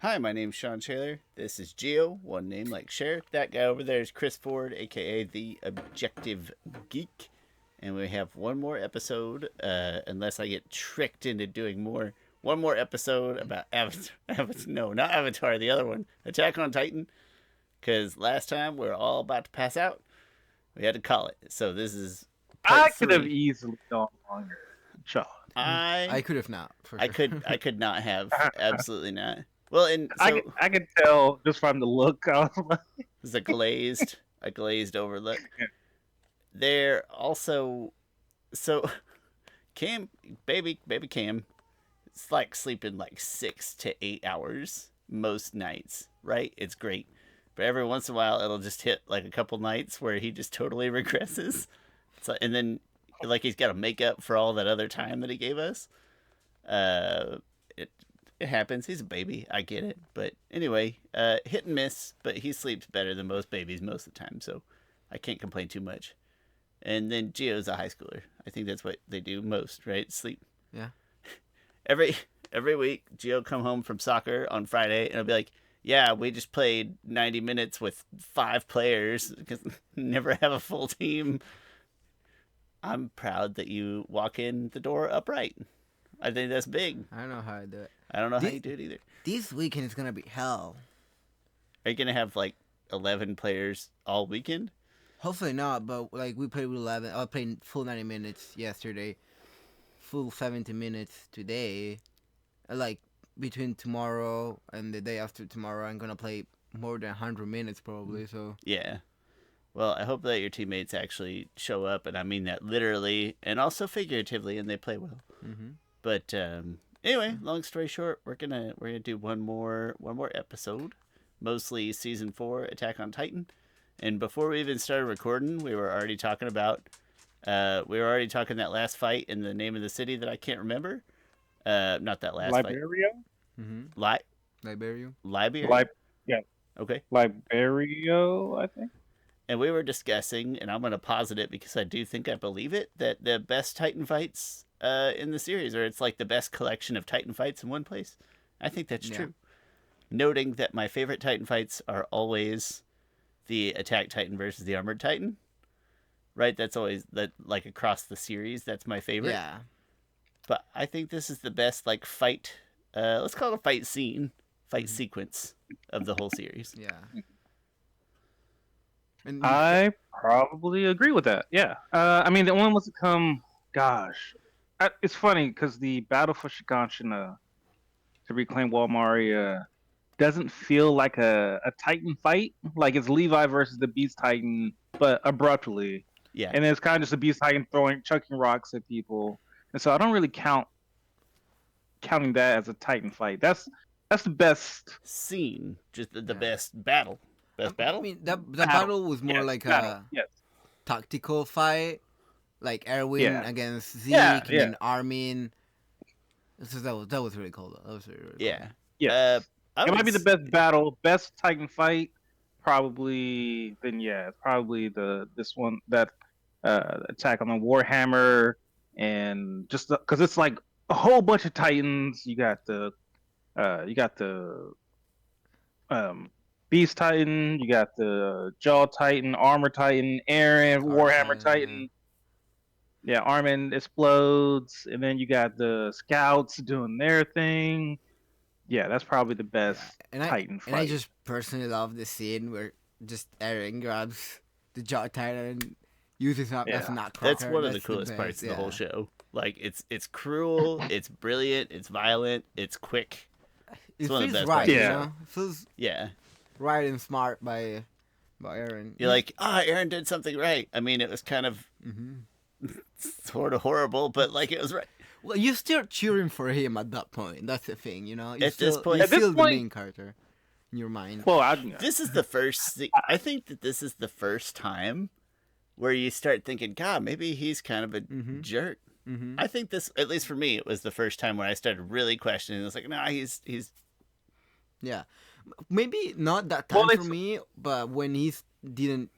Hi, my name's Sean Shaler. This is Gio, one name like Cher. That guy over there is Chris Ford, aka the Objective Geek. And we have one more episode, unless I get tricked into doing more. One more episode about Avatar. No, not Avatar, the other one. Attack on Titan. Because last time we were all about to pass out. We had to call it. So this is I part could have three. easily gone longer. Sean. I I could have not for I sure. could not have. Absolutely not. Well, and so I could tell just from the look. I was like, this is a glazed over look. They're also so Cam, baby Cam, it's like sleeping like 6 to 8 hours most nights, right? It's great, but every once in a while it'll just hit like a couple nights where he just totally regresses. So and then like he's got to make up for all that other time that he gave us. Uh, it it happens. He's a baby. I get it, but anyway, hit and miss. But he sleeps better than most babies most of the time, so I can't complain too much. And then Gio's a high schooler. I think that's what they do most, right? Sleep. Yeah. Every every week, Gio come home from soccer on Friday, and I'll be like, "Yeah, we just played 90 minutes with 5 players because never have a full team." I'm proud that you walk in the door upright. I think that's big. I don't know how I do it. I don't know how This, you do it either. this weekend is gonna be hell. Are you gonna have like 11 players all weekend? Hopefully not, but like we played with 11. I played full 90 minutes yesterday, full 70 minutes today. Like between tomorrow and the day after tomorrow, I'm gonna play more than 100 minutes probably. So Yeah. Well, I hope that your teammates actually show up, and I mean that literally and also figuratively, and they play well. mm-hmm. But anyway, long story short, we're gonna do one more episode, mostly season 4, Attack on Titan. And before we even started recording, we were already talking about that last fight in the name of the city that I can't remember. Not that last Liberia? Mm-hmm. fight. Liberia. Liberia. Yeah, Okay. Liberio, I think. And we were discussing, and I'm going to posit it because I do think I believe it, that the best Titan fights in the series, or it's like the best collection of Titan fights in one place. I think that's Yeah. true. Noting that my favorite Titan fights are always the Attack Titan versus the Armored Titan. Right? That's always that like across the series. That's my favorite. Yeah. But I think this is the best like fight. Let's call it a fight scene, fight sequence of the whole series. Yeah. And I probably agree with that. Yeah. I mean, the only ones that come, gosh, it's funny because the battle for Shiganshina to reclaim Walmart doesn't feel like a Titan fight. Like it's Levi versus the Beast Titan, but abruptly. Yeah. And it's kind of just the Beast Titan chucking rocks at people. And so I don't really counting that as a Titan fight. That's the best Scene, just the Yeah. best battle. Best I battle? mean, the battle was more Yes, like battle. a Yes. tactical fight, like Erwin Yeah. against Zeke Yeah, and yeah. then Armin. So that was really cool. That was really cool. Yeah. Yes. I It might would be the s- best battle, best Titan fight. Probably then yeah, it's probably this one that attack on the Warhammer and just because it's like a whole bunch of Titans. You got the Beast Titan, you got the Jaw Titan, Armor Titan, Aaron, Warhammer Titan. Yeah, Armin explodes, and then you got the Scouts doing their thing. Yeah, that's probably the best And Titan fight. I just personally love the scene where just Eren grabs the Jaw Titan and uses up as Yeah. a nutcracker. That's one of the That's coolest best, parts of the whole yeah. show. Like it's cruel, it's brilliant, it's violent, it's quick. It one of the feels best right, parts. you Yeah. know? It feels Yeah. right and smart by Eren. You're like, Aaron did something right. I mean, it was kind of sort of horrible, but like it was right. Well, you start cheering for him at that point. That's the thing, you know. You At this point- you're At this still the point- main character in your mind. Well, This is the first. I think that this is the first time where you start thinking, God, maybe he's kind of a jerk. Mm-hmm. I think this, at least for me, it was the first time where I started really questioning. It was like, nah, he's Yeah, maybe not that time Well, for it's- me, but when he didn't,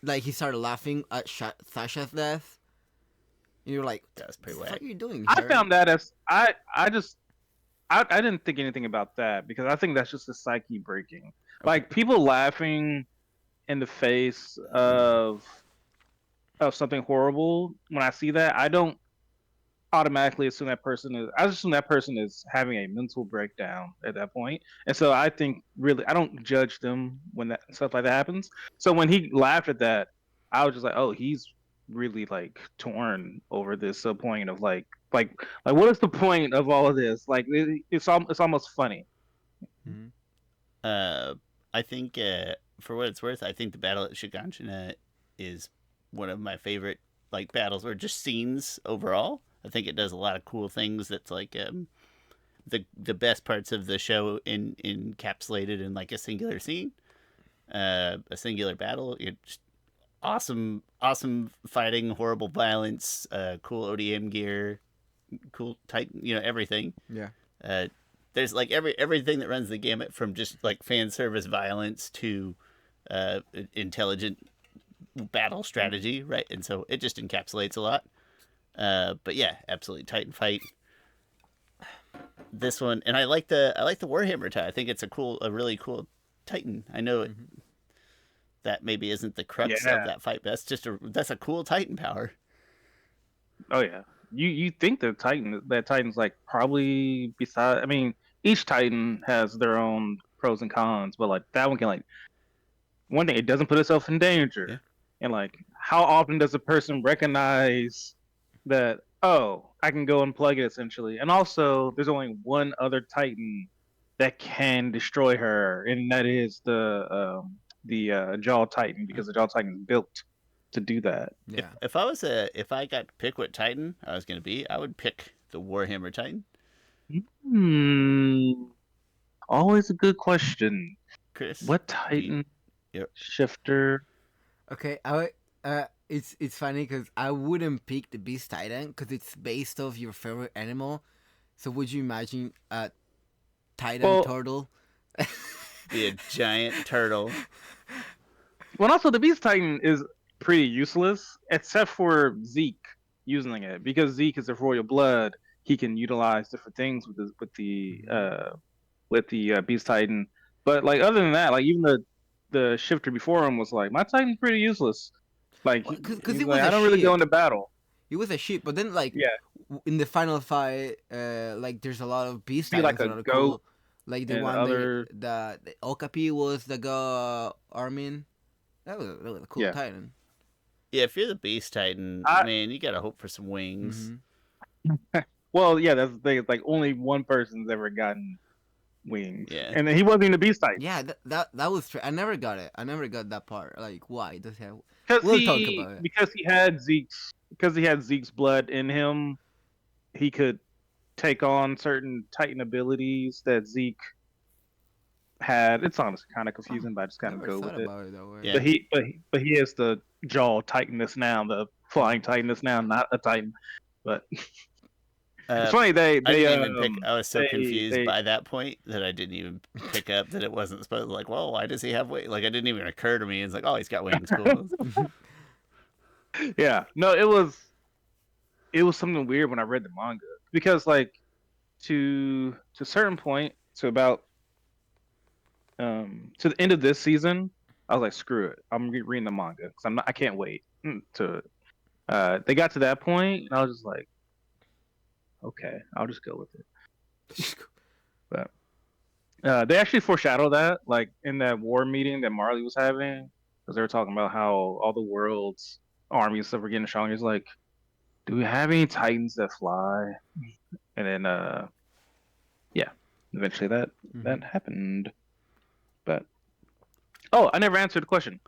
like, he started laughing at Sasha's death, and you're like, that's pretty "What whack. are you doing I here?" found that as I just I didn't think anything about that because I think that's just the psyche breaking. Okay. Like people laughing in the face of something horrible. When I see that, I don't automatically assume that person is. I just assume that person is having a mental breakdown at that point. And so I think really, I don't judge them when that stuff like that happens. So when he laughed at that, I was just like, oh, he's really like torn over this point of like what is the point of all of this? Like it's almost funny. Mm-hmm. Uh, I think for what it's worth, I think the battle at Shiganshina is one of my favorite like battles or just scenes overall. I think it does a lot of cool things. That's like the best parts of the show encapsulated in like a singular scene, a singular battle. It's awesome fighting, horrible violence, cool ODM gear, cool Titan, everything. Yeah. Uh, there's like everything that runs the gamut from just like fan service violence to intelligent battle strategy, right? And so it just encapsulates a lot. But yeah, absolutely Titan fight. This one, and I like the Warhammer tie. I think it's a really cool Titan. I know that maybe isn't the crux of that fight, but that's a cool Titan power. Oh yeah. You think that Titan's like probably beside I mean, each Titan has their own pros and cons, but like that one can like one thing, it doesn't put itself in danger. Yeah. And like how often does a person recognize that, oh, I can go and plug it essentially. And also there's only one other Titan that can destroy her, and that is the Jaw Titan, because the Jaw Titan is built to do that. Yeah. If I got to pick what Titan I was gonna be, I would pick the Warhammer Titan. Always a good question. Chris, What Titan Yep. shifter? Okay. It's funny because I wouldn't pick the Beast Titan because it's based off your favorite animal. So would you imagine a Titan turtle? Be a giant turtle. Well, also the Beast Titan is pretty useless except for Zeke using it, because Zeke is of royal blood. He can utilize different things with the Beast Titan. But like other than that, like even the shifter before him was like, my Titan's pretty useless. Like Because he's it like, was I a don't really go ship. into battle. It was a ship, but then like Yeah, in the final fight, like there's a lot of Beast be Titans like a that are goat cool. Like the and one other. the Okapi was the go Armin. That was a cool Yeah. Titan. Yeah, if you're the Beast Titan, I- man, you gotta hope for some wings. Mm-hmm. Well, yeah, that's the thing. Like only one person's ever gotten wings, Yeah. and then he wasn't even the Beast Titan. Yeah, that was I never got it. I never got that part. Like why does he have? Because We'll talk about it. because he had Zeke's blood in him, he could take on certain Titan abilities that Zeke had. It's honestly kind of confusing, but I just kind of Never go thought with it. about it that way. Yeah. But he is the Jaw Titanus now, the flying Titanus now, not a Titan. But it's funny I didn't even pick. I was so confused they by that point that I didn't even pick up that it wasn't supposed to. Like, well, why does he have wings? Like, it didn't even occur to me. It's like, oh, he's got wings. Cool. yeah, no, it was something weird when I read the manga, because like to a certain point, to about to the end of this season, I was like, screw it, I'm reading the manga because I can't wait to. They got to that point, and I was just like, okay, I'll just go with it. But they actually foreshadow that, like in that war meeting that Marley was having, because they were talking about how all the world's armies and stuff were getting stronger. It's like, do we have any Titans that fly? And then, yeah, eventually that happened. But I never answered the question.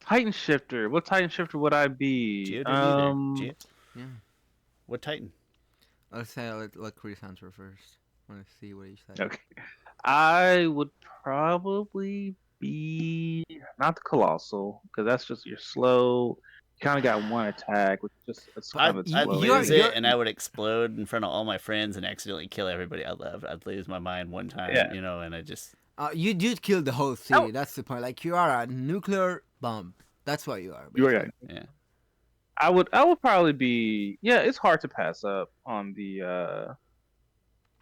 Titan shifter. What Titan shifter would I be? Gio didn't either. Gio? Yeah. What Titan? Let's say let Chris answer first. I want to see what he said. Okay. I would probably be not the colossal, because that's just you're slow. You kind of got one attack, which just it's kind of I'd slow. lose it, and I would explode in front of all my friends and accidentally kill everybody I love. I'd lose my mind one time, and I just. You did kill the whole city. That's the point. Like you are a nuclear bomb. That's what you are. You are, yeah. I would probably be. Yeah, it's hard to pass up on the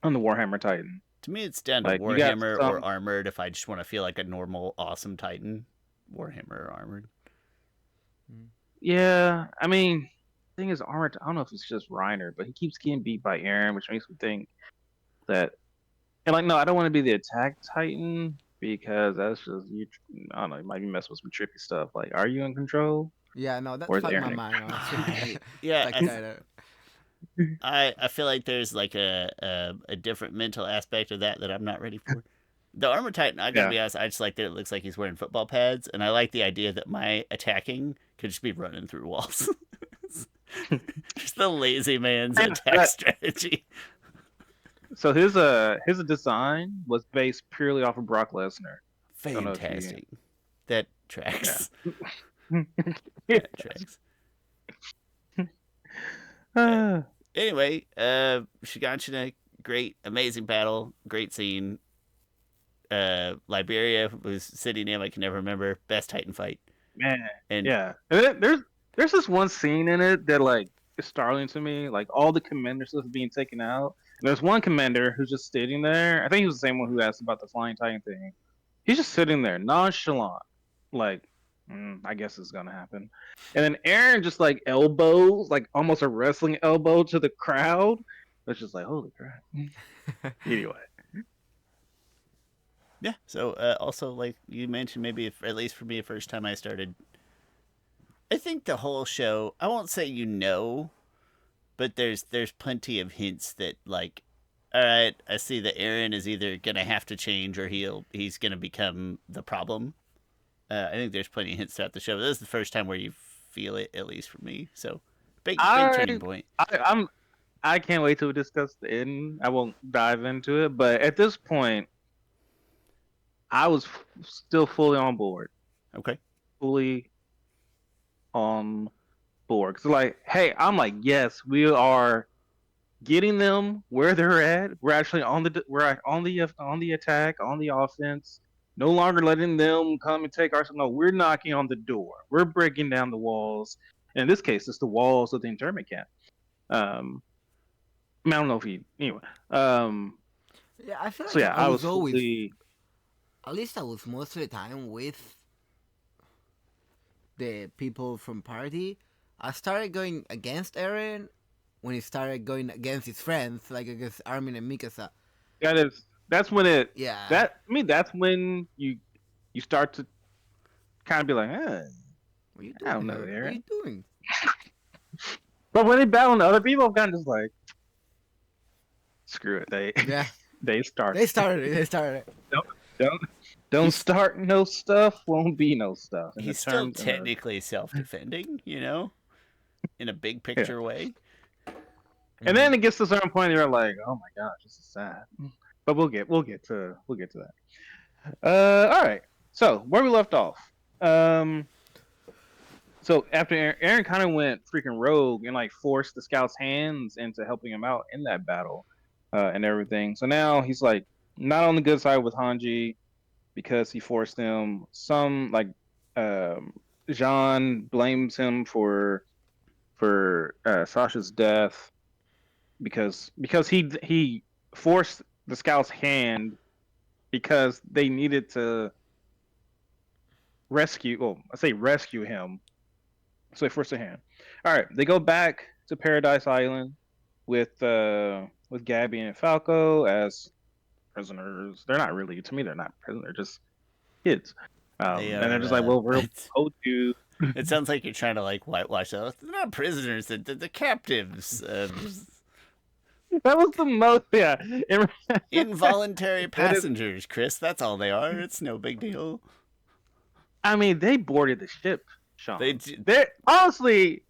on the Warhammer Titan. To me, it's down to Like, you got Warhammer or some. Armored if I just want to feel like a normal, awesome Titan. Warhammer or Armored. Yeah, I mean, thing is, Armored. I don't know if it's just Reiner, but he keeps getting beat by Aaron, which makes me think that. And like, no, I don't want to be the attack Titan because that's just you. I don't know. You might be messing with some tricky stuff. Like, are you in control, Yeah, no, that or is fucked my Aaron in mind. Honestly. Yeah, Like, I feel like there's like a different mental aspect of that I'm not ready for. The Armor Titan, I gotta Yeah. be honest, I just like that it looks like he's wearing football pads, and I like the idea that my attacking could just be running through walls. Just the lazy man's attack strategy. So his design was based purely off of Brock Lesnar. Don't know if you- Fantastic. That tracks. Yeah. That tracks. Anyway, Shiganshina, great, amazing battle, great scene. Liberia was city name I can never remember. Best Titan fight. Man, And yeah. And there's this one scene in it that like is startling to me. Like all the commanders are being taken out. And there's one commander who's just sitting there. I think he was the same one who asked about the flying Titan thing. He's just sitting there, nonchalant, like I guess it's gonna happen. And then Aaron just like elbows, like almost a wrestling elbow to the crowd. It's just like holy crap. Anyway. yeah, so also like you mentioned, maybe if, at least for me, the first time I started, I think the whole show, I won't say but there's plenty of hints that like, all right, I see that Aaron is either gonna have to change or he's gonna become the problem. I think there's plenty of hints throughout the show. This is the first time where you feel it, at least for me. So big turning point. I can't wait to discuss the end. I won't dive into it, but at this point, I was still fully on board. Okay. Fully on board. Cause like, hey, I'm like, yes, we are getting them where they're at. We're actually on the attack, on the offense. No longer letting them come and take our. No, we're knocking on the door. We're breaking down the walls. And in this case, it's the walls of the internment camp. I don't know if he anyway. yeah, I feel like So yeah, I I was was always, fully. at least I was most of the time with the people from party. I started going against Eren when he started going against his friends, like against Armin and Mikasa. That's when it. Yeah. That's when you start to kind of be like, What are you I doing? don't know, What are you Eren. doing? But when they battle other people, I'm kind of just like, screw it. Yeah. They start. They started it. They started it. Don't start no stuff. Won't be no stuff. And He's still technically self-defending, you know, in a big picture way. And then it gets to a certain point, you're like, oh my gosh, this is sad. But we'll get to that. All right. So where we left off. So after Aaron kind of went freaking rogue and like forced the scouts' hands into helping him out in that battle, and everything. So now he's like not on the good side with Hanji because he forced him. Some like Jean blames him for Sasha's death because he forced the scouts' hand because they needed to rescue. Well, I say rescue him. So they forced a hand. All right, they go back to Paradise Island with Gabby and Falco as prisoners. They're not really, to me, they're not prisoners. They're just kids. And they're just like, well, we're supposed to. It sounds like you're trying to like whitewash those. They're not prisoners. They're the captives. That was the most, yeah. Involuntary passengers, Chris. That's all they are. It's no big deal. I mean, they boarded the ship, Shawn. They honestly,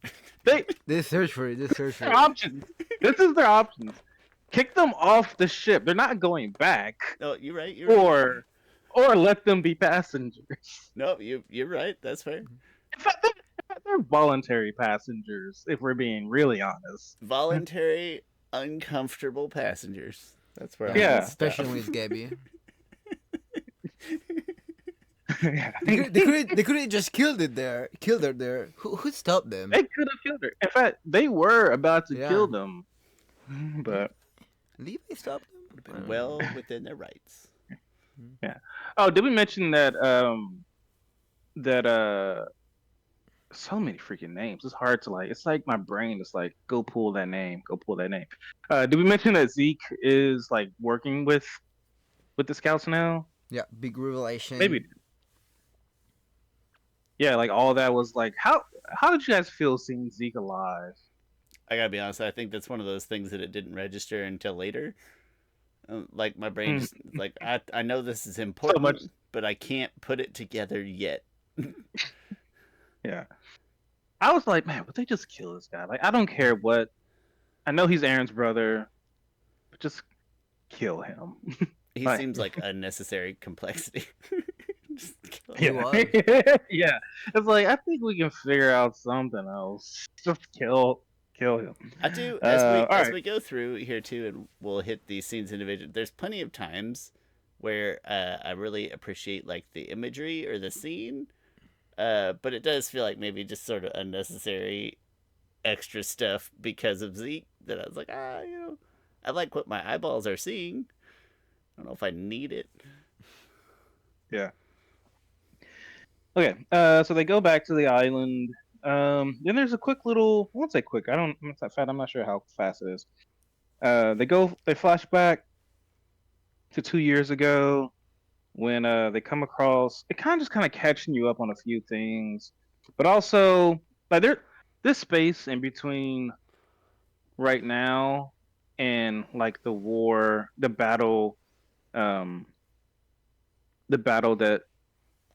They search for it. They search for their it. options. This is their options. Kick them off the ship. They're not going back. No, you're right. Or let them be passengers. No, you're right. That's fair. In fact, they're voluntary passengers, if we're being really honest. Voluntary, uncomfortable passengers. That's where Yeah. Especially when it's Gabby. Yeah. They could have just killed her there. Who stopped them? They could have killed her. In fact, they were about to Yeah. kill them. But Levi stopped them. Would have been well within their rights. Yeah. Oh, did we mention that that so many freaking names. It's hard to like. It's like my brain is like, go pull that name. Go pull that name. Did we mention that Zeke is like working with the scouts now? Yeah, big revelation. Maybe. Yeah, like all that was like, how did you guys feel seeing Zeke alive? I gotta be honest. I think that's one of those things that it didn't register until later. Like my brain Hmm. just like I know this is So important, much. but I can't put it together yet. Yeah. I was like, man, would they just kill this guy? Like, I don't care what. I know he's Aaron's brother, but just kill him. He Like, seems like unnecessary complexity. Just kill him. He yeah, was. yeah. It's like I think we can figure out something else. Just kill him. I do All as right. we go through here too, and we'll hit these scenes individually. There's plenty of times where I really appreciate like the imagery or the scene, but it does feel like maybe just sort of unnecessary extra stuff because of Zeke. That I was like, I like what my eyeballs are seeing. I don't know if I need it. Yeah. Okay. So they go back to the island. Then there's a quick little. I won't say quick. I don't. It's not fast. I'm not sure how fast it is. They flash back to 2 years ago when they come across. It kind of catching you up on a few things, but also like this space in between right now and like the war, um, the battle that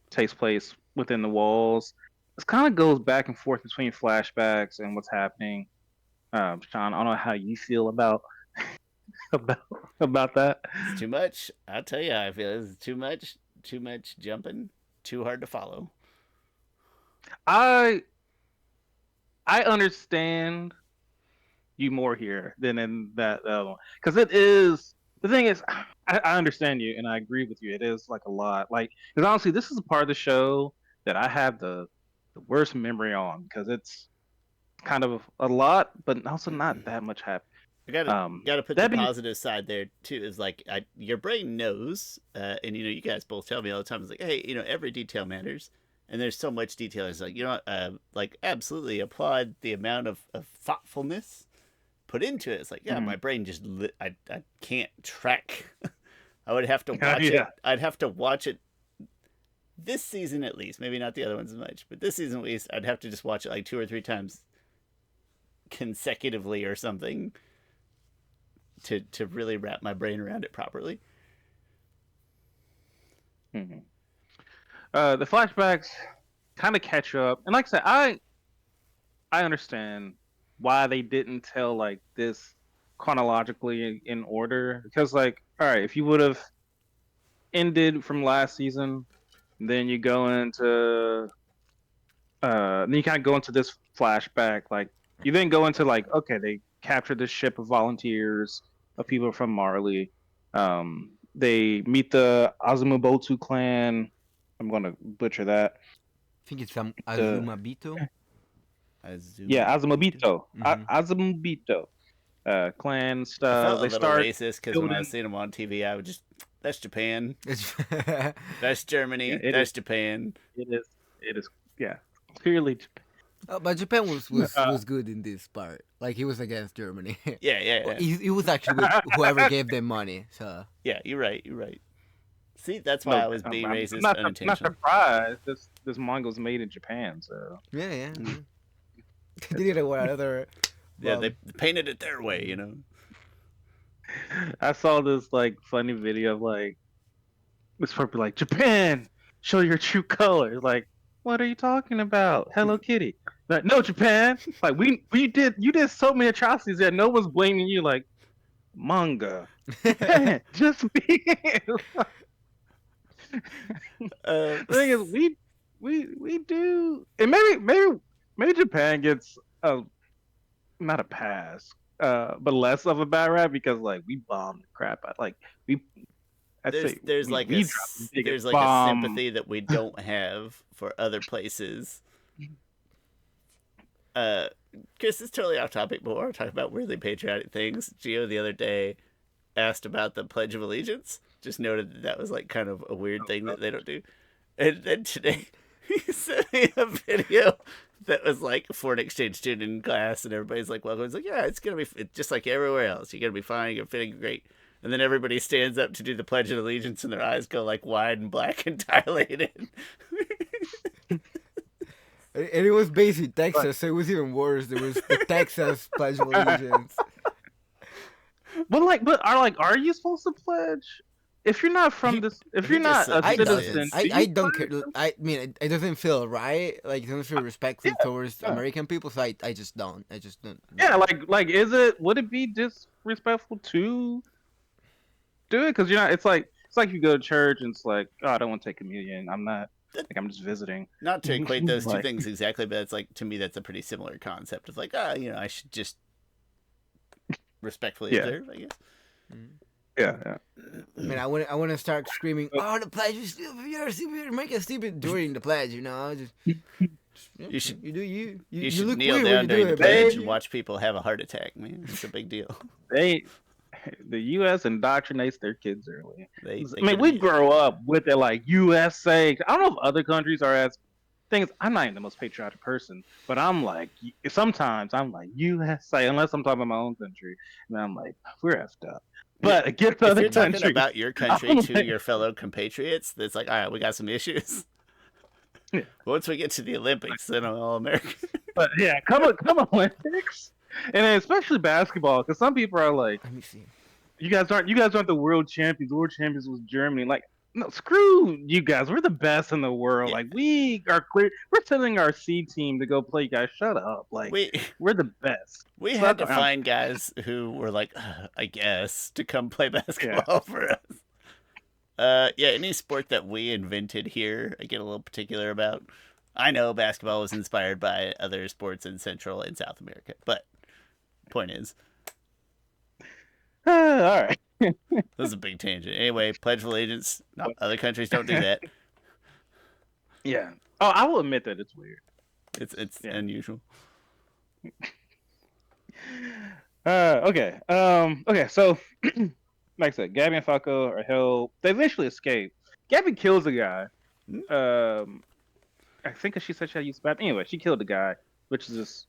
takes place within the walls. It kind of goes back and forth between flashbacks and what's happening. Shawn, I don't know how you feel about about about that. It's too much. I'll tell you how I feel. It's too much. Too much jumping. Too hard to follow. I I understand you more here than in that other one because it is the thing is I understand you and I agree with you. It is like a lot. Like because honestly, this is a part of the show that I have the worst memory on because it's kind of a lot, but also not that much happen. I gotta put the That being positive side there too. Is like your brain knows, and you guys both tell me all the time. It's like, hey, every detail matters, and there's so much detail. It's like like absolutely applaud the amount of thoughtfulness put into it. It's like, yeah, my brain just I can't track. I would have to watch it. yeah. I'd have to watch it this season at least. Maybe not the other ones as much, but this season at least, I'd have to just watch it like 2 or 3 times consecutively or something to really wrap my brain around it properly. Mm-hmm. The flashbacks kind of catch up, and like I said, I understand why they didn't tell like this chronologically in order because like all right, if you would have ended from last season, then you go into then you kind of go into this flashback. Like you then go into like okay, they captured this ship of volunteers of people from Marley. They meet the Azumabotu clan. I'm gonna butcher that. I think it's The Azumabito. yeah, Azumabito. Mhm. Azumabito. Clan I stuff. felt a They little start racist because when I was building. seeing them on TV, I would just, that's Japan, It's- that's Yeah, Germany, it is. that's Japan. It is. It is. Yeah, clearly. Oh, but Japan was, Uh, was good in this part. Like he was against Germany. Yeah. Well, he was actually with whoever gave them money. So Yeah, you're right. You're right. See, that's why no, I was being I'm racist not. I'm not unintentionally. surprised. This manga's made in Japan, so yeah. They did it with another. Yeah, they painted it their way. I saw this like funny video of like this probably like Japan, show your true colors. Like, what are you talking about? Hello Kitty. Like, no, Japan. Like you did so many atrocities that no one's blaming you. Like manga, Japan, just be. The thing is, we do, and maybe Japan gets a not a pass, but less of a bad rap because like we bombed the crap out. Like we, I'd say There's like we dropped the there's biggest like a bomb. sympathy that we don't have for other places. Chris is totally off topic, but we're talking about weirdly patriotic things. Gio the other day asked about the Pledge of Allegiance. Just noted that was like kind of a weird thing that they don't do. And then today, he sent me a video that was like a foreign exchange student in class, and everybody's like, "Welcome." It's like, "Yeah, it's gonna be just like everywhere else. You're gonna be fine. You're fitting great." And then everybody stands up to do the Pledge of Allegiance, and their eyes go like wide and black and dilated. And it was based in Texas, so it was even worse. There was the Texas Pledge of Allegiance. Are you supposed to pledge? If you're not from this, if you're not a citizen, I don't care. I mean, it doesn't feel right. Like, it doesn't feel respectful towards American people. So I just don't. I just don't. Yeah, would it be disrespectful to do it? Because you're not. It's like you go to church and it's like, oh, I don't want to take communion. I'm I'm just visiting. Not to equate those two things exactly, but it's like, to me, that's a pretty similar concept. It's like, I should just respectfully observe, I guess. Yeah. I mean, I want to start screaming, "Oh, the pledge is stupid! You're stupid! Make it stupid!" during the pledge, You should you should look kneel weird down when you during do the it, pledge man. and watch people have a heart attack, man. It's a big deal. The U.S. indoctrinates their kids early. They We grow up with it, like USA. I don't know if other countries are as things. I'm not even the most patriotic person, but sometimes I'm like USA, unless I'm talking about my own country, and I'm like, we're effed up. But against other if you're countries, talking about your country to your fellow compatriots, it's like, all right, we got some issues. Yeah. Once we get to the Olympics, then I'm all American. But yeah, come Olympics, and then especially basketball, because some people are like, Let me see. you guys aren't the world champions. The world champions was Germany. Like, no, screw you guys. We're the best in the world. Yeah. Like, we are clear. We're sending our C team to go play. You guys, shut up. Like, we're the best. We had to find guys who were like, I guess, to come play basketball for us. Any sport that we invented here, I get a little particular about. I know basketball was inspired by other sports in Central and South America, but point is. All right. That was a big tangent. Anyway, Pledge of Allegiance. No, other countries don't do that. Yeah. Oh, I will admit that it's weird. It's unusual. Okay. Okay. So, like I said, Gabby and Falco are held. They eventually escape. Gabby kills a guy. I think she said she had used bad. Anyway, she killed the guy, which is just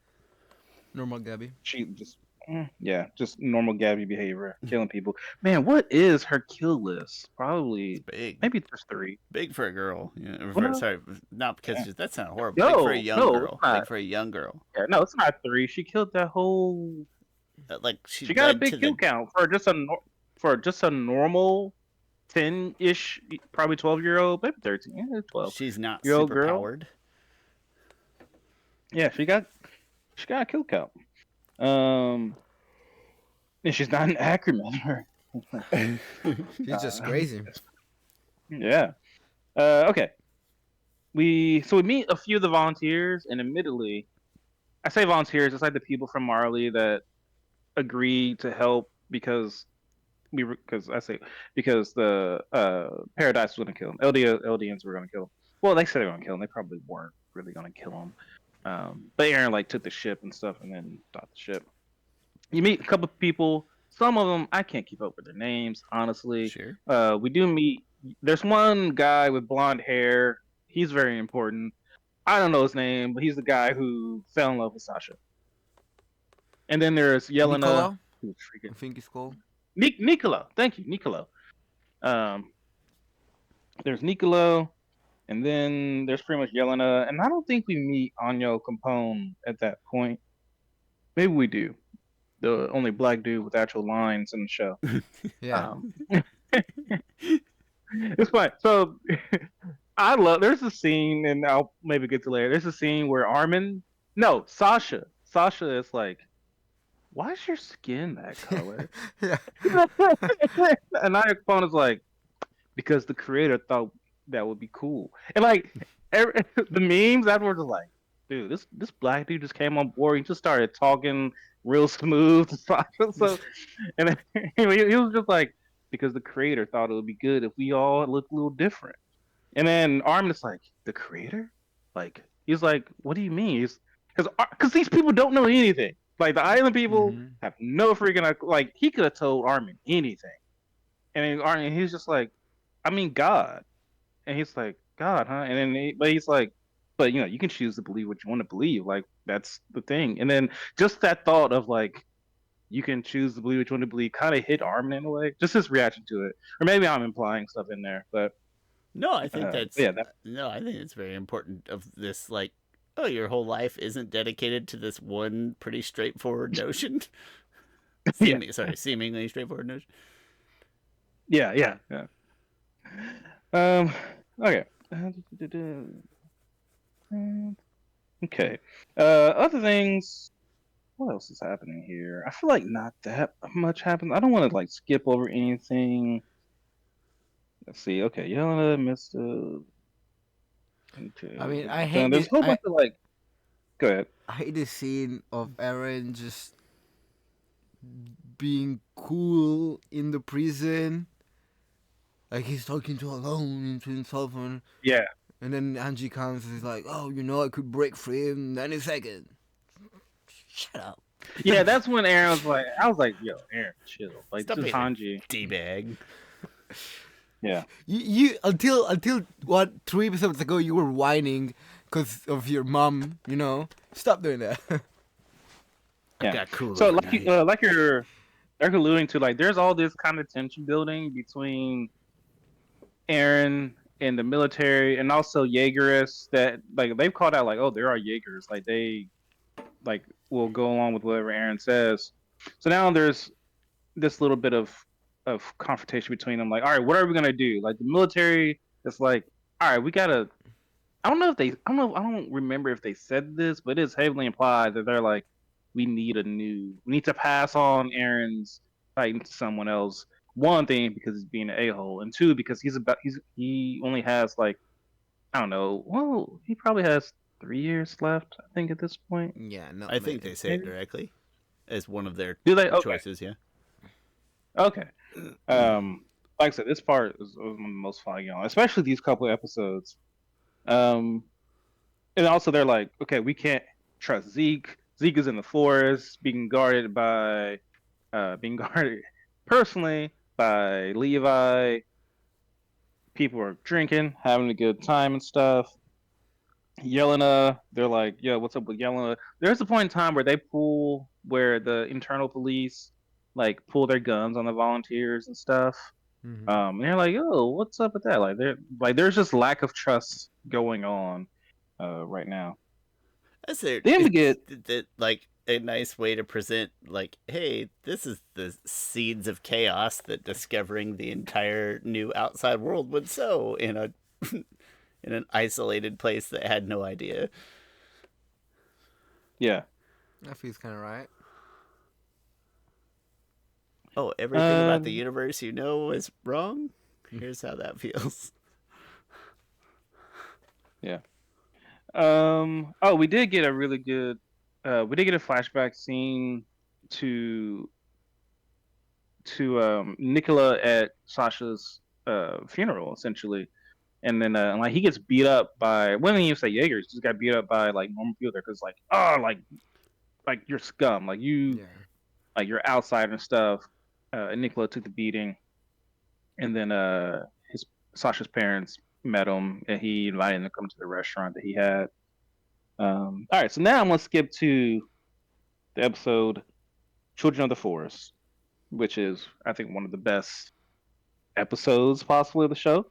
Normal Gabby. She just normal Gabby behavior, killing people. Man, what is her kill list? Probably It's big. Maybe there's 3. Big for a girl. Well, sorry, not because that sounds horrible. No, big for a young no, girl. it's not. Big for a young girl. Yeah, no, it's not 3. She killed that whole. She got a big kill count for just a normal 10-ish, probably 12-year-old, maybe 13, 12. She's not Year old super girl. powered. Yeah, she got a kill count. And she's not an acrobat. She's just crazy. Yeah. Okay. We meet a few of the volunteers, and admittedly, I say volunteers, it's like the people from Marley that agreed to help because the Paradise was going to kill him. LDNs were going to kill him. Well, they said they were going to kill him. They probably weren't really going to kill him. But Aaron took the ship and stuff, and then stopped the ship. You meet a couple of people. Some of them I can't keep up with their names, honestly. Sure. We do meet. There's one guy with blonde hair. He's very important. I don't know his name, but he's the guy who fell in love with Sasha. And then there's Yelena. Niccolo? I think it's called. Nicolo. Thank you, Nicolo. There's Nicolo. And then there's pretty much Yelena, and I don't think we meet Anyo Capone at that point. Maybe we do. The only black dude with actual lines in the show. Yeah. It's fine. So there's a scene, and I'll maybe get to later. There's a scene where Sasha is like, why is your skin that color? Yeah. And Anyo Capone is like, because the creator thought that would be cool. And the memes afterwards are like, dude, this black dude just came on board. He just started talking real smooth. So, and he was just like, because the creator thought it would be good if we all looked a little different. And then Armin is like, the creator? He's like, what do you mean? Because these people don't know anything. Like the island people Mm-hmm. have no freaking like. He could have told Armin anything, and then Armin he's just like, I mean God, and he's like God, huh? And then but he's like, but you can choose to believe what you want to believe. Like that's the thing. And then just that thought of like you can choose to believe what you want to believe kind of hit Armin in a way. Just his reaction to it, or maybe I'm implying stuff in there, but No, I think that's yeah, that no, I think it's very important of this like oh, your whole life isn't dedicated to this one pretty straightforward notion. yeah, Seemingly straightforward notion. yeah. Um, okay. Okay. Other things. What else is happening here? I feel like not that much happens. I don't want to like skip over anything. Let's see. Okay, Yelena, Mister. I mean, Okay. There's a whole bunch of like. Go ahead. I hate the scene of Eren just being cool in the prison. Like he's talking to alone to himself, Yeah. and then Angie comes and is like, "Oh, I could break free in any second." Shut up. Yeah, that's when Aaron was like, I was like, yo, Aaron, chill. Like Stop this is being a Hanji. D-bag. Yeah. You until what 3 episodes ago you were whining because of your mom. Stop doing that. I Yeah. got cool. So overnight. like you're alluding to, like there's all this kind of tension building between Aaron and the military and also Jaegerists that like they've called out like, oh, there are Jaegers. Like they like will go along with whatever Aaron says. So now there's this little bit of confrontation between them. Like, all right, what are we gonna do? Like the military is like, all right, we gotta. I don't know if they. I don't know. I don't remember if they said this, but it is heavily implied that they're like, we need a new. We need to pass on Aaron's fighting to someone else. One thing because he's being an a hole, and two because he only has like I don't know. Well, he probably has 3 years left. I think at this point. Yeah, no, I think they say it Maybe. directly as one of their Do they? Okay. choices. Yeah. Okay. Like I said, this part was one of the most fun, especially these couple of episodes. Um, and also they're like, okay, we can't trust Zeke. Zeke is in the forest, being guarded personally by Levi. People are drinking, having a good time and stuff. Yelena, they're like, yo, what's up with Yelena? There's a point in time where the internal police like pull their guns on the volunteers and stuff. Mm-hmm. And they're like, oh, what's up with that? There's just lack of trust going on right now. That's there. Then we It's get like a nice way to present like, hey, this is the seeds of chaos that discovering the entire new outside world would sow in a in an isolated place that had no idea. yeah. That feels kind of right. Oh, everything about the Um, universe is wrong. Here's how that feels. yeah. Oh, we did get a really good. We did get a flashback scene to Nicola at Sasha's funeral, essentially. And then like he gets beat up by when you say Jaegers, just got beat up by like normal people there because like oh like you're scum, like Yeah. you're outside and stuff. And Nicola took the beating, and then his Sasha's parents met him, and he invited him to come to the restaurant that he had. All right, so now I'm gonna skip to the episode "Children of the Forest," which is I think one of the best episodes possibly of the show,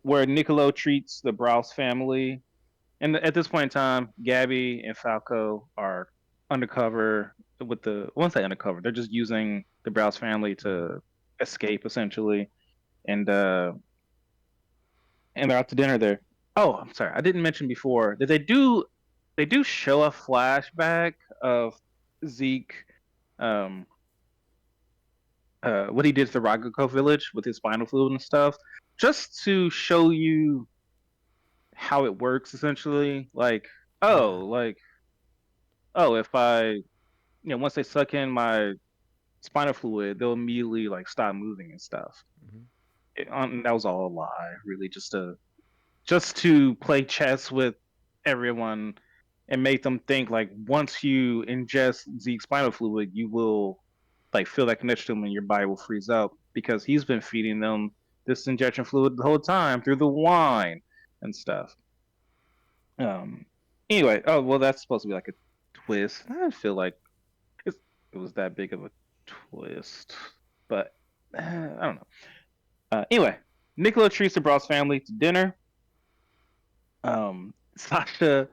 where Niccolo treats the Browse family. And at this point in time, Gabby and Falco are undercover with the once they undercover, they're just using the Browse family to escape essentially, and uh, and they're out to dinner there. Oh, I'm sorry, I didn't mention before that they do show a flashback of Zeke, um, what he did to the Ragako village with his spinal fluid and stuff, just to show you how it works essentially. Yeah. Like, if once they suck in my spinal fluid, they'll immediately like stop moving and stuff. Mm-hmm. That was all a lie, really, just to play chess with everyone and make them think like once you ingest Zeke's spinal fluid, you will like feel that connection to him and your body will freeze up because he's been feeding them this injection fluid the whole time through the wine and stuff. Um. Anyway, oh well, that's supposed to be like a twist. I didn't feel like it was that big of a twist, but I don't know. Anyway, Nicola treats the Bros family to dinner. Sasha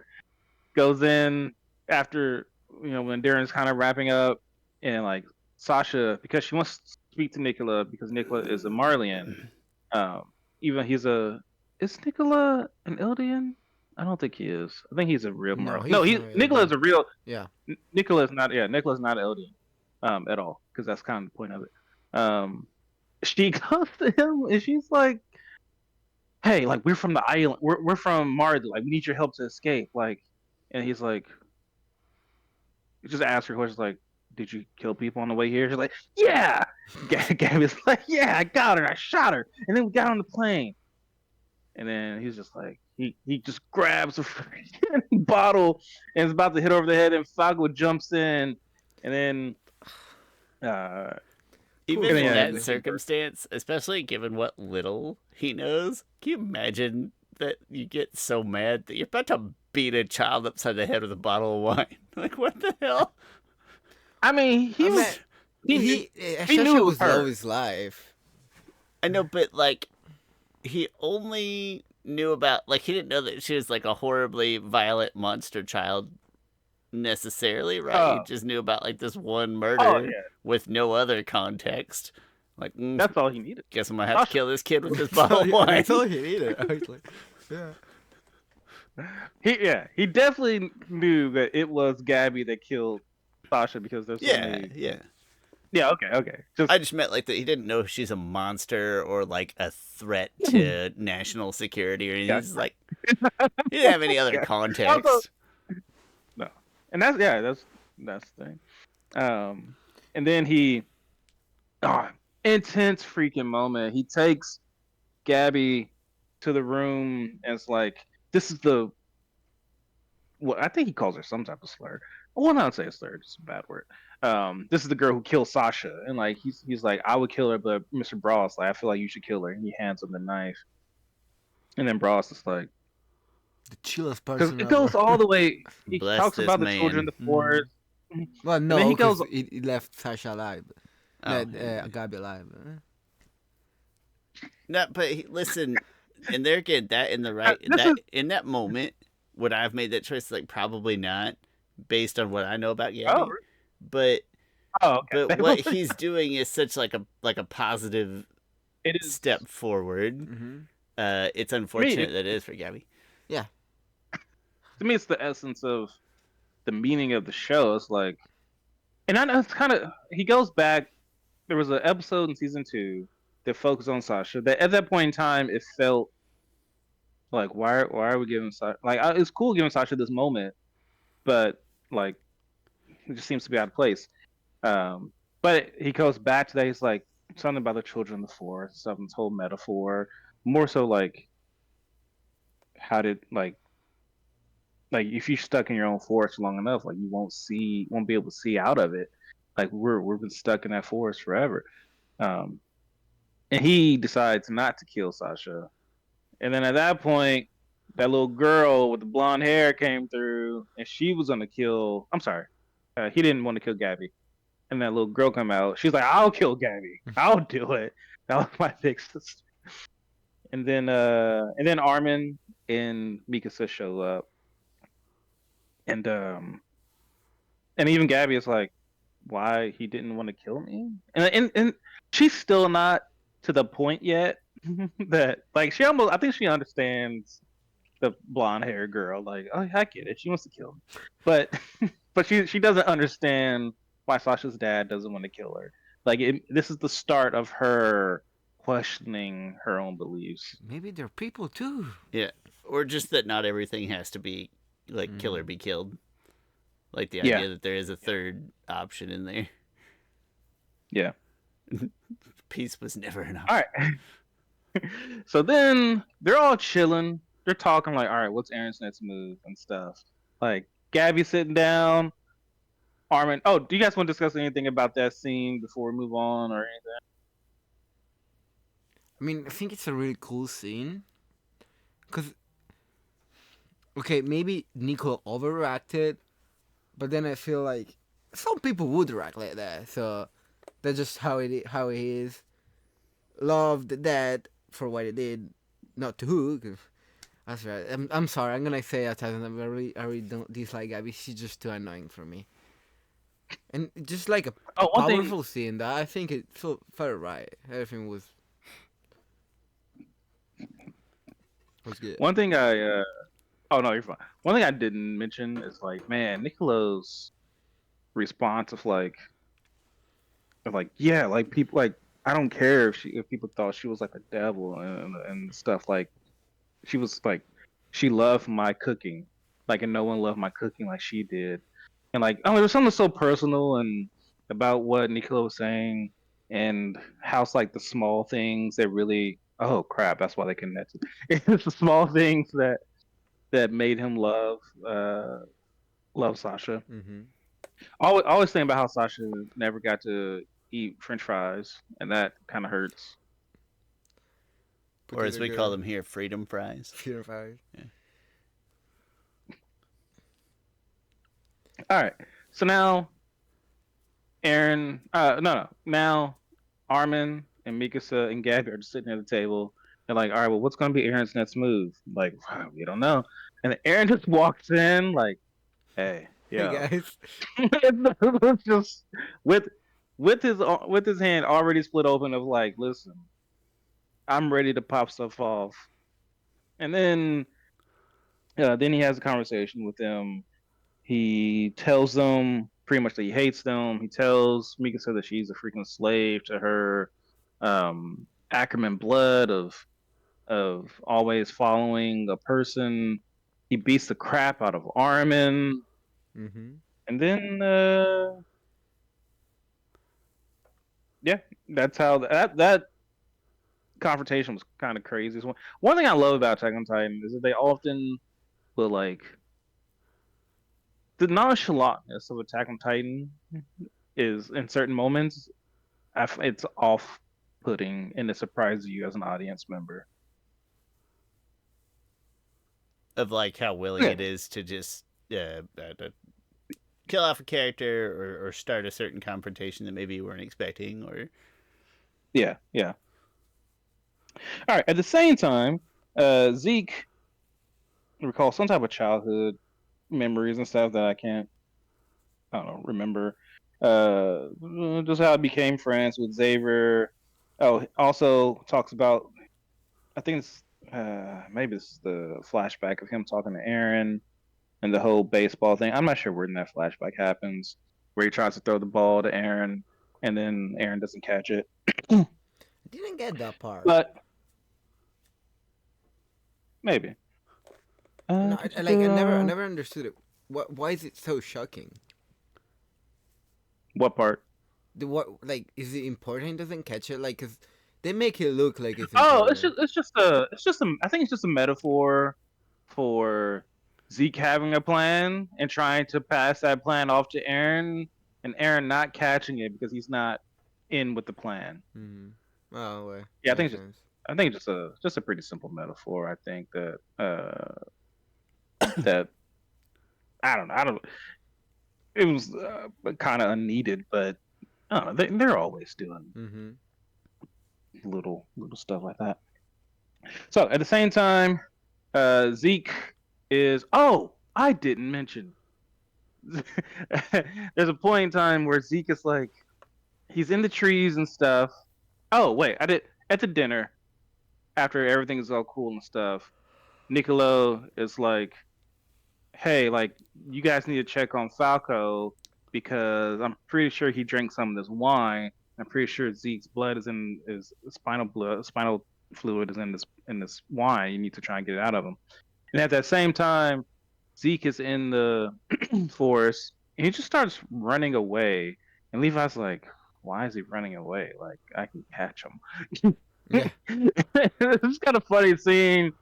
goes in after when Darren's kind of wrapping up, and like Sasha, because she wants to speak to Nicola because Nicola is a Marlian. Um, even is Nicola an Eldian? I don't think he is. I think he's a real No, Marlian. he's No, not Nicola Eldian. is a real. Yeah. Nicola is not. Yeah, Nicola's not Eldian, at all, because that's kind of the point of it. She goes to him and she's like, "Hey, like we're from the island. We're from Mars. Like we need your help to escape." Like, and he's like, he just asks her questions like, "Did you kill people on the way here?" She's like, "Yeah." Gabby's like, "Yeah, I got her. I shot her." And then we got on the plane. And then he's just like, he just grabs a freaking bottle and is about to hit her over the head, and Falco jumps in, and then Even in yeah, that he- circumstance, especially given what little he knows, can you imagine that you get so mad that you're about to beat a child upside the head with a bottle of wine? Like, what the hell? I mean, he I mean, was he Sasha knew it was was her. Lois' life. I know, but like, he only knew about, like, he didn't know that she was like a horribly violent monster child necessarily, right? He Oh. just knew about like this one Oh murder yeah, with no other context. Like, that's all he needed. guess I'm gonna have to Sasha. kill this kid with this bottle of Yeah, wine. that's all he needed. I was like, yeah. He definitely knew that it was Gabby that killed Sasha because there's so Yeah, many. yeah. Yeah, okay. I just meant like that he didn't know she's a monster or like a threat to national security or anything. Yeah. He's like, he didn't have any other Yeah. context. Also- no, and that's the thing. And then intense freaking moment. He takes Gabby to the room and it's like, this is I think he calls her some type of slur. Well, not say a slur, it's a bad word. This is the girl who killed Sasha, and like he's like, I would kill her, but Mr. Bros, like I feel like you should kill her. And he hands him the knife, and then Bros is like, The chillest because person it goes ever. all the way. He Bless talks this about the man. children in the forest. Well, then no, he goes- because he left Sasha alive. Oh. Gabi alive. No, but listen, and there again, that in the right This that is- in that moment, would I have made that choice? Like, probably not, based on what I know about Gabby. Oh, But okay. but what he's doing is such like a positive It is step forward. Mm-hmm. It's unfortunate that it is for Gabby. To me, it's the essence of the meaning of the show. It's like, and I know it's kind of. He goes back. There was an episode in season 2 that focused on Sasha. That at that point in time, it felt like why are we giving Sasha it's cool giving Sasha this moment, but like it just seems to be out of place. But he goes back to that. He's like something about the children in the forest, something whole metaphor, more so like how did like if you're stuck in your own forest long enough, like you won't be able to see out of it. Like we've been stuck in that forest forever. And he decides not to kill Sasha. And then at that point, that little girl with the blonde hair came through, and she was gonna kill. I'm sorry, he didn't want to kill Gabby. And that little girl come out. She's like, "I'll kill Gabby. I'll do it." That was my big sister. And then Armin and Mikasa show up, and even Gabby is like, "Why he didn't want to kill me?" And she's still not to the point yet that like I think she understands the blonde hair girl. Like, oh, I get it. She wants to kill me, but she doesn't understand why Sasha's dad doesn't want to kill her. Like, this is the start of her questioning her own beliefs. Maybe they're people too. Yeah, or just that not everything has to be like kill or be killed. Like the idea that there is a third option in there. Yeah. Peace was never an option. All right. So then they're all chilling. They're talking like, all right, what's Aaron's next move and stuff. Like, Gabby sitting down. Armin. Oh, do you guys want to discuss anything about that scene before we move on or anything? I mean, I think it's a really cool scene. Cause okay, maybe Nico overreacted, but then I feel like some people would react like that. So that's just how he is. Love the dad for what he did, not to who. Cause that's right. I'm sorry. I'm gonna say it. I really don't dislike Gabby. She's just too annoying for me. And just like a Oh, one thing. powerful scene that I think it felt right. Everything was good. One thing I. Oh no, you're fine. One thing I didn't mention is like, man, Nicolo's response of like, yeah, like people like I don't care if people thought she was like a devil and stuff like she was like she loved my cooking like and no one loved my cooking like she did and like oh there was something so personal and about what Nicola was saying and how it's like the small things that really oh crap that's why they connected it's the small things that made him uh love Sasha. Mm-hmm. Always think about how Sasha never got to eat French fries, and that kind of hurts. Or as we call them here, freedom fries. Freedom fries. Yeah. All right, so now Aaron, no, now Armin and Mikasa and Gabby are just sitting at the table. They're like, all right, well, what's gonna be Aaron's next move? Like, we don't know. And then Aaron just walks in, like, hey, Hey yo, guys. it's just with his hand already split open of like, listen, I'm ready to pop stuff off. And then he has a conversation with them. He tells them pretty much that he hates them. He tells Mikasa that she's a freaking slave to her Ackerman blood of always following a person. He beats the crap out of Armin. Mm-hmm. And then yeah, that's how that confrontation was kind of crazy. One thing I love about Attack on Titan is that they often will like the nonchalantness of Attack on Titan is in certain moments it's off-putting and it surprises you as an audience member. Of like how willing it is to just kill off a character or start a certain confrontation that maybe you weren't expecting or Yeah. All right. At the same time, Zeke recalls some type of childhood memories and stuff that I don't know, remember. Just how I became friends with Xavier. Oh, also talks about I think it's maybe it's the flashback of him talking to Aaron and the whole baseball thing. I'm not sure when that flashback happens, where he tries to throw the ball to Aaron and then Aaron doesn't catch it. I didn't get that part. But maybe. No, I never understood it. Why is it so shocking? What part? Is it important? He doesn't catch it, like, cause they make it look like it's Oh, important. I think it's just a metaphor for Zeke having a plan and trying to pass that plan off to Aaron, and Aaron not catching it because he's not in with the plan. Mm-hmm. Oh, well, Yeah, makes sense. I think just a pretty simple metaphor. I think that that I don't. It was kind of unneeded, but I don't know. They're always doing Mm-hmm. little stuff like that. So at the same time, Zeke is. Oh, I didn't mention. There's a point in time where Zeke is like, he's in the trees and stuff. Oh wait, I did at the dinner after everything is all cool and stuff. Niccolo is like, hey, like you guys need to check on Falco because I'm pretty sure he drank some of this wine. I'm pretty sure Zeke's blood is in his spinal fluid is in this wine. You need to try and get it out of him. And at that same time, Zeke is in the forest and he just starts running away. And Levi's like, why is he running away? Like I can catch him. Yeah. It's kind of funny seeing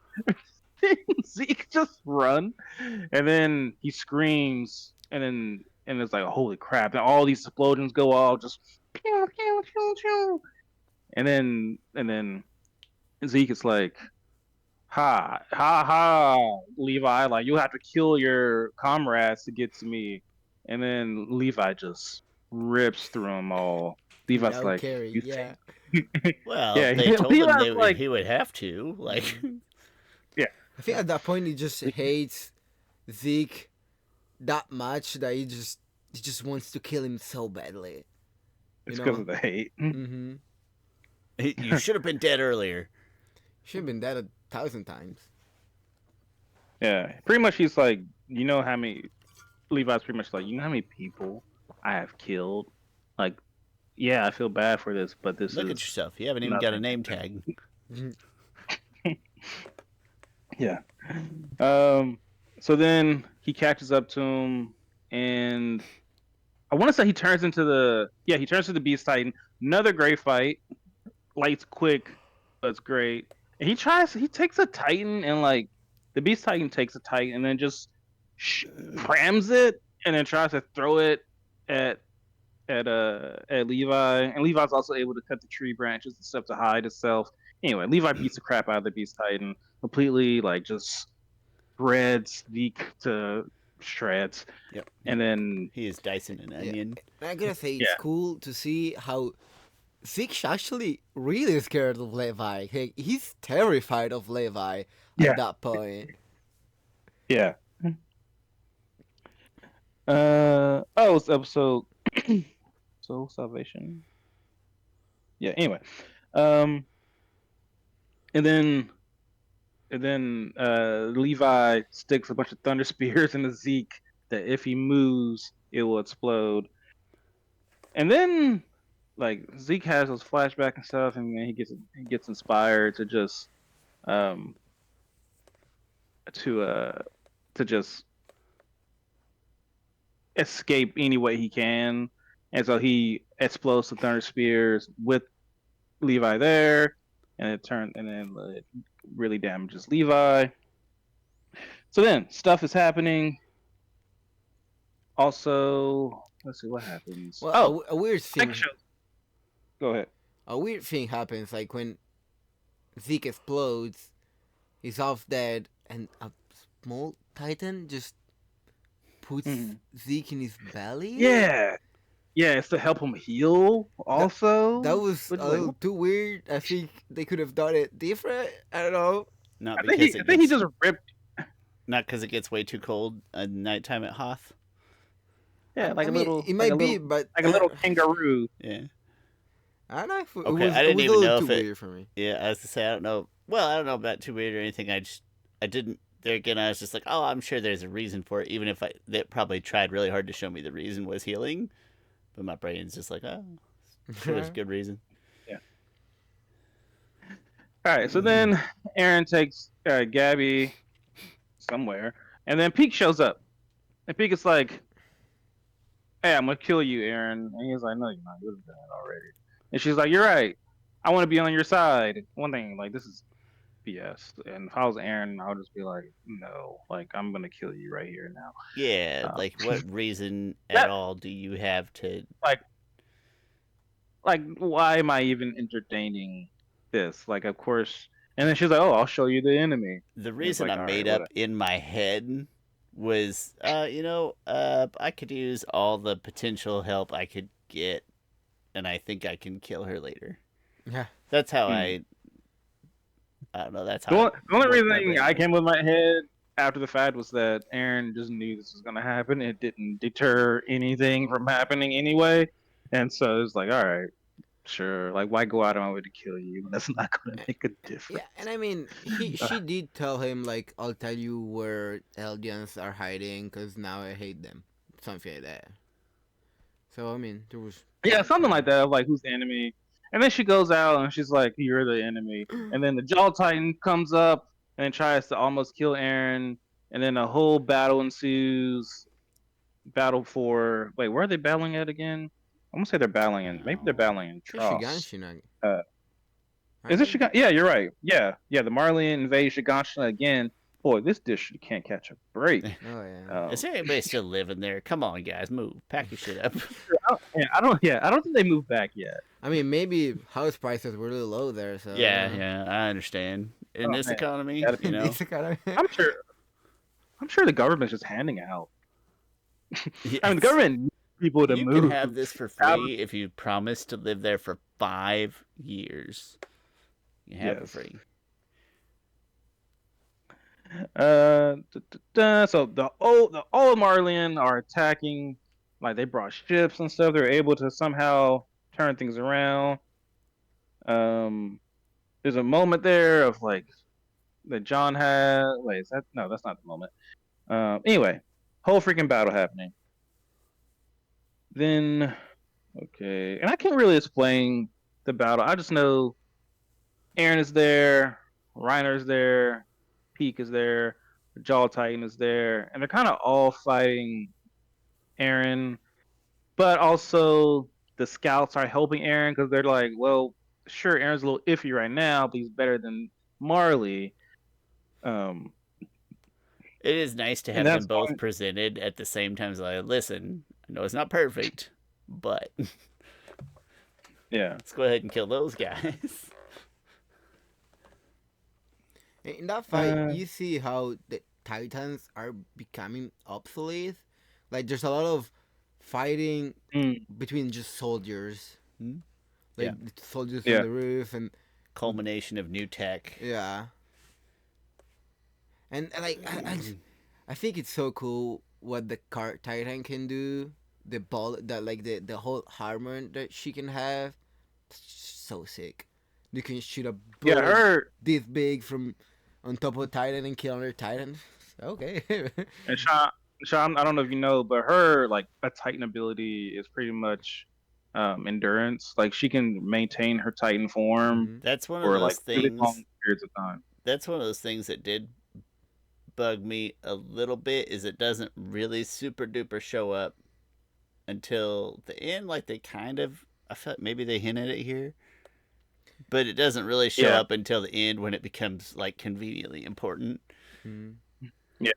Zeke just run, and then he screams, and it's like holy crap! And all these explosions go off, just pew, pew, pew, pew. And then Zeke is like, ha ha ha, Levi, like you have to kill your comrades to get to me. And then Levi just rips through them all. Levi's Without like, caring, you yeah. think? Well, Yeah, they told him Levi's like, he would have to. Like, yeah, I think at that point he just hates Zeke that much that he just wants to kill him so badly. it's because of the hate. Mm-hmm. you should have been dead earlier. Should have been dead 1,000 times. Yeah, pretty much he's like, you know how many Levi's pretty much like, you know how many people I have killed? Like, yeah, I feel bad for this, but this Look is at yourself. You haven't even got a nothing. name tag. Yeah. So then he catches up to him, and I want to say he turns into the Beast Titan. Another great fight. Light's quick, but it's great. And he takes a Titan, and like the Beast Titan takes a Titan and then just prams it, and then tries to throw it at at Levi. And Levi's also able to cut the tree branches and stuff to hide itself. Anyway, Levi beats the crap out of the Beast Titan, completely like just shreds Zeke to shreds. Yep. And then He is dicing an onion. And I gotta say, it's Yeah. cool to see how Zeke's actually really scared of Levi. He's terrified of Levi Yeah. at that point. Yeah. It's episode Soul Salvation. Yeah, anyway. Um and then Levi sticks a bunch of thunder spears into Zeke that if he moves, it will explode. And then like Zeke has those flashbacks and stuff, and then he gets inspired to just um to just escape any way he can. And so he explodes the thunder spears with Levi there, and it really damages Levi. So then stuff is happening. Also, let's see what happens. Well, a weird thing. next show. Go ahead. A weird thing happens, like when Zeke explodes, he's off dead, and a small Titan just puts Zeke in his belly. Yeah, it's to help him heal. Also, That was a little too weird. I think they could have done it different. I don't know. Not I because think he just ripped. Not because it gets way too cold at nighttime at Hoth. Yeah, like I a mean, little. it might like a be, little, but like a little kangaroo. Yeah. I don't know. If Okay, I didn't it was even a little know too if it- weird for me. Yeah, I was to say I don't know. Well, I don't know about too weird or anything. I didn't. There again, I was just like, oh, I'm sure there's a reason for it. Even if they probably tried really hard to show me the reason was healing, but my brain's just like, oh, sure, there's a good reason. Yeah. All right, so then Aaron takes Gabby somewhere, and then Pete shows up, and Pete is like, "Hey, I'm gonna kill you, Aaron," and he's like, "No, you're not. You've done it already." And she's like, "You're right. I want to be on your side." One thing, like this is BS. And if I was Aaron, I would just be like, "No, like I'm gonna kill you right here now." Yeah, like what reason That- at all do you have to? Like why am I even entertaining this? Like, of course. And then she's like, "Oh, I'll show you the enemy." The reason like, I all made right, up in my head was, I could use all the potential help I could get, and I think I can kill her later. Yeah. That's how I don't know. That's The how. only worked my reason brain. I came with my head after the fact was that Aaron just knew this was gonna happen. It didn't deter anything from happening anyway, and so it was like, all right, sure. Like, why go out of my way to kill you? That's not gonna make a difference. Yeah, and I mean, she did tell him, like, I'll tell you where Eldians are hiding, because now I hate them. Something like that. So, I mean, there was... Yeah, something like that. Of like, who's the enemy? And then she goes out and she's like, "You're the enemy." And then the Jaw Titan comes up and tries to almost kill Aaron. And then a whole battle ensues. Battle for where are they battling at again? I'm gonna say they're battling in. Maybe they're battling in Tross. Is it Shiganshina? Yeah, you're right. Yeah. The Marley invade Shiganshina again. boy, this dish can't catch a break. Oh yeah. Is there anybody still living there? Come on, guys, move. Pack your shit up. I don't think they moved back yet. I mean, maybe house prices were really low there, so Yeah, yeah, I understand. In Oh this man, economy, gotta be- you know. it's kind of. I'm sure. I'm sure the government's just handing out. I mean, the Yes. government needs people to You can move. have this for free if you promise to live there for 5 years. You have it Yes. free. So the old Marlian are attacking. Like they brought ships and stuff. They're able to somehow turn things around. There's a moment there of like that John had. Wait, is that no? That's not the moment. Anyway, whole freaking battle happening. Then okay, and I can't really explain the battle. I just know Aaron is there, Reiner's there, Peak is there, Jaw Titan is there, and they're kind of all fighting Aaron, but also the scouts are helping Aaron because they're like, well, sure, Aaron's a little iffy right now, but he's better than Marley. Um, It is nice to and have them that's both fine. presented at the same time. Like, listen, I know it's not perfect, but Yeah, let's go ahead and kill those guys. In that fight, uh, you see how the Titans are becoming obsolete. Like there's a lot of fighting mm, between just soldiers, Hmm? like Yeah. soldiers on yeah, the roof, and Culmination of new tech. yeah, and like I think it's so cool what the car Titan can do. The ball that like the whole armor that she can have, so sick. You can shoot a yeah. bullet Her this big from on top of Titan and kill another Titan. Okay. and Sean, I don't know if you know, but her like a Titan ability is pretty much endurance. Like she can maintain her Titan form hmm That's one of for those like really long things. periods of time. That's one of those things that did bug me a little bit. Is it doesn't really super duper show up until the end. Like they kind of, I felt maybe they hinted at it here, but it doesn't really show Yeah, up until the end when it becomes like conveniently important. hmm yeah.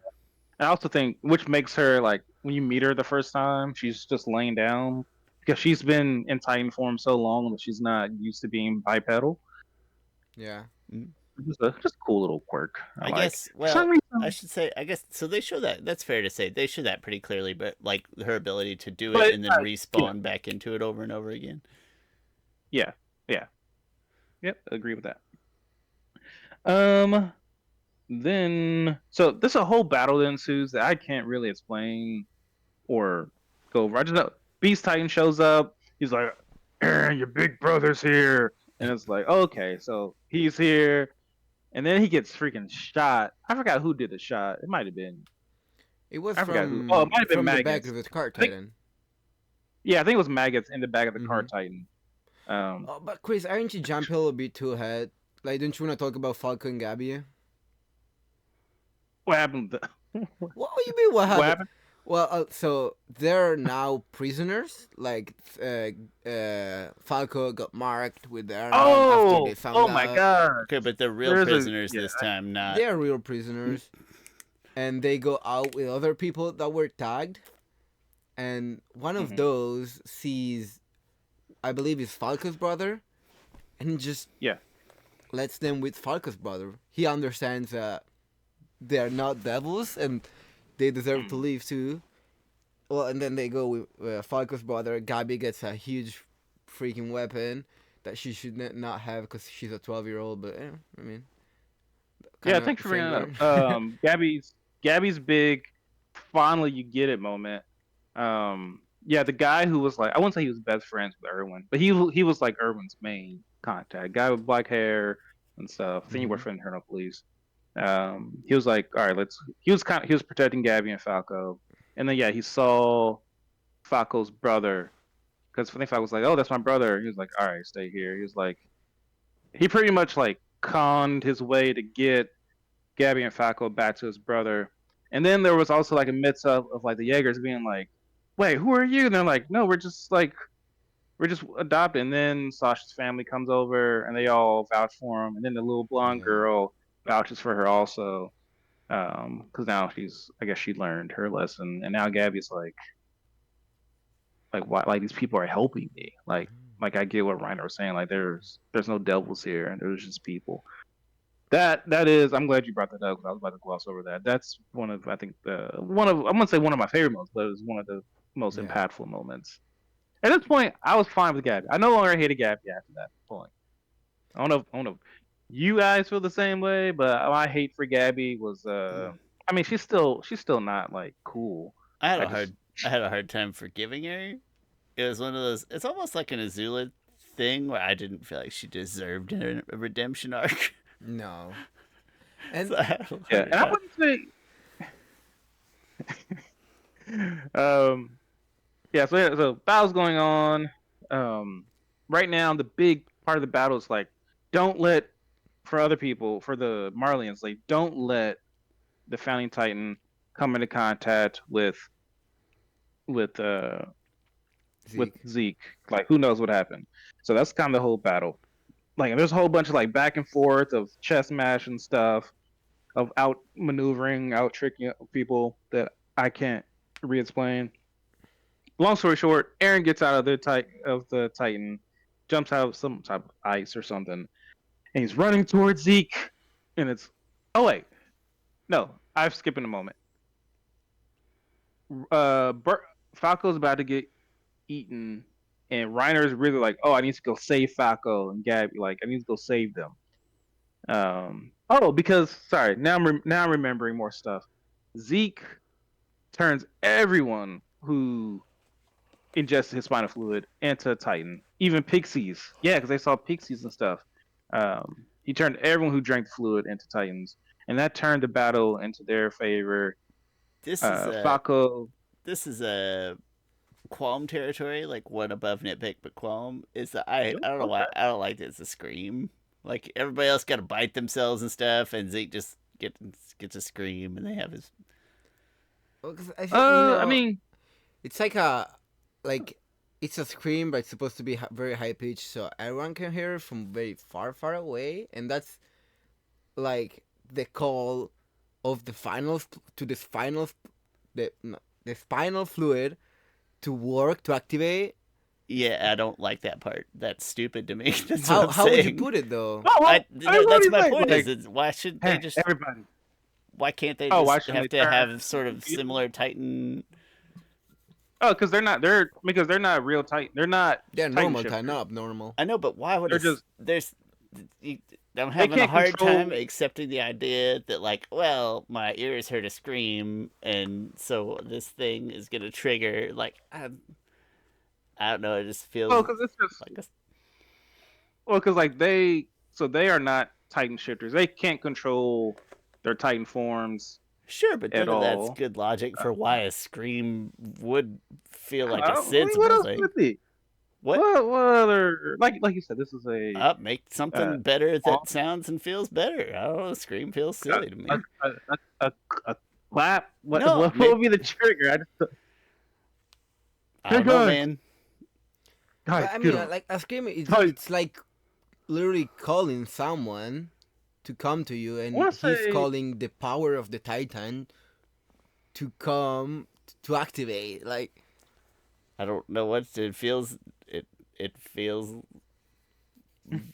I also think which makes her like when you meet her the first time, she's just laying down because she's been in Titan form so long that she's not used to being bipedal. Yeah. Mm. Just a cool little quirk I I like. guess. For some Well, I reason, should say. I guess so. They show that. That's fair to say. They show that pretty clearly. But like her ability to do it but and then yeah, respawn back into it over and over again. yeah, yeah, yep, agree with that. Um, then so there's a whole battle that ensues that I can't really explain or go over. I just know Beast Titan shows up. He's like, Aaron, your big brother's here. And it's like, okay, so he's here. And then he gets freaking shot. I forgot who did the shot. It might have been, It was I forgot who. Oh, it might have been from the back Maggots. of the car I think, Titan. yeah, I think it was Maggots in the back of the car hmm Titan. Oh, but Chris, aren't you jumping a little bit too ahead? Like, don't you want to talk about Falco and Gabby? What happened? What do you mean? What What happened? happened? Well, so they're now prisoners. Like, Falco got marked with the iron after they Oh found my out. God. Okay, but they're real There's a, prisoners yeah. this time, not. They're real prisoners, and they go out with other people that were tagged. And one of Mhm. those sees, I believe, is Falco's brother, and just Yeah. lets them with Falco's brother. He understands that they're not devils and they deserve to Mm. live too. Well, and then they go with Falco's brother. Gabby gets a huge freaking weapon that she should not have because she's a 12-year-old. But I mean, kind Yeah, of thanks for bringing similar. that up. Gabby's big, finally you get it moment. Yeah, the guy who was like, I wouldn't say he was best friends with Erwin, but he was like Erwin's main contact, guy with black hair and stuff. I think he worked hmm for the internal police. He was like, all right, let's. He was protecting Gabby and Falco, and then yeah, he saw Falco's brother because I think Falco was like, oh, that's my brother. He was like, all right, stay here. He was like, he pretty much like conned his way to get Gabby and Falco back to his brother. And then there was also like a mix up of like the Jaegers being like, "Wait, who are you?" And they're like, "No, we're just adopted." And then Sasha's family comes over and they all vouch for him. And then the little blonde Yeah. girl vouches for her also. Because now I guess she learned her lesson, and now Gabby's like why, like these people are helping me, like I get what Reiner was saying, like there's no devils here, and there's just people. That is, I'm glad you brought that up because I was about to gloss over that. That's one of, I think, I wouldn't say one of my favorite moments, but it was one of the most Yeah. impactful moments. At this point, I was fine with Gabby. I no longer hated Gabby after that point. I don't know if you guys feel the same way, but my hate for Gabby was, I mean, she's still not like cool. I had I a just, hard I had a hard time forgiving her. It was one of those. It's almost like an Azula thing where I didn't feel like she deserved a redemption arc. No. And So I had a yeah, hard and I time. wouldn't say, yeah, so battle's going on. Right now, the big part of the battle is like, don't let, for other people, for the Marlians, like, don't let the Founding Titan come into contact with uh with Zeke. Zeke. Like, who knows what happened? So that's kind of the whole battle. Like, there's a whole bunch of like back and forth of chess match and stuff, of out maneuvering, out tricking people that I can't re-explain. Long story short, Aaron gets out of the Titan, jumps out of some type of ice or something, and he's running towards Zeke. And it's, oh wait, no, I'm skipping a moment. Falco's about to get eaten, and Reiner's really like, oh, I need to go save Falco and Gabby. Like, I need to go save them. Oh, because sorry, now I'm remembering more stuff. Zeke turns everyone who ingested his spinal fluid into Titan, even Pixies. Yeah, because they saw Pixies and stuff. He turned everyone who drank the fluid into Titans, and that turned the battle into their favor. This is a Falco. this is a qualm territory, like one above nitpick, but qualm is that I don't know Okay. why I don't like it's a scream. Like everybody else got to bite themselves and stuff, and Zeke just gets a scream, and they have his. Well, 'cause I think I mean, it's like it's a scream, but it's supposed to be very high pitched, so everyone can hear it from very far away, and that's like the call of the final to the spinal the no, the spinal fluid to work to activate. Yeah, I don't like that part. That's stupid to me. That's what How I'm how would you saying. put it though? oh, well, I mean, what do That's you my think? point. Like, Is why shouldn't they hey, just? everybody. Why can't they Oh, why just shouldn't have they to turn? have sort of similar Titan? Oh, because they're not real Titan. They're not They're Titan normal time, shifters. not abnormal. I know, but why would They're it? just There's. I'm they having a can't hard time control. accepting the idea that, like, well, my ears heard a scream, and so this thing is gonna trigger. Like, I don't know. It just Well, feels because it's just like a. because like they are not Titan shifters. They can't control their Titan forms Sure, but at none of that's all. good logic for why a scream would feel like a I mean, what sensible else would thing. it be? What? What other like you said, this is a Make uh something better clap, that sounds and feels better. I don't know. Scream feels silly to a, me. a, a clap. What No, what make. would be the trigger? I just I hey don't know, guys, man. guys, But I get mean, up. like a scream, Guys, it's like literally calling someone to come to you, I and want to he's say calling the power of the Titan to come to activate. Like, I don't know what it feels. It feels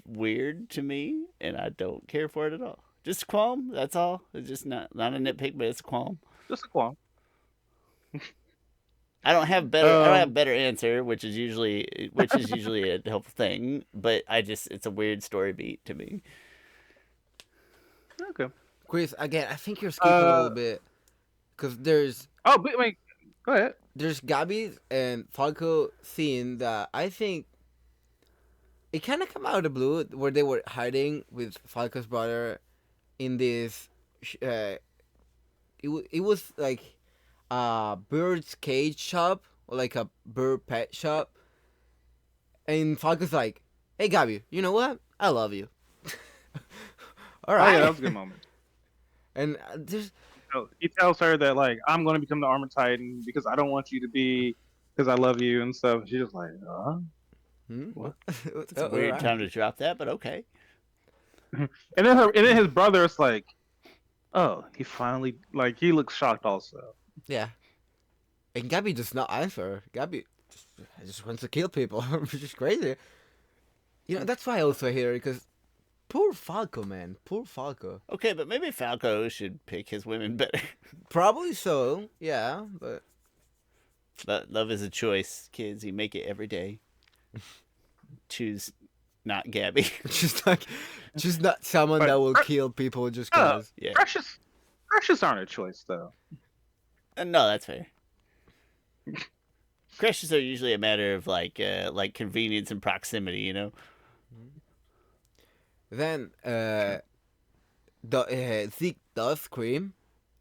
weird to me, and I don't care for it at all. Just qualm. That's all. It's just not a nitpick, but it's a qualm. just a qualm. I don't have Um, better answer, which is usually a helpful thing. But it's a weird story beat to me. okay. Chris, again, I think you're skipping a Uh, little bit because oh, but wait, go ahead. there's Gabby and Falco scene that I think it kind of come out of the blue where they were hiding with Falco's brother in this. It was like a bird's cage shop or like a bird pet shop, and Falco's like, "Hey, Gabby, you know what? I love you." All Oh yeah, that right, was a good moment. and there's So he tells her that like I'm going to become the Armored Titan because I don't want you to be because I love you and stuff. She's just like, what? It's a all weird right. time to drop that, but okay. And then his brother is like, Oh, he finally he looks shocked also. Yeah. And Gabby does not answer. Gabby just wants to kill people, which is crazy. That's why I also hate her, because poor Falco, man. Poor Falco. Okay, but maybe Falco should pick his women better. Probably so, yeah, but Love is a choice, kids. You make it every day. Choose not Gabby. just not someone But that will kill people just uh, cause. Yeah. crushes aren't a choice though. No, that's fair. Crushes are usually a matter of like convenience and proximity, you know. Then Zeke does scream,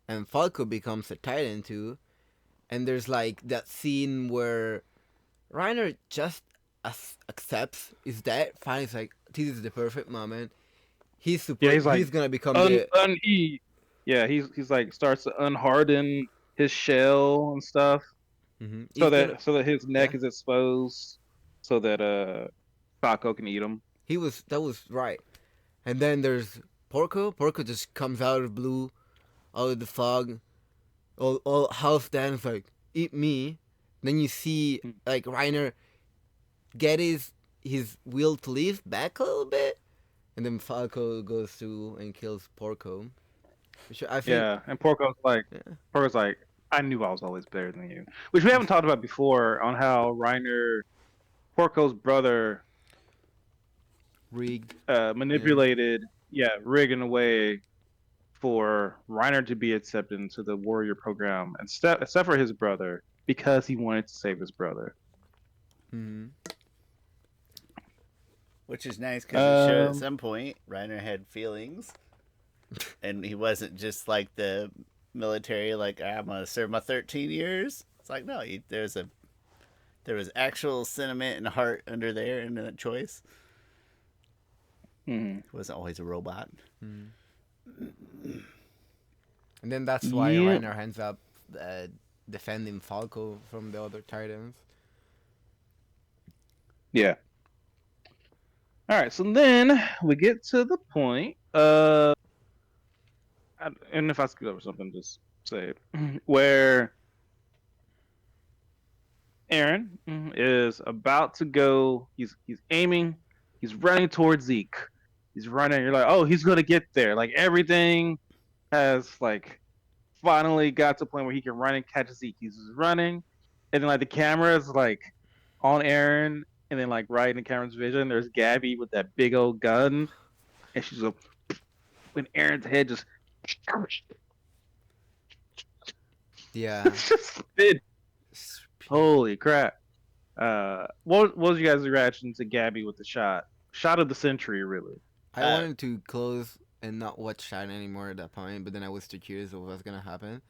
and Falco becomes a Titan too. And there's like that scene where Reiner just accepts is dead. Finally, it's like this is the perfect moment. He's gonna become he's like starts to unharden his shell and stuff he's gonna so that his neck yeah. is exposed so that Falco can eat him. That was right. And then there's Porco. Porco just comes out of blue, out of the fog. All house dance like eat me. Then you see like Reiner get his will to live back a little bit, and then Falco goes through and kills Porco. Which I think Yeah, and Porco's like, I knew I was always better than you. Which we haven't talked about before on how Porco's brother, rigged. manipulated, rig in a way for Reiner to be accepted into the warrior program, except for his brother, because he wanted to save his brother. Mm-hmm. Which is nice because it showed at some point Reiner had feelings, and he wasn't just like the military, like I'm gonna serve my 13 years. It's like no, there was actual sentiment and heart under there in that choice. Mm-hmm. He wasn't always a robot. Mm-hmm. And then that's why Reiner ends up defending Falco from the other Titans. Yeah. All right, so then we get to the point, and if I skip over something, just say it, where Aaron is about to go. He's aiming. He's running towards Zeke. He's running. You're like, oh, he's gonna get there. Like everything has like finally got to a point where he can run and catch Zeke. He's just running, and then like the camera is like on Aaron, and then like right in the camera's vision, there's Gabby with that big old gun, and she's like, when Aaron's head just Yeah. just spin. Holy crap! What was you guys' reaction to Gabby with the shot of the century? Really, I wanted to close and not watch Shine anymore at that point, but then I was too curious of what's gonna happen.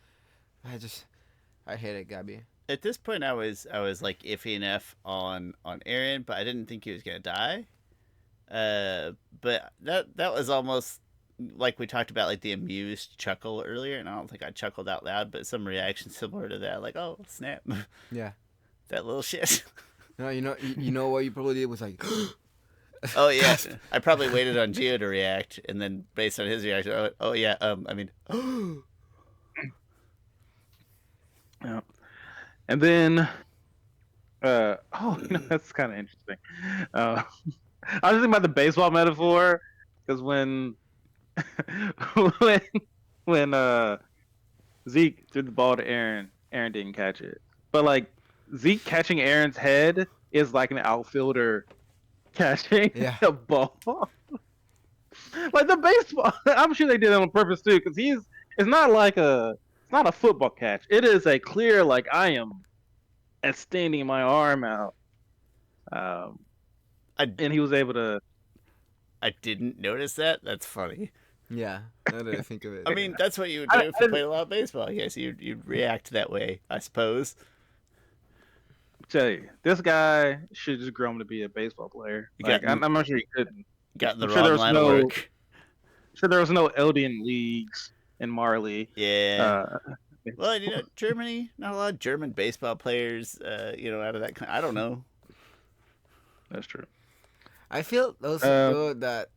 I hated Gabby. At this point, I was like iffy enough on Aaron, but I didn't think he was gonna die. But that was almost like we talked about, like the amused chuckle earlier, and I don't think I chuckled out loud, but some reaction similar to that, like oh snap, Yeah. that little shit. No, you know what you probably did was like. Oh yeah, I probably waited on Gio to react, and then based on his reaction, oh yeah, I mean, yeah. And then, that's kind of interesting. I was thinking about the baseball metaphor because when when Zeke threw the ball to Aaron, Aaron didn't catch it, but like Zeke catching Aaron's head is like an outfielder catching a ball. Like the baseball, I'm sure they did that on purpose too, because it's not a football catch. It is a clear like I am extending my arm out, and he was able to. I didn't notice that. That's funny. Yeah, now that I think of it. I mean, that's what you would do if you played a lot of baseball. I guess you'd react that way, I suppose. Tell you, this guy should just grow him to be a baseball player. Like, I'm not sure he couldn't. Got in the wrong line of work. Sure, there was no Eldian leagues in Marley. Yeah. Well, Germany, not a lot of German baseball players, out of that kind. I don't know. That's true. I feel also that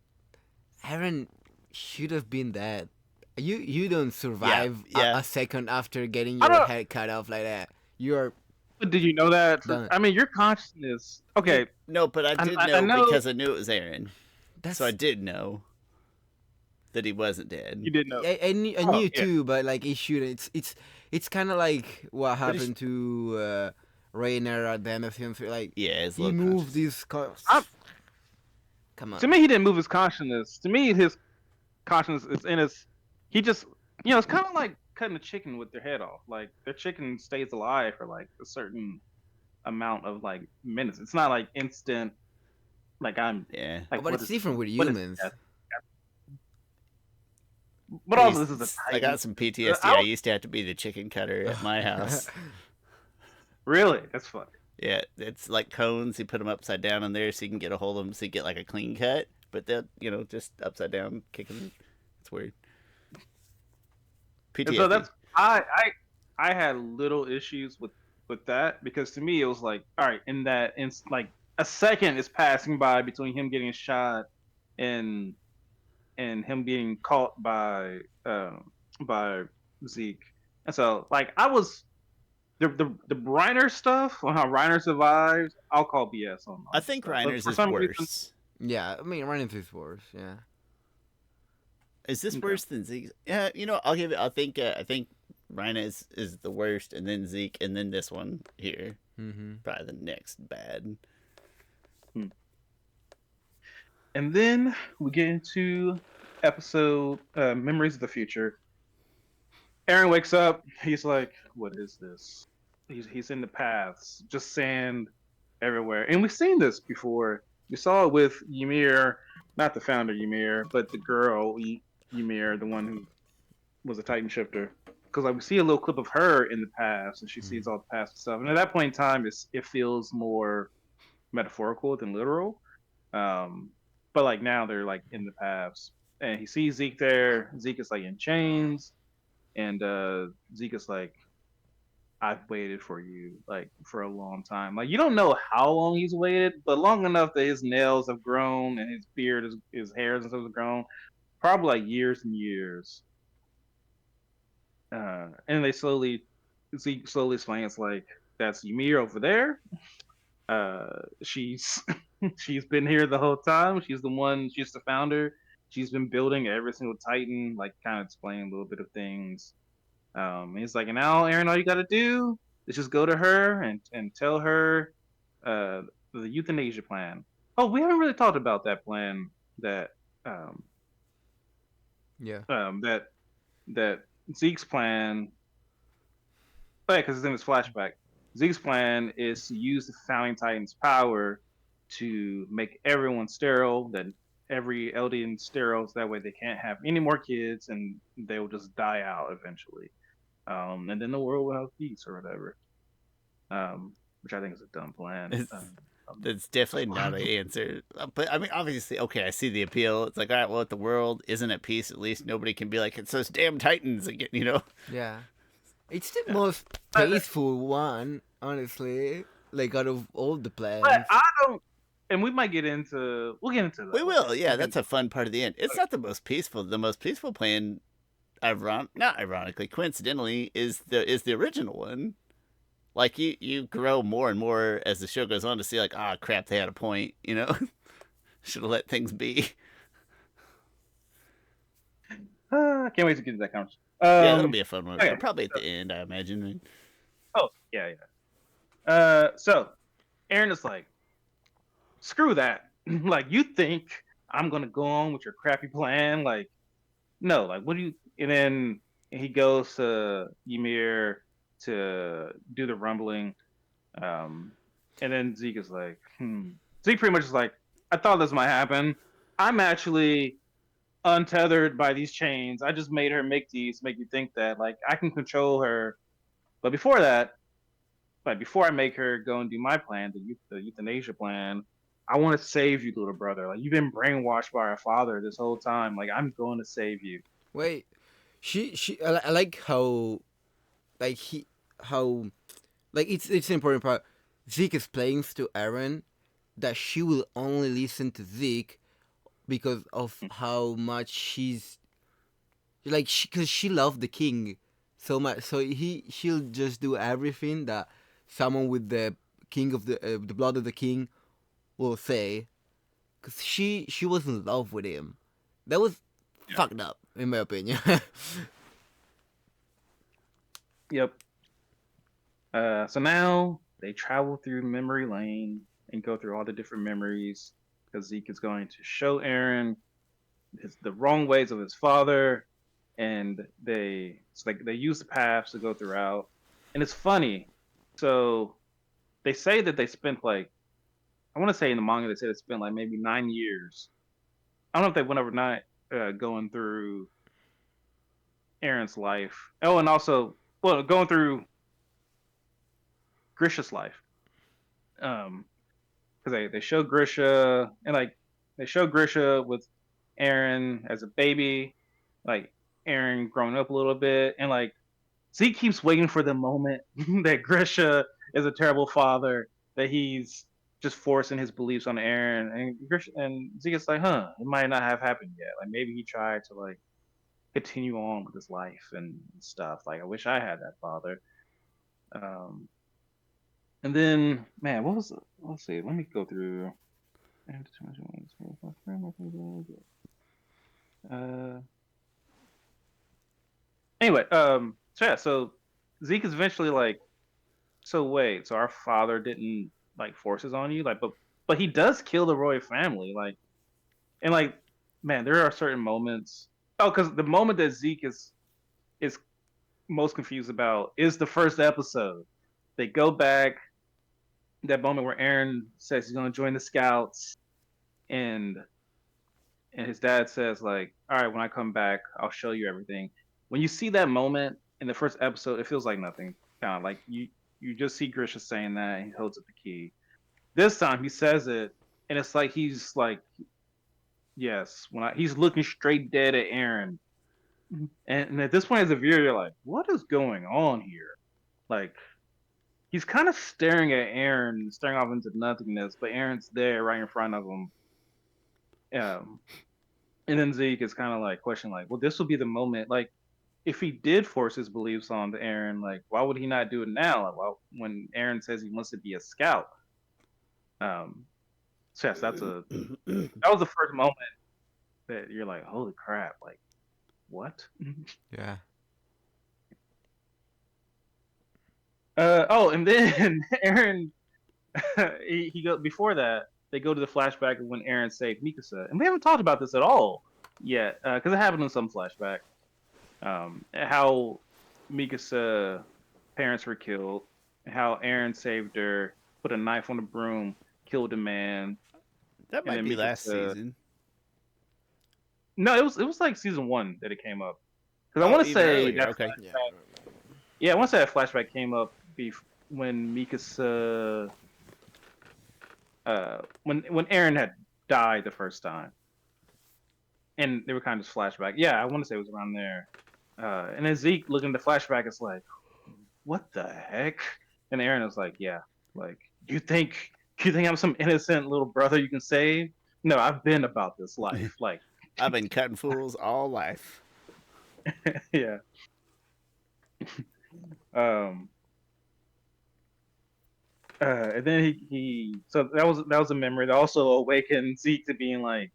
Aaron should have been dead You don't survive yeah. a second after getting I your don't. head cut off like that. You're But did you know that? done. I mean, your consciousness. Okay, No, but I did I know know because I knew it was Aaron, so I That's did know that he wasn't you dead. didn't know. I Oh knew yeah. too, but like it shouldn't. It's kind of like what But it's, happened to Rainer at the end of him. Like yeah, it's he low moved conscious. these. I, Come on. to me, he didn't move his consciousness. To me, his consciousness is in his. He just, it's kind of like cutting a chicken with their head off. Like their chicken stays alive for like a certain amount of like minutes. It's not like instant. Like I'm Yeah. like But it's different with what is humans. death? But also, this is a I Titan. got some PTSD. I I was, used to have to be the chicken cutter at my house. really, that's funny. Yeah, it's like cones. You put them upside down in there so you can get a hold of them so you get like a clean cut. But they'll, just upside down, kicking. It's weird. And so PTSD. that's I had little issues with that because to me it was like, all right, in that like a second is passing by between him getting shot and him being caught by Zeke. And so like I was the Reiner stuff on how Reiner survives, I'll call BS on I that think stuff. But Reiner's for is some reason, worse. Yeah, I mean, running through worse. Yeah. Is this okay. worse than Zeke? Yeah, I'll give it. I think Reiner is the worst, and then Zeke, and then this one here, probably the next bad. And then we get into episode Memories of the Future. Aaron wakes up. He's like, "What is this?" He's in the paths, just sand everywhere. And we've seen this before. We saw it with Ymir, not the founder Ymir, but the girl Ymir, the one who was a Titan shifter. Because like we see a little clip of her in the past, and she sees all the past stuff. And at that point in time, it feels more metaphorical than literal. Um, but like now they're like in the past, and he sees Zeke there. Zeke is like in chains, and Zeke is like, "I've waited for you like for a long time. Like you don't know how long he's waited, but long enough that his nails have grown and his beard, his hairs and stuff have grown, probably like years and years." And Zeke slowly explains like, "That's Ymir over there. She's she's been here the whole time. She's the founder. She's been building every single Titan, like kind of explaining a little bit of things." And he's like, and now Aaron, all you gotta do is just go to her and tell her uh the euthanasia plan. Oh, we haven't really talked about that plan that um Yeah. that Zeke's plan. Oh, yeah, because it's in his flashback. Zeke's plan is to use the Founding Titan's power to make everyone sterile, that every Eldian sterile, so that way they can't have any more kids and they will just die out eventually. And then the world will have peace or whatever. Which I think is a dumb plan. That's definitely not an answer. But I mean, obviously, okay, I see the appeal. It's like, all right, well, if the world isn't at peace, at least nobody can be like, it's those damn Titans again. Yeah. It's the most peaceful one, honestly. Like out of all the plans. But I don't. And we'll get into that. We will, yeah. That's a fun part of the end. It's not the most peaceful. The most peaceful plan, not ironically, coincidentally, is the original one. Like you grow more and more as the show goes on to see like, ah, crap, they had a point. Should have let things be. I can't wait to get to that conversation. Yeah, that'll be a fun one. Okay. Probably at the end, I imagine. Oh yeah. So Aaron is like, screw that. Like, you think I'm gonna go on with your crappy plan? Like, no. Like, what do you? And then he goes to Ymir to do the rumbling. And then Zeke is like, Zeke pretty much is like, I thought this might happen. I'm actually untethered by these chains. I just made her make these, make you think that like I can control her. But before that, like before I make her go and do my plan, the euthanasia plan, I want to save you, little brother. Like you've been brainwashed by our father this whole time. Like I'm going to save you. Wait, I like how, like like it's an important part. Zeke explains to Aaron that she will only listen to Zeke because of how much she's like because she loved the king so much, so she'll just do everything that someone with the king of the blood of the king will say, because she was in love with him. That was Yeah. fucked up, in my opinion. Yep. So now they travel through memory lane and go through all the different memories because Zeke is going to show Aaron the wrong ways of his father, and they use the paths to go throughout, and it's funny. So they say that they spent like, I want to say in the manga they said they spent like maybe 9 years. I don't know if they went overnight going through Aaron's life. Oh, and also going through Grisha's life. Um, because they show Grisha and like they show Grisha with Aaron as a baby, like Aaron growing up a little bit, and like Zeke keeps waiting for the moment that Grisha is a terrible father, that he's just forcing his beliefs on Aaron, and Zeke is like, huh, it might not have happened yet. Like maybe he tried to like continue on with his life and stuff. Like I wish I had that father. Um, and then man, what was let's see, let me go through. Uh, anyway, so yeah, so Zeke is eventually like, so wait, so our father didn't like forces on you, like, but he does kill the royal family, like, and like, man, there are certain moments. Oh, because the moment that Zeke is most confused about is the first episode. They go back that moment where Aaron says he's gonna join the scouts, and his dad says like, all right, when I come back I'll show you everything. When you see that moment in the first episode, it feels like nothing, kind of like you just see Grisha saying that and he holds up the key. This time he says it and it's like he's like, yes, he's looking straight dead at Aaron. And at this point as a viewer you're like, what is going on here? Like he's kind of staring at Aaron, staring off into nothingness, but Aaron's there right in front of him. um, and then Zeke is kind of like questioning, like, well, this will be the moment. Like, if he did force his beliefs on to Aaron, like, why would he not do it now? Like, well, when Aaron says he wants to be a scout. Um, so yes, that was the first moment that you're like, holy crap, like, what? Yeah. Oh, and then Aaron, he go before that. They go to the flashback of when Aaron saved Mikasa, and we haven't talked about this at all yet, because it happened in some flashback. How Mikasa parents were killed, how Aaron saved her, put a knife on a broom, killed a man, That and might then be last Mikasa. season. No, it was like season 1 that it came up. Because I Oh, want to even say earlier. that Okay. Yeah. flashback. Yeah, I want to say that flashback came up when Mikasa, when Aaron had died the first time, and they were kind of just flashback. Yeah, I want to say it was around there. And then Zeke looking at the flashback, it's like, what the heck? And Aaron is like, yeah, like you think I'm some innocent little brother you can save? No, I've been about this life. Like, I've been cutting fools all life. yeah. Um. And then so that was a memory that also awakened Zeke to being like,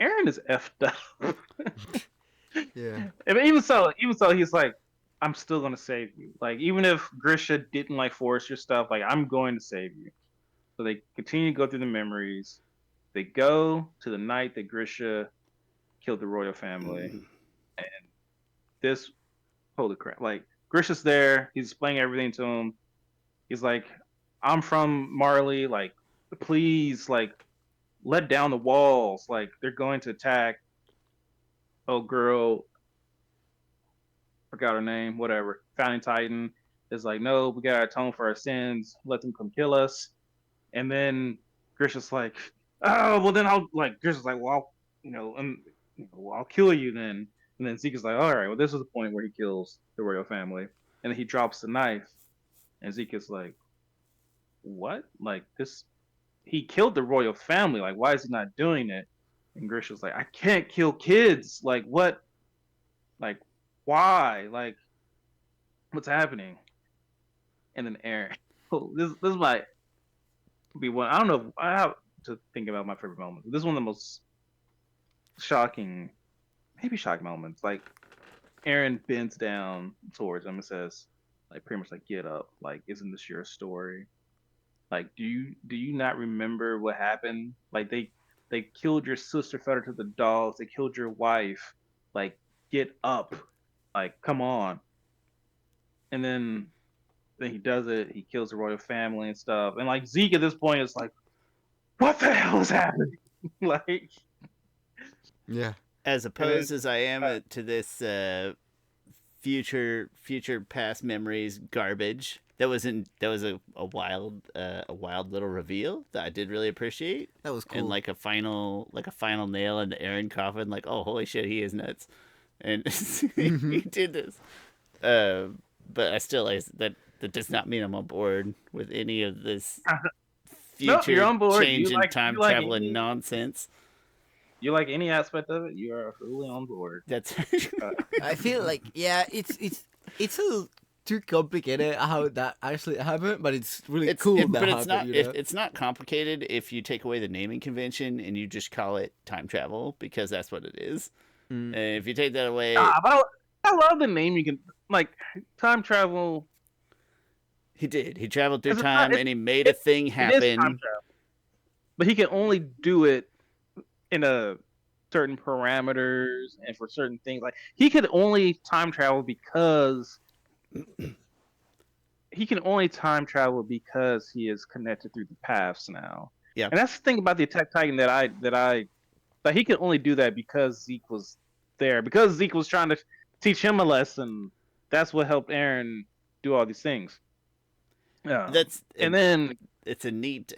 Aaron is effed up. Yeah. And even so, he's like, I'm still gonna save you. Like, even if Grisha didn't like force your stuff, like I'm going to save you. So they continue to go through the memories. They go to the night that Grisha killed the royal family. And this, holy crap! Like Grisha's there. He's explaining everything to him. He's like, "I'm from Marley. Like, please, like, let down the walls. Like, they're going to attack." Oh, girl, forgot her name. Whatever. Founding Titan is like, "No, we gotta atone for our sins. Let them come kill us." And then Grisha's like, "Oh, well then I'll like." Grisha's like, "Well, I'll kill you then." And then Zeke is like, "All right, well this is the point where he kills the royal family." And then he drops the knife, and Zeke is like, "What? Like this? He killed the royal family. Like, why is he not doing it?" And Grisha's like, "I can't kill kids. Like, what?" Like, why? Like, what's happening? And then Aaron. Oh, this might be one. I don't know. I have to think about my favorite moments. This is one of the most shocking, maybe shocking moments. Like Aaron bends down towards him and says, like pretty much like, get up. Like, isn't this your story? Like, do you not remember what happened? Like they killed your sister, fed her to the dogs. They killed your wife. Like, get up. Like, come on. And then he does it. He kills the royal family and stuff. And like Zeke at this point is like, what the hell is happening? Like, Yeah. As and then opposed as I am to this future past memories garbage. That was a wild little reveal that I did really appreciate. That was And cool. like a final nail in the Aaron coffin, like, oh holy shit, he is nuts. And he did this. But I still like that does not mean I'm on board with any of this no, you're future on board. change in time travel and nonsense. You like any aspect of it, you are fully on board. That's I feel like yeah, it's a little too complicated how that actually happened, but it's really cool that but happened. You know? it's not complicated if you take away the naming convention and you just call it time travel, because that's what it is. Mm. And if you take that away, But I love the name. You can like time travel. he traveled through 'Cause time and he made a thing it is time happen. travel, but he can only do it in a certain parameters and for certain things. Like he could only time travel because he is connected through the paths now. Yeah, And that's the thing about the Attack Titan that he could only do that because Zeke was there, because Zeke was trying to teach him a lesson. That's what helped Aaron do all these things. Yeah, that's and then it's a neat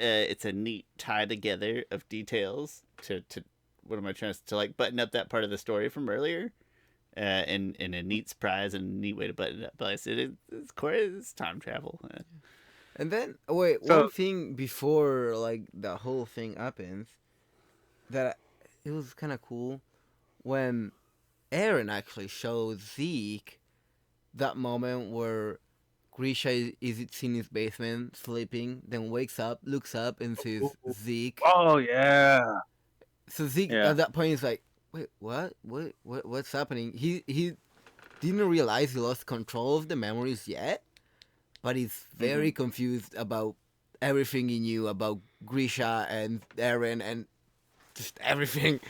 tie together of details to what am I trying to like button up that part of the story from earlier. In a neat surprise and a neat way to button it up. But I said it's time travel. And then wait, So- one thing before like the whole thing happens, that it was kind of cool when Aaron actually shows Zeke that moment where Grisha is in his basement sleeping, then wakes up, looks up, and sees Zeke. oh yeah, So Zeke Yeah. at that point is like, wait, what's happening? He didn't realize he lost control of the memories yet, but he's very confused about everything he knew about Grisha and Aaron and just everything.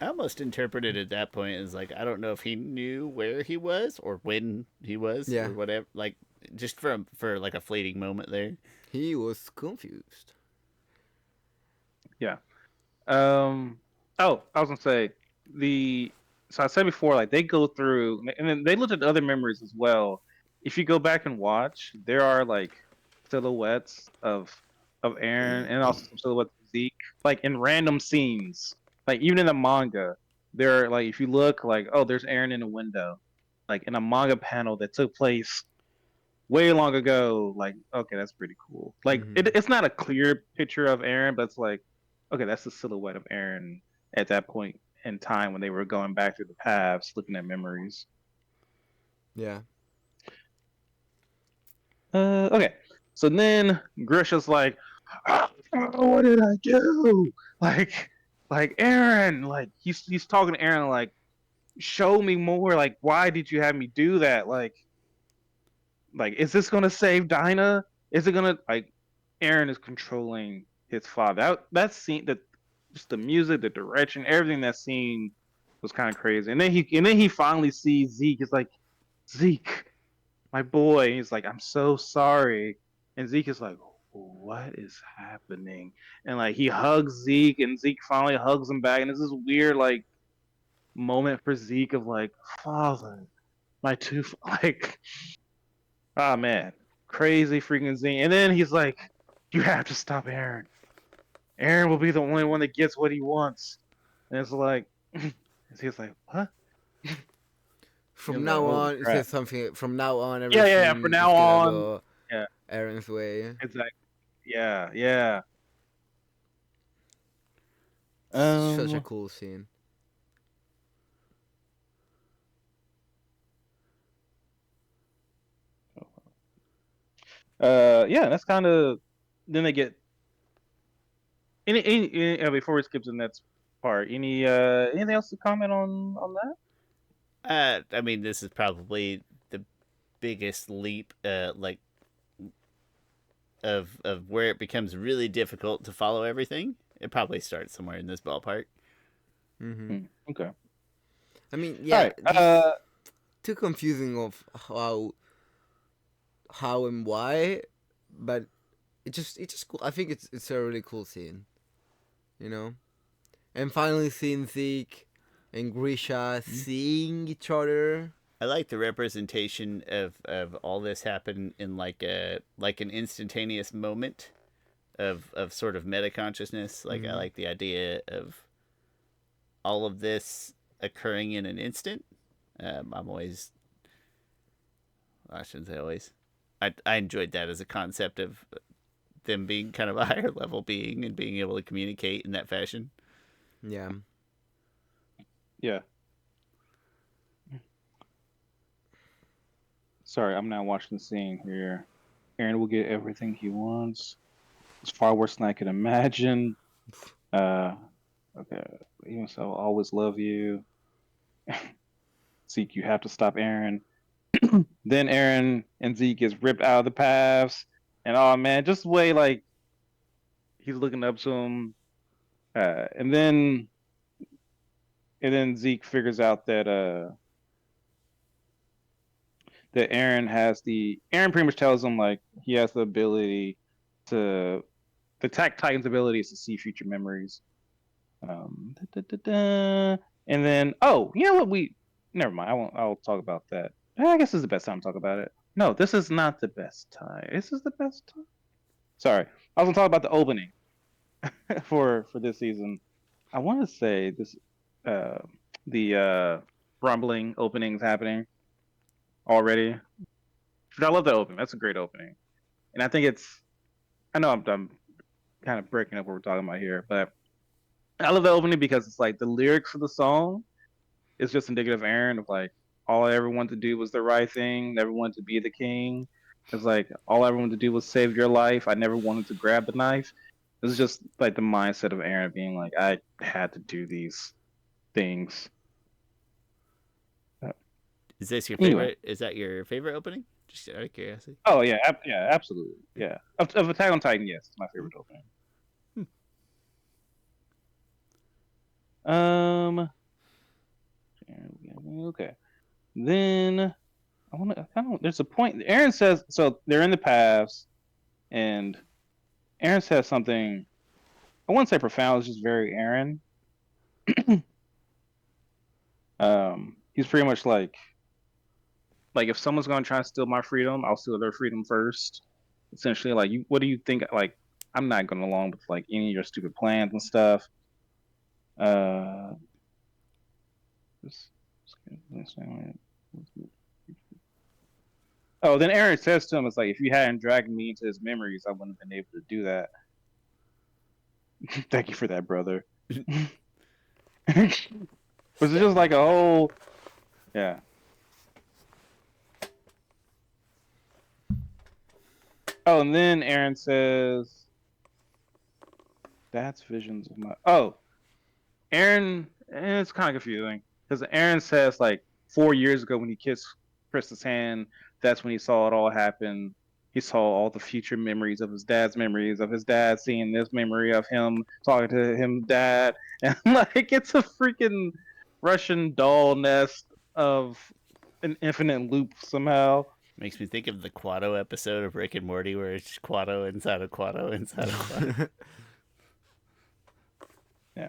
I almost interpreted at that point as like, I don't know if he knew where he was or when he was Yeah. or whatever. Like just for like a fleeting moment there. He was confused. yeah. Oh, I was gonna say So I said before, like they go through, and then they looked at other memories as well. If you go back and watch, there are like silhouettes of Aaron and also some silhouettes of Zeke, like in random scenes. Like even in the manga, there are like if you look, like oh, there's Aaron in a window, like in a manga panel that took place way long ago. Like okay, that's pretty cool. Like it's not a clear picture of Aaron, but it's like okay, that's the silhouette of Aaron at that point in time when they were going back through the paths, looking at memories. Yeah. Okay. So then Grisha's like, oh, what did I do? Like Aaron, like he's talking to Aaron like, show me more. Like, why did you have me do that? Like, is this gonna save Dinah? Is it gonna like? Aaron is controlling his father. That scene, just the music, the direction, everything that scene was kind of crazy. And then he finally sees Zeke. It's like, Zeke, my boy. He's like, I'm so sorry. And Zeke is like, what is happening? And like he hugs Zeke, and Zeke finally hugs him back. And it's this weird like moment for Zeke of like, father, my two like, ah man, crazy freaking Zeke. And then he's like, you have to stop Aaron. Aaron will be the only one that gets what he wants. And it's like, he's like, what? From He's now like, on, holy it crap. says something. From now on, Yeah, everything yeah. From now is gonna on, go yeah, Aaron's way. exactly. Yeah, yeah. Such a cool scene. Yeah, that's kind of. Then they get before we skip to the next part. Anything else to comment on that? I mean, this is probably the biggest leap, like of where it becomes really difficult to follow everything. It probably starts somewhere in this ballpark. Okay. I mean, All yeah, right. just too confusing of how and why, but it's just cool. I think it's a really cool scene, you know. And finally seeing Zeke and Grisha seeing each other. I like the representation of all this happen in like an instantaneous moment of sort of meta consciousness. Like I like the idea of all of this occurring in an instant. I'm always, I shouldn't say always. I enjoyed that as a concept of them being kind of a higher level being and being able to communicate in that fashion. Yeah. Yeah. Sorry, I'm not watching the scene here. Aaron will get everything he wants. It's far worse than I could imagine. Okay. Even so, I'll always love you. Zeke, you have to stop Aaron. Then Aaron and Zeke gets ripped out of the paths, and oh man, just the way like he's looking up to him, and then Zeke figures out that Aaron pretty much tells him like he has the ability to the Attack Titan's ability is to see future memories. And then you know what never mind. I'll talk about that. I guess this is the best time to talk about it. No, this is not the best time. This is the best time. Sorry, I was gonna talk about the opening for this season. I want to say this, uh, the rumbling openings happening already. I love that opening. That's a great opening, and I think it's. I know I'm kind of breaking up what we're talking about here, but I love the opening because it's like the lyrics of the song is just indicative of Aaron of like all I ever wanted to do was the right thing, never wanted to be the king. It's like all I ever wanted to do was save your life. I never wanted to grab the knife. It's just like the mindset of Aaron being like, I had to do these things. Is this your Anyway, favorite? Is that your favorite opening? Just out of curiosity. oh yeah, yeah, absolutely, yeah. Of Attack on Titan, yes, it's my favorite opening. Um, okay. Then I want to. There's a point. Aaron says so. They're in the paths, and Aaron says something. I wouldn't say profound. It's just very Aaron. He's pretty much like if someone's gonna try to steal my freedom, I'll steal their freedom first. Essentially, like you, what do you think? Like I'm not going along with like any of your stupid plans and stuff. Uh, oh, then Aaron says to him, "It's like if you hadn't dragged me into his memories, I wouldn't have been able to do that." Thank you for that, brother. Was it just like a whole, yeah. Oh, and then Aaron says, "That's visions of my." Oh, Aaron, and it's kind of confusing because Aaron says like 4 years ago when he kissed Krista's hand, that's when he saw it all happen. He saw all the future memories of his dad's memories of his dad seeing this memory of him talking to him dad, and like it's a freaking Russian doll nest of an infinite loop somehow. Makes me think of the Quado episode of Rick and Morty where it's Quado inside of Quado inside of Quado. Yeah.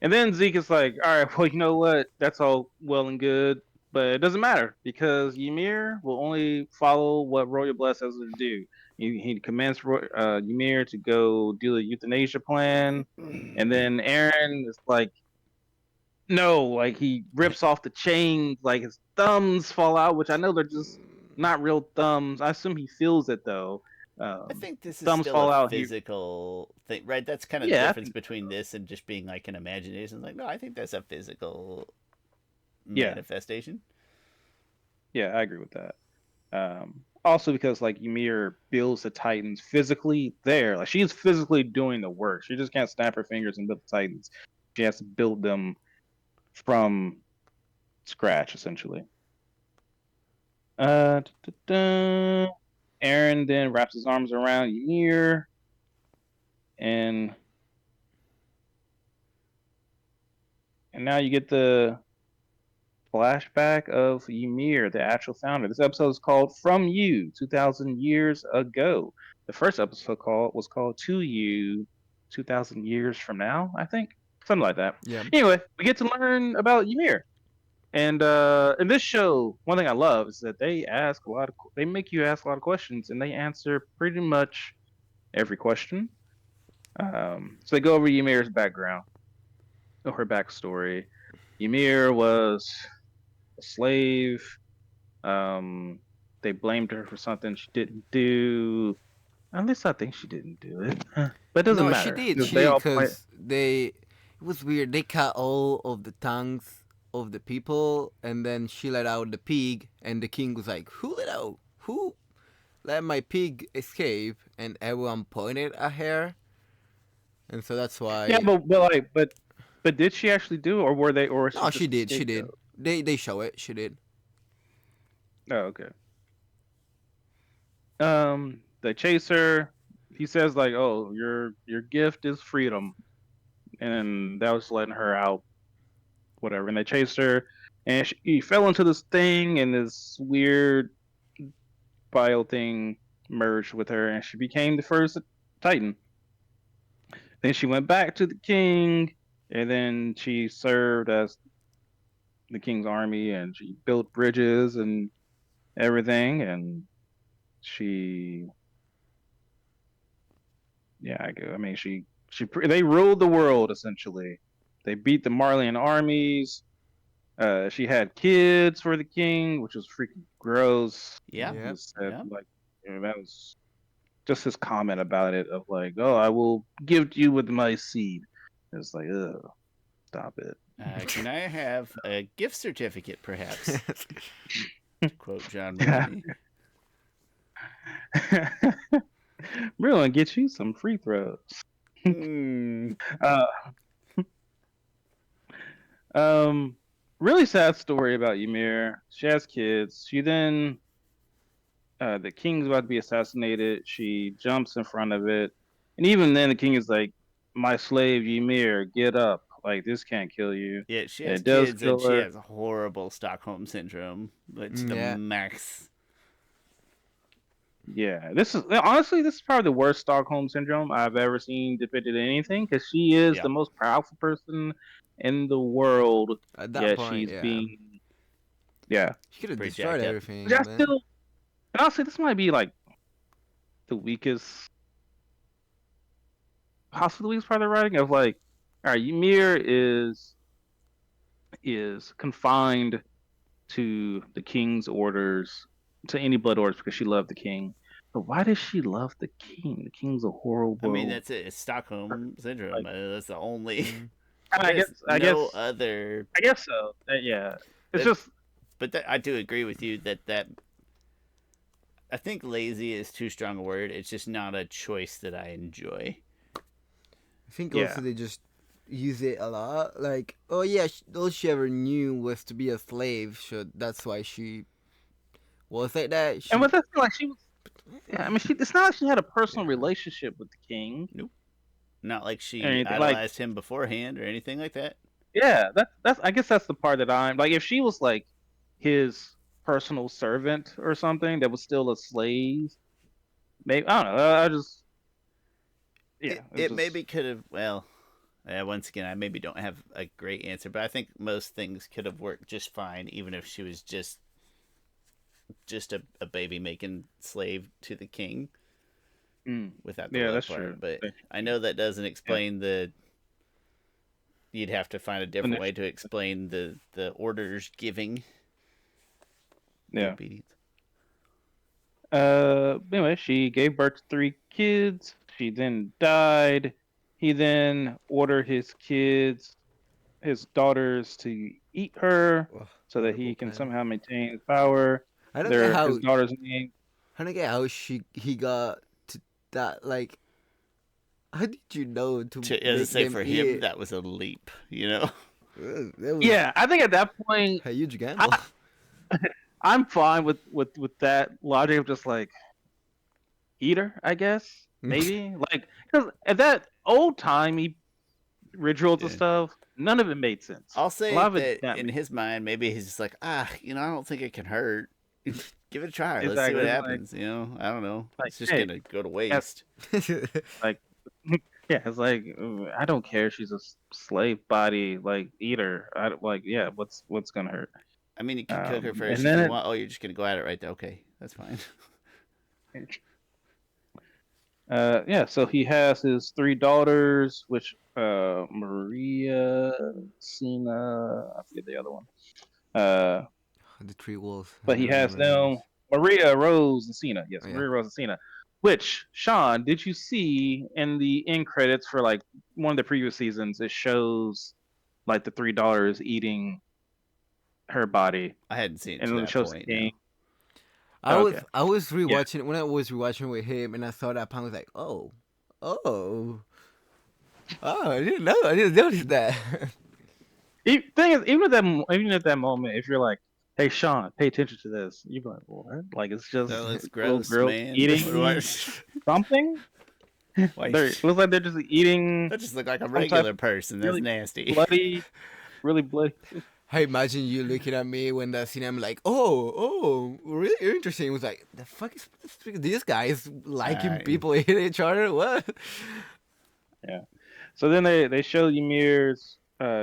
And then Zeke is like, all right, well, you know what? That's all well and good, but it doesn't matter because Ymir will only follow what Royal Bless has to do. He commands Ymir to go do the euthanasia plan, and then Aaron is like, no, like he rips off the chain, like his thumbs fall out, which I know they're just not real thumbs. I assume he feels it though. I think this is Thumbs still a fall out. physical thing, right? That's kind of the Yeah, I difference think, between this and just being like an imagination. Like, no, I think that's a physical yeah, manifestation. yeah, I agree with that. also because like Ymir builds the Titans physically there. Like she's physically doing the work. She just can't snap her fingers and build the Titans. She has to build them from scratch, essentially. Aaron then wraps his arms around Ymir, and now you get the flashback of Ymir, the actual founder. This episode is called "From You," 2,000 years ago. The first episode was called "To You," 2,000 years from now, I think, something like that. Yeah. Anyway, we get to learn about Ymir. And in this show, one thing I love is that they make you ask a lot of questions, and they answer pretty much every question. So they go over Ymir's background, or her backstory. Ymir was a slave. They blamed her for something she didn't do. At least I think she didn't do it, but it doesn't No, she matter did. because She they did all play. because they. It was weird. They cut all of the tongues of the people, and then she let out the pig, and the king was like, "Who let out? Who let my pig escape?" And everyone pointed at her, and so that's Yeah, why. but did she actually do it, or were they, or was she No, she just a did. She did. scapegoat? They show it. She did. Oh, okay. They chase her. He says like, "Oh, your gift is freedom," and that was letting her out, whatever. And they chased her, and she fell into this thing, and this weird bio thing merged with her, and she became the first Titan. Then she went back to the king, and then she served as the king's army, and she built bridges and everything, and she yeah, I mean, they ruled the world essentially. They beat the Marleyan armies. She had kids for the king, which was freaking gross. Yeah. Yep. Just said Yeah. like, that was just his comment about it of like, "Oh, I will gift you with my seed." It's like, ugh, stop it. Can I have a gift certificate, perhaps? To quote John Mulaney. We're gonna get you some free throws. Hmm. Uh, Um, really sad story about Ymir. She has kids. She then, the king's about to be assassinated. She jumps in front of it, and even then, the king is like, "My slave Ymir, get up! Like this can't kill you." Yeah, she And has it does kids and kill she her. has horrible Stockholm syndrome. It's the Yeah. max. Yeah, this is probably the worst Stockholm syndrome I've ever seen depicted in anything because she is Yeah. the most powerful person in the world, At that yet point, she's yeah, being yeah. she could have Pretty destroyed jacked up. Which everything, I man. still honestly, this might be like the weakest, possibly the weakest part of the writing of like, all right, Ymir is confined to the king's orders, to any blood orders because she loved the king. But why does she love the king? The king's a I mean, horrible. that's it. It's Stockholm syndrome. Like, That's the only. Mm. I There's guess, no other. I guess so. Yeah, it's That, just but I do agree with you that I think lazy is too strong a word. It's just not a choice that I enjoy. I think yeah, also they just use it a lot. Like, oh yeah, all she ever knew was to be a slave, so that's why she was like that. and She, with that, like she was. Yeah, I mean, it's not like she had a personal yeah, relationship with the king Nope. Not like or she anything. Like, idolized him beforehand or anything like that. yeah, that's I guess that's the part that I'm like if she was like his personal servant or something that was still a slave, maybe I don't know. I just yeah, it's It just maybe could have. Well, once again, I maybe don't have a great answer, but I think most things could have worked just fine, even if she was just a baby making slave to the king without the yeah, love that's true. part. But I know that doesn't Yeah, explain the. You'd have to find a different way to initially, explain the orders giving the yeah. obedience. Anyway, she gave birth to 3 kids. She then died. He then ordered his daughters to eat her oh, so that horrible he can plan. somehow maintain his power. I don't know His how. daughter's name. I don't get how he got to that. Like, how did you know to As I make say, them for eat him, it? that was a leap. You know. That was Yeah, I think at that point, a huge I, gamble. I'm fine with that logic of just like eater, I guess maybe like because at that old timey rituals and Yeah. stuff, none of it made sense. I'll A say lot of it that that in made his mind, maybe he's just like, I don't think it can hurt. Give it a try. Let's see exactly. what It's like happens. I don't know. like It's just hey, gonna go to yeah, waste. like yeah, it's like I don't care. She's a slave body like eater. I like yeah. What's gonna hurt? I mean, you can cook her for And if you then want. Oh, you're just gonna go at it right there. Okay, that's fine. yeah. So he has his three daughters, which Maria, Cena, I forget the other one. Uh, The three wolves. I but he don't has remember the them names. Maria, Rose, and Cena. Yes, Oh yeah. Maria, Rose, and Cena. Which Sean, did you see in the end credits for like one of the previous seasons? It shows like the three daughters eating her body, I hadn't seen it and to then it that shows the point. king. No. I was Okay, I was yeah. rewatching when I was rewatching with him, and I saw that pound. I was like, oh, I didn't notice that. Thing is, even at that moment, if you're like, "Hey, Sean, pay attention to this," you're like, "What?" Like it's just No, that's little gross, girls man. eating something. Why? They looks like they're just eating That just look like a some type regular of person. That's really nasty. bloody, really bloody. I imagine you looking at me when that scene. I'm like, really interesting. It was like, the fuck is these guys liking people eating each other? What? Yeah. So then they show Ymir's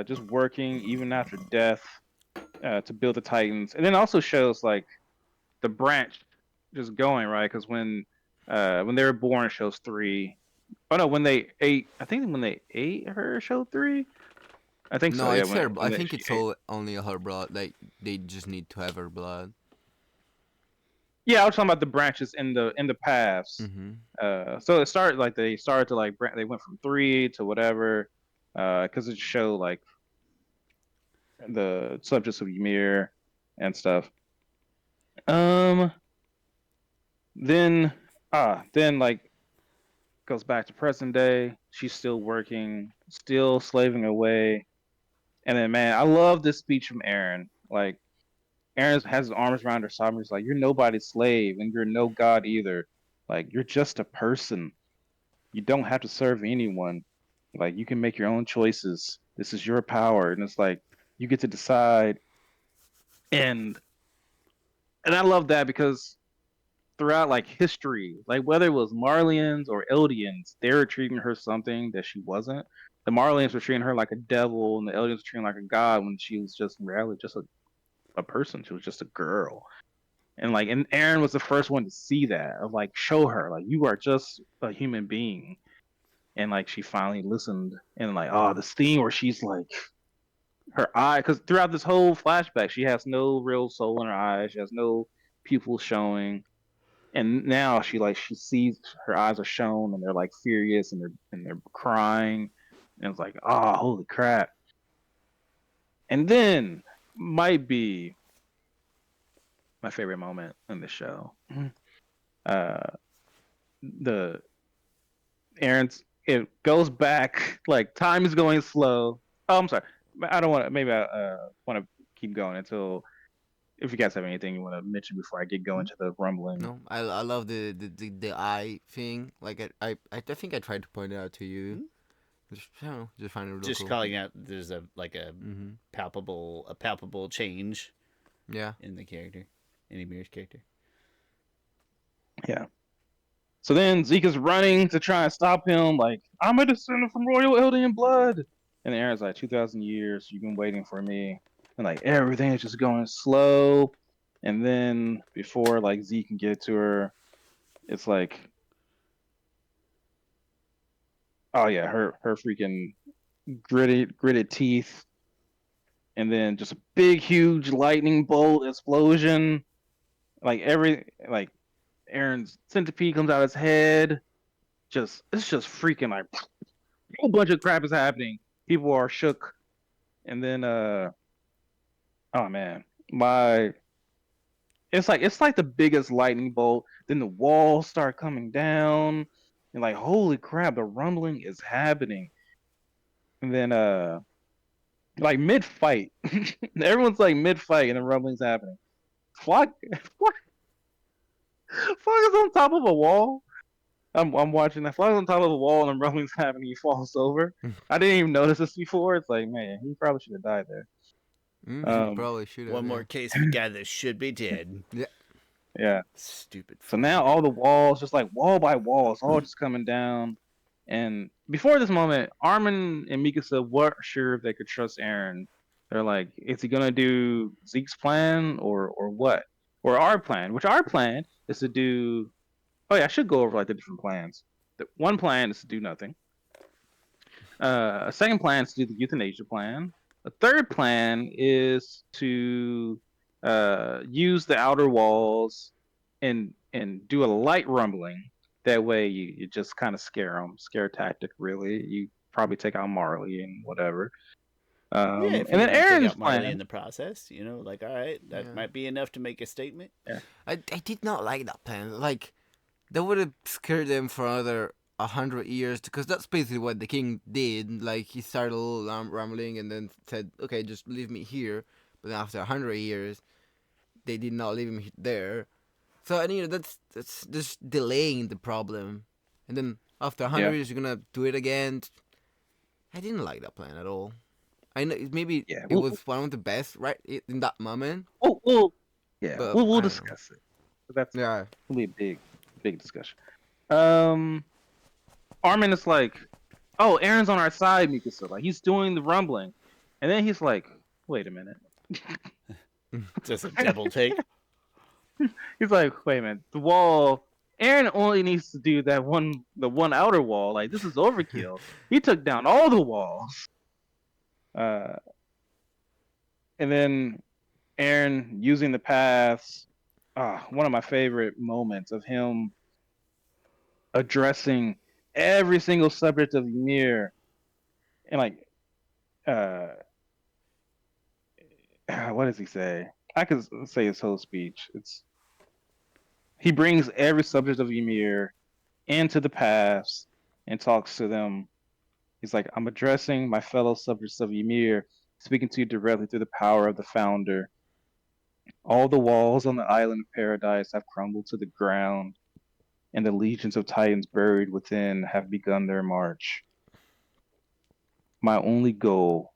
just working even after death to build the Titans, and then also shows like the branch just going right because when they were born, it shows three. Oh no, when they ate, I think when they ate her, show three. I think so. No, Yeah, it's her. I think she it's ate. all only her blood. Like they just need to have her blood. Yeah, I was talking about the branches in the paths. Mm-hmm. So it started like they started to like they went from three to whatever, because it showed like the subjects of Ymir and stuff. Um, then then like goes back to present day. She's still working, still slaving away. And then man, I love this speech from Aaron. Like Aaron has his arms around her side. He's like, "You're nobody's slave, and you're no god either. Like you're just a person. You don't have to serve anyone. Like you can make your own choices. This is your power." And it's like you get to decide. And I love that because throughout like history, like whether it was Marlians or Eldians, they were treating her something that she wasn't. The Marlians were treating her like a devil, and the Eldians were treating her like a god when she was just in reality just a person. She was just a girl. And Aaron was the first one to see that, of like show her like you are just a human being. And like she finally listened, and like this theme where she's like her eye, because throughout this whole flashback she has no real soul in her eyes, she has no pupils showing, and now she sees her eyes are shown and they're like furious and they're crying, and it's like holy crap. And then might be my favorite moment in the show. uh the Aaron's it goes back, like time is going slow. Oh, I'm sorry. I don't want to. Maybe I want to keep going until if you guys have anything you want to mention before I get going to the rumbling. No, I love the eye thing. Like I think I tried to point it out to you. Hmm? Just, I don't know, just find it real Just cool. calling out. There's a Mm-hmm. palpable change Yeah. in the character, in Emir's character. Yeah. So then Zeka's running to try and stop him, like, I'm a descendant from royal Eldian blood. And Aaron's like, 2,000 years, you've been waiting for me. And like everything is just going slow. And then before like Zeke can get to her, it's like, oh yeah, her freaking gritted teeth, and then just a big huge lightning bolt explosion. Like Aaron's centipede comes out of his head. It's just freaking like a whole bunch of crap is happening. People are shook, and then oh man, my it's like the biggest lightning bolt. Then the walls start coming down, and like holy crap, the rumbling is happening. And then like mid fight, everyone's like mid fight, and the rumbling's happening. Flock, Flock, Flock is on top of a wall. I'm watching that. Flock is on top of a wall, and the rumbling's happening. He falls over. I didn't even notice this before. It's like, man, he probably should have died there. Probably should have. One more case of a guy that should be dead. Yeah. Yeah. Stupid. So now all the walls, just like wall by wall, it's all just coming down. And before this moment, Armin and Mikasa weren't sure if they could trust Eren. They're like, is he gonna do Zeke's plan or what? Or our plan? Which our plan is to do. Oh yeah, I should go over like the different plans. The one plan is to do nothing. A second plan is to do the euthanasia plan. A third plan is to use the outer walls and do a light rumbling. That way, you just kind of scare them. Scare tactic, really. You probably take out Marley and whatever. Yeah, if And you then want to take Aaron's out Marley plan. in the process, like, all right, that Yeah. might be enough to make a statement. Yeah. I did not like that plan. Like, that would have scared them for another 100 years, because that's basically what the king did. Like, he started a little rambling and then said, okay, just leave me here. But then after 100 years, they did not leave him there. So, and that's just delaying the problem. And then after 100 Yeah. years, you're gonna do it again. I didn't like that plan at all. I know maybe Yeah. it was one of the best, right, in that moment. Yeah. But We'll I don't know. discuss it. But that's Yeah. will be a big discussion. Armin is like, oh, Aaron's on our side, Mikasa. Like he's doing the rumbling, and then he's like, wait a minute. Just a double take. He's like, wait a minute. The wall. Aaron only needs to do the one outer wall. Like this is overkill. He took down all the walls. And then Aaron using the paths. One of my favorite moments of him addressing every single subject of Ymir, and like, what does he say? I could say his whole speech. He brings every subject of Ymir into the paths and talks to them. He's like, I'm addressing my fellow subjects of Ymir, speaking to you directly through the power of the founder. All the walls on the island of paradise have crumbled to the ground, and the legions of titans buried within have begun their march. My only goal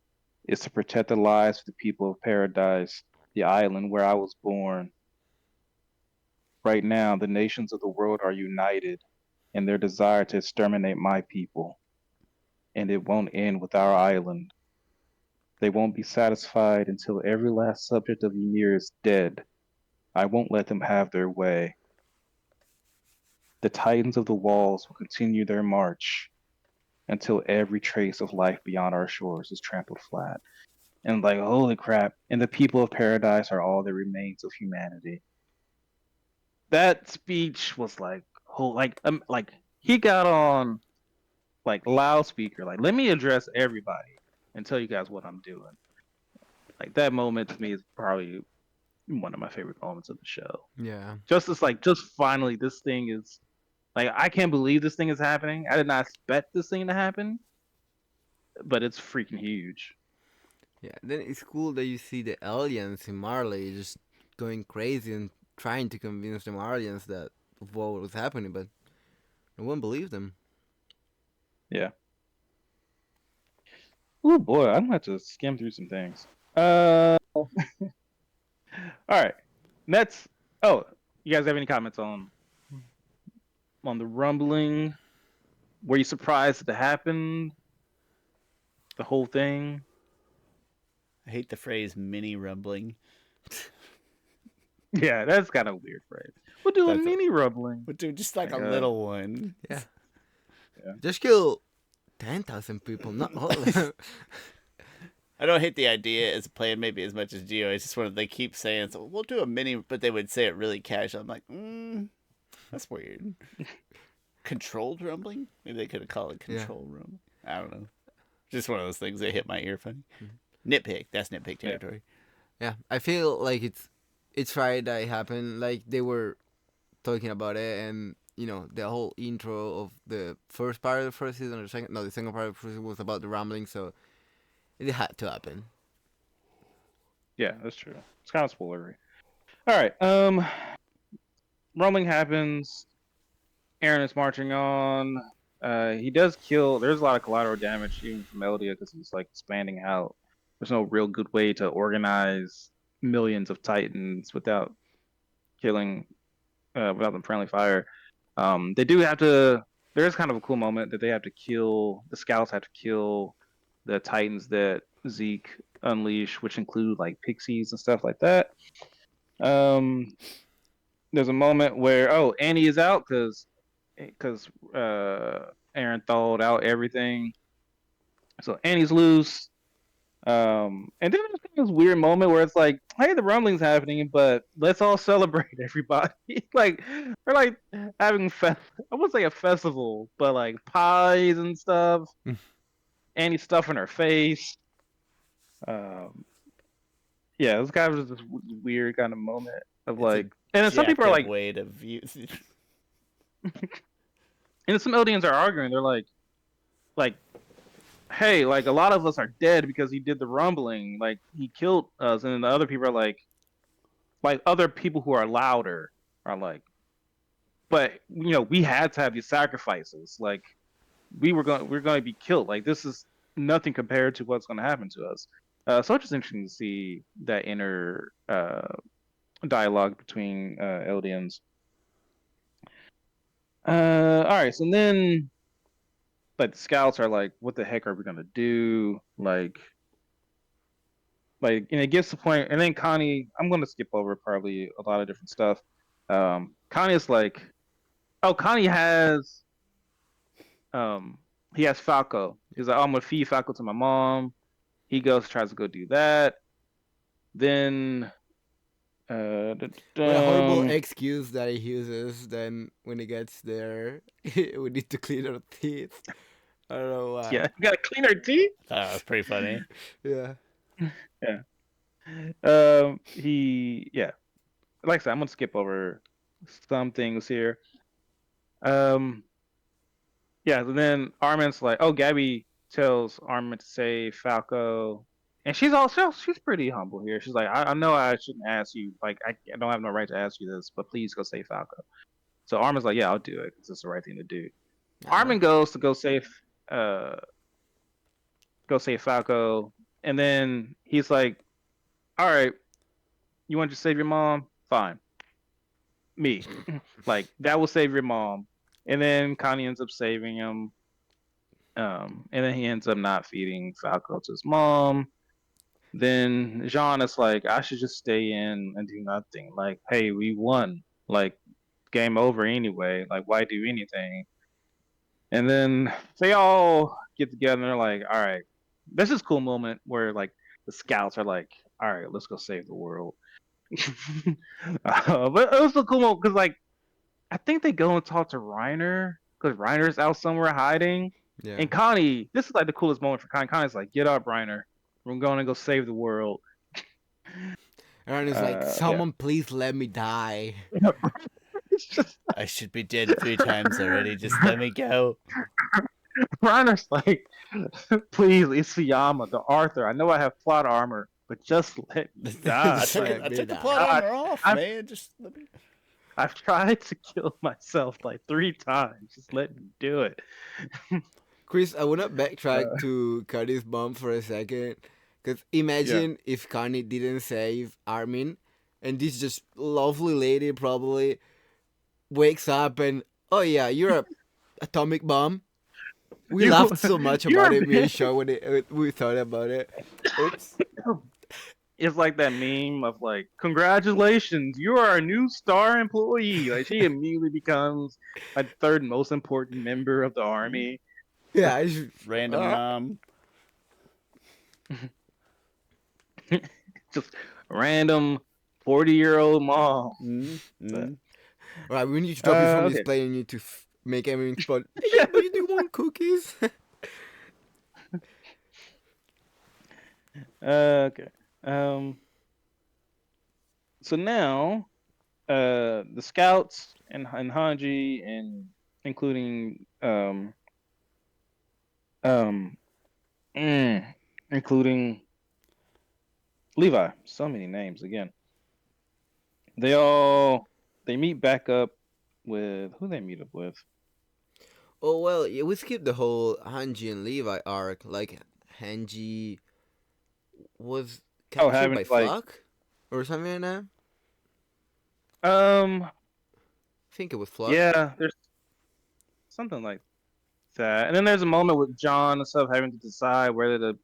is to protect the lives of the people of paradise, the island where I was born. Right now, the nations of the world are united in their desire to exterminate my people, and it won't end with our island. They won't be satisfied until every last subject of Ymir is dead. I won't let them have their way. The titans of the walls will continue their march until every trace of life beyond our shores is trampled flat. And like, holy crap! And the people of paradise are all that remains of humanity. That speech was like, like he got on like loudspeaker, like, let me address everybody and tell you guys what I'm doing. Like that moment to me is probably one of my favorite moments of the show. Yeah. Just finally, this thing is like, I can't believe this thing is happening. I did not expect this thing to happen, but it's freaking huge. Yeah. Then it's cool that you see the aliens in Marley just going crazy and trying to convince the Marlians that of what was happening, but no one believed them. Yeah. Oh boy, I'm gonna have to skim through some things. All right. Next. Oh, you guys have any comments on the rumbling? Were you surprised that it happened? The whole thing? I hate the phrase "mini rumbling." Yeah, that's kind of a weird phrase. We'll do a That's a- mini rumbling. But dude, just like a Like, little one. Yeah. Yeah. Just kill 10,000 people, not all of them. I don't hate the idea as a plan maybe as much as Gio. It's just one of they keep saying, so we'll do a mini, but they would say it really casual. I'm like, that's weird. Controlled rumbling? Maybe they could have called it controlled rumbling. I don't know. Just one of those things that hit my ear funny. Nitpick. That's nitpick territory. Yeah, I feel like it's it's right that it happened. Like they were talking about it, and the whole intro of the first part of the first season, or the second part of the first season was about the rambling, so it had to happen. Yeah, that's true. It's kind of spoilery. All right. Rumbling happens. Aaron is marching on. He does kill. There's a lot of collateral damage even from Eldia because he's like expanding out. There's no real good way to organize millions of Titans without killing, without them friendly fire. They do have to. There's kind of a cool moment that they have to kill. The scouts have to kill the Titans that Zeke unleash, which include like pixies and stuff like that. Um, there's a moment where Annie is out because Aaron thawed out everything, so Annie's loose. And then there's this weird moment where it's like, hey, the rumbling's happening, but let's all celebrate everybody. Like we're like having I would say a festival, but like pies and stuff. Annie's stuffing her face. Um, yeah, it's kind of this weird kind of moment of It's a like, and then some jacked people are up like, way to view. and some Eldians are arguing. They're like, hey, like a lot of us are dead because he did the rumbling. Like he killed us, and then the other people are like other people who are louder are like, but we had to have these sacrifices. Like we're going to be killed. Like this is nothing compared to what's going to happen to us. So it's just interesting to see that inner dialogue between Eldians. All right, so then like the scouts are like, what the heck are we gonna do? And it gets to the point, and then Connie, I'm gonna skip over probably a lot of different stuff. Connie's like, Connie has he has Falco. He's like, I'm gonna feed Falco to my mom. He tries to go do that. Then What a horrible excuse that he uses. Then when he gets there, we need to clean our teeth. I don't know why. yeah, you gotta clean her teeth. That was pretty funny. Yeah. Yeah. Yeah. Like I said, I'm gonna skip over some things here. Yeah, and then Armin's like, Gabby tells Armin to save Falco, and she's pretty humble here. She's like, I know I shouldn't ask you, like I don't have no right to ask you this, but please go save Falco. So Armin's like, yeah, I'll do it because it's the right thing to do. Armin goes to uh go save Falco, and then he's like, all right, you want to save your mom? Fine, me. Like that will save your mom. And then Connie ends up saving him. And then he ends up not feeding Falco to his mom. Then Jean is like, I should just stay in and do nothing. Like, hey, we won. Like, game over anyway. Like, why do anything? And then they all get together and they're like, all right, this is a cool moment where like the scouts are like, all right, let's go save the world. But it was a cool moment because like I think they go and talk to Reiner because Reiner's out somewhere hiding. Yeah. And Connie, this is like the coolest moment for Connie. Connie's like, get up, Reiner. We're going to go save the world. And it's like, someone please let me die. It's just, I should be dead 3 times already. Just let me go. Reiner's like, please, Isayama, the Arthur. I know I have plot armor, but just let me die. Just let I me took the die. plot armor off, man. Just let me. I've tried to kill myself like 3 times. Just let me do it. Chris, I want to backtrack to Connie's mom for a second. Because imagine if Connie didn't save Armin, and this just lovely lady probably wakes up and, oh yeah, you're a atomic bomb. We laughed so much about it, me and Shawn, when we thought about it. Oops. It's like that meme of like, congratulations, you are a new star employee. Like she immediately becomes a third most important member of the army. Yeah, I should, Random mom. Just random 40-year-old mom. Right, we need to drop you from this plane and you need to make everything explode. Yeah, but you do want cookies? Okay. So now, the scouts and Hanji and including um mm, including Levi. So many names again. They all they meet back up with who they meet up with. Oh well, yeah, we skipped the whole Hanji and Levi arc. Like Hanji was Oh, captured having by like Flock or something like that. um I think it was Flock. yeah, there's something like that. And then there's a moment with John and stuff having to decide whether to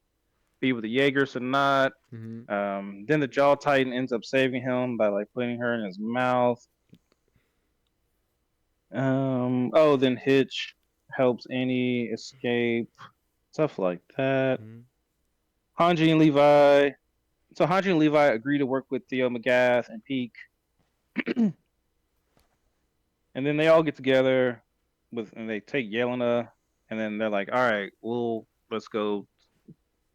be with the Jaegers or not. Mm-hmm. Then the Jaw Titan ends up saving him by like putting her in his mouth. Oh, then Hitch helps Annie escape, stuff like that. Mm-hmm. Hanji and Levi. So Hanji and Levi agree to work with Theo McGath and Peak, and then they all get together and they take Yelena, and then they're like, "All right, let's go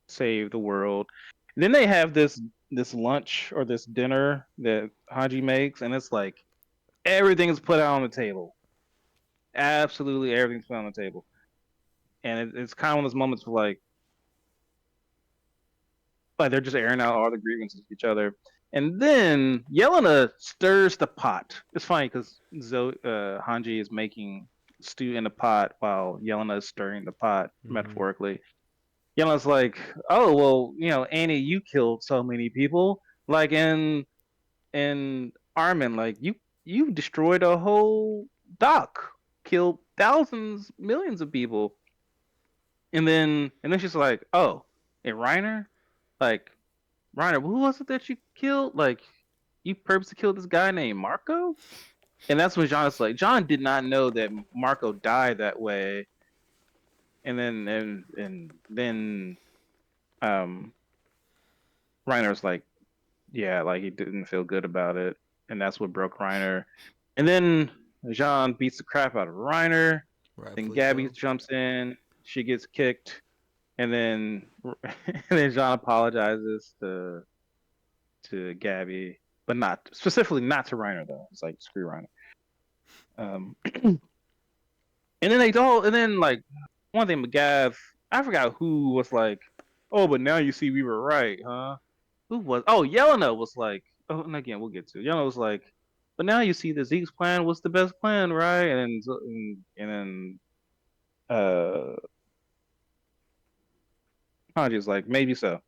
save the world." And then they have this lunch or this dinner that Hanji makes, and it's like everything is put out on the table. Absolutely everything's put on the table, and it's kind of one of those moments where like they're just airing out all the grievances with each other. And then Yelena stirs the pot. It's funny because Hanji is making stew in the pot while Yelena is stirring the pot, Mm-hmm. metaphorically. Yelena's like, "Oh well, Annie, you killed so many people. Like in Armin, like you destroyed a whole dock, killed thousands, millions of people." And then she's like, "Oh, and Reiner, like Reiner, who was it that you killed? Like, you purposely killed this guy named Marco?" And that's when John is like, John did not know that Marco died that way. And then um Reiner's like, yeah, like he didn't feel good about it, and that's what broke Reiner. And then Jean beats the crap out of Reiner. Then Rightfully Gabby so. jumps in, she gets kicked, and then and then Jean apologizes to Gabby, but not specifically not to Reiner though. It's like screw Reiner. Um, and then like one thing McGav, I forgot who was like, oh, but now you see we were right, huh? Who was? Oh, Yelena was like, oh, and again we'll get to it. Yelena was like, but now you see the Zeke's plan was the best plan, right? And then Hanji's like, maybe so,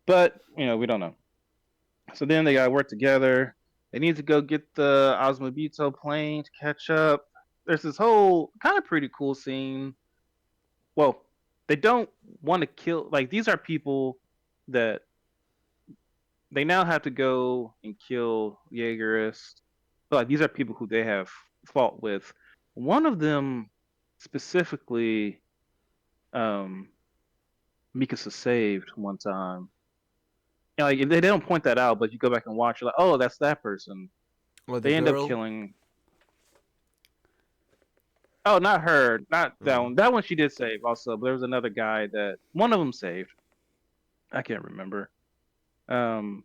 but we don't know. So then they gotta work together. They need to go get the Osmobito plane to catch up. There's this whole kind of pretty cool scene. Well, they don't want to kill. Like these are people that they now have to go and kill Jaegerists. But like these are people who they have fought with. One of them specifically, um, Mikasa saved one time. And like they don't point that out, but you go back and watch, you're like, oh, that's that person. Or the They end up girl. killing. Oh, not her, not that Oh. one. That one she did save also, but there was another guy that one of them saved. I can't remember. Um,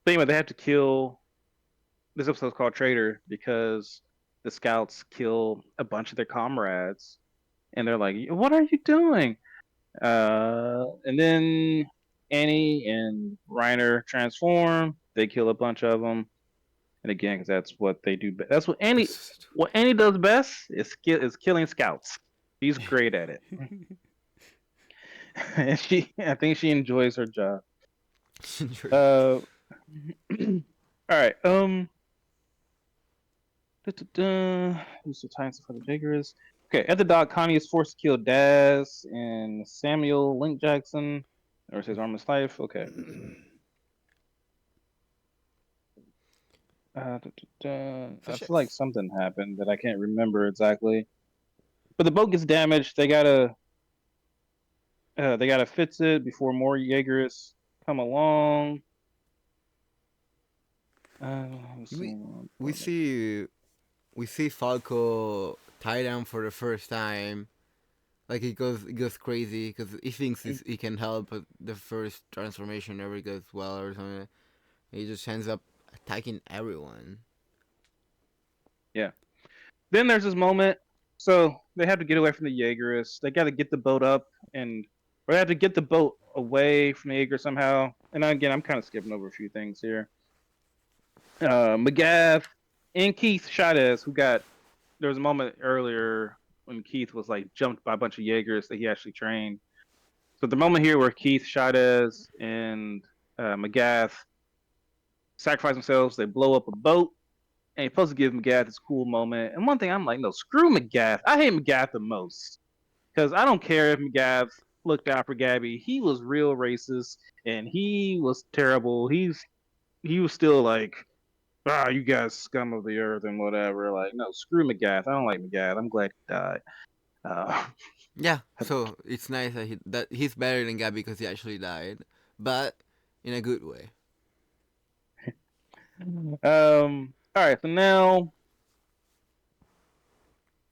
but anyway, they have to kill. This episode's called Traitor because the scouts kill a bunch of their comrades, and they're like, "What are you doing?" And then Annie and Reiner transform. They kill a bunch of them, and again, because that's what they do. That's what Annie does best is killing scouts. She's great at it, and I think she enjoys her job. Uh, all right. Who's the Titans for the Diggers? Okay, at the dock, Connie is forced to kill Daz and Samuel Link Jackson, or says Armor's life. Okay. For I sure. feel like something happened that I can't remember exactly. But the boat gets damaged. They gotta fix it before more Jaegers come along. Let's We see. we see we see Falco tie down for the first time. Like he goes crazy because he thinks he can help, but the first transformation never goes well or something. He just ends up attacking everyone. Yeah. Then there's this moment. So they have to get away from the Jaegerists. They got to get the boat up, or they have to get the boat away from the Jaeger somehow. And again, I'm kind of skipping over a few things here. McGaff and Keith Chavez, there was a moment earlier when Keith was like jumped by a bunch of Jaegers that he actually trained. So the moment here where Keith Chavez and McGaff sacrifice themselves, they blow up a boat, and you're supposed to give McGath this cool moment. And one thing I'm like, no, screw McGath. I hate McGath the most because I don't care if McGath looked out for Gabby. He was real racist and he was terrible. He was still like, you guys scum of the earth and whatever. Like, no, screw McGath. I don't like McGath. I'm glad he died. Uh, Yeah, so it's nice that he's better than Gabby because he actually died, but in a good way. all right, so now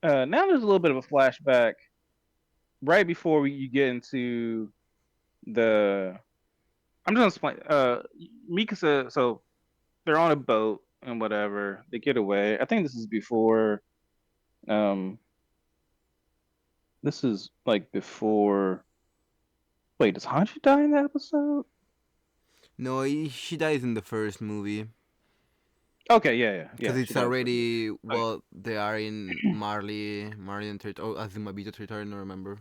there's a little bit of a flashback right before you get into the. I'm just gonna explain. Mika said so. They're on a boat and whatever. They get away. I think this is before. Um, this is like before. Wait, does Hanji die in that episode? No, she dies in the first movie Okay, yeah. because She it's dies. already Okay. they are in Marley territory. Oh, Azumabito territory. I don't remember.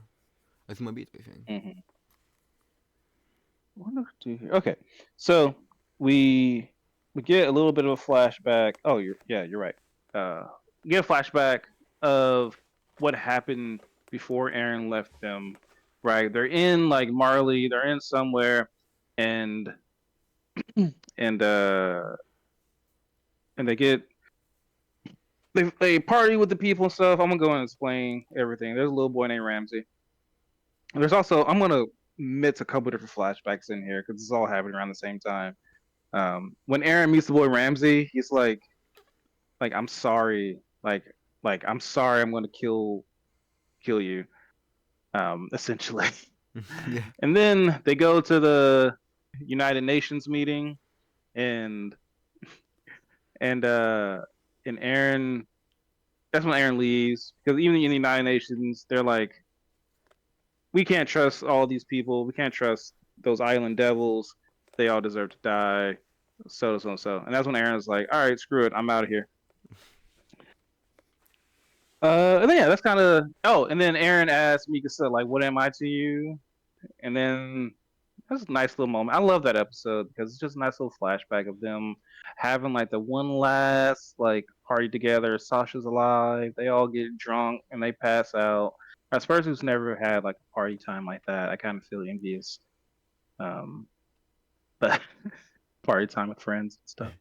Azumabito, I think. Mm-hmm. What do we do here? Okay, so we we get a little bit of a flashback. Oh, you're right. We get a flashback of what happened before Aaron left them. Right, they're in like Marley. They're in somewhere, and and uh and they party with the people and stuff. I'm gonna go and explain everything. There's a little boy named Ramsey. There's also I'm gonna mix a couple different flashbacks in here because it's all happening around the same time. When Aaron meets the boy Ramsey, he's like I'm sorry, like I'm sorry, I'm gonna kill you, essentially. Yeah. And then they go to the United Nations meeting, and and uh and Aaron. That's when Aaron leaves because even in the United Nations, they're like, we can't trust all these people. We can't trust those island devils. They all deserve to die. So. And that's when Aaron's like, all right, screw it. I'm out of here. And then, yeah, that's kind of. Oh, and then Aaron asks Mikasa, like, what am I to you? And then that's a nice little moment. I love that episode because it's just a nice little flashback of them having like the one last like party together. Sasha's alive. They all get drunk and they pass out. As a person who's never had like a party time like that, I kind of feel envious. Um, but party time with friends and stuff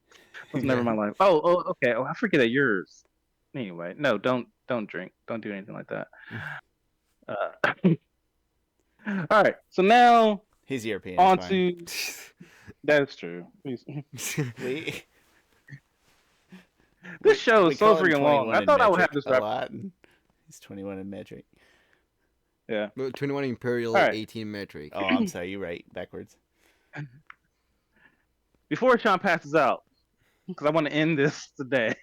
was never Yeah. my life. Okay. Oh, I forget that yours. Anyway, no, don't drink. Don't do anything like that. All right. So now He's European. on It's fine. to that is true. We This show is so call him freaking long. 21 I in thought I would metric have this a rep. lot. And he's 21 in metric. Yeah. 21 imperial, All right. 18 metric. Oh, I'm sorry. You're right. Backwards. Before Sean passes out, because I want to end this today.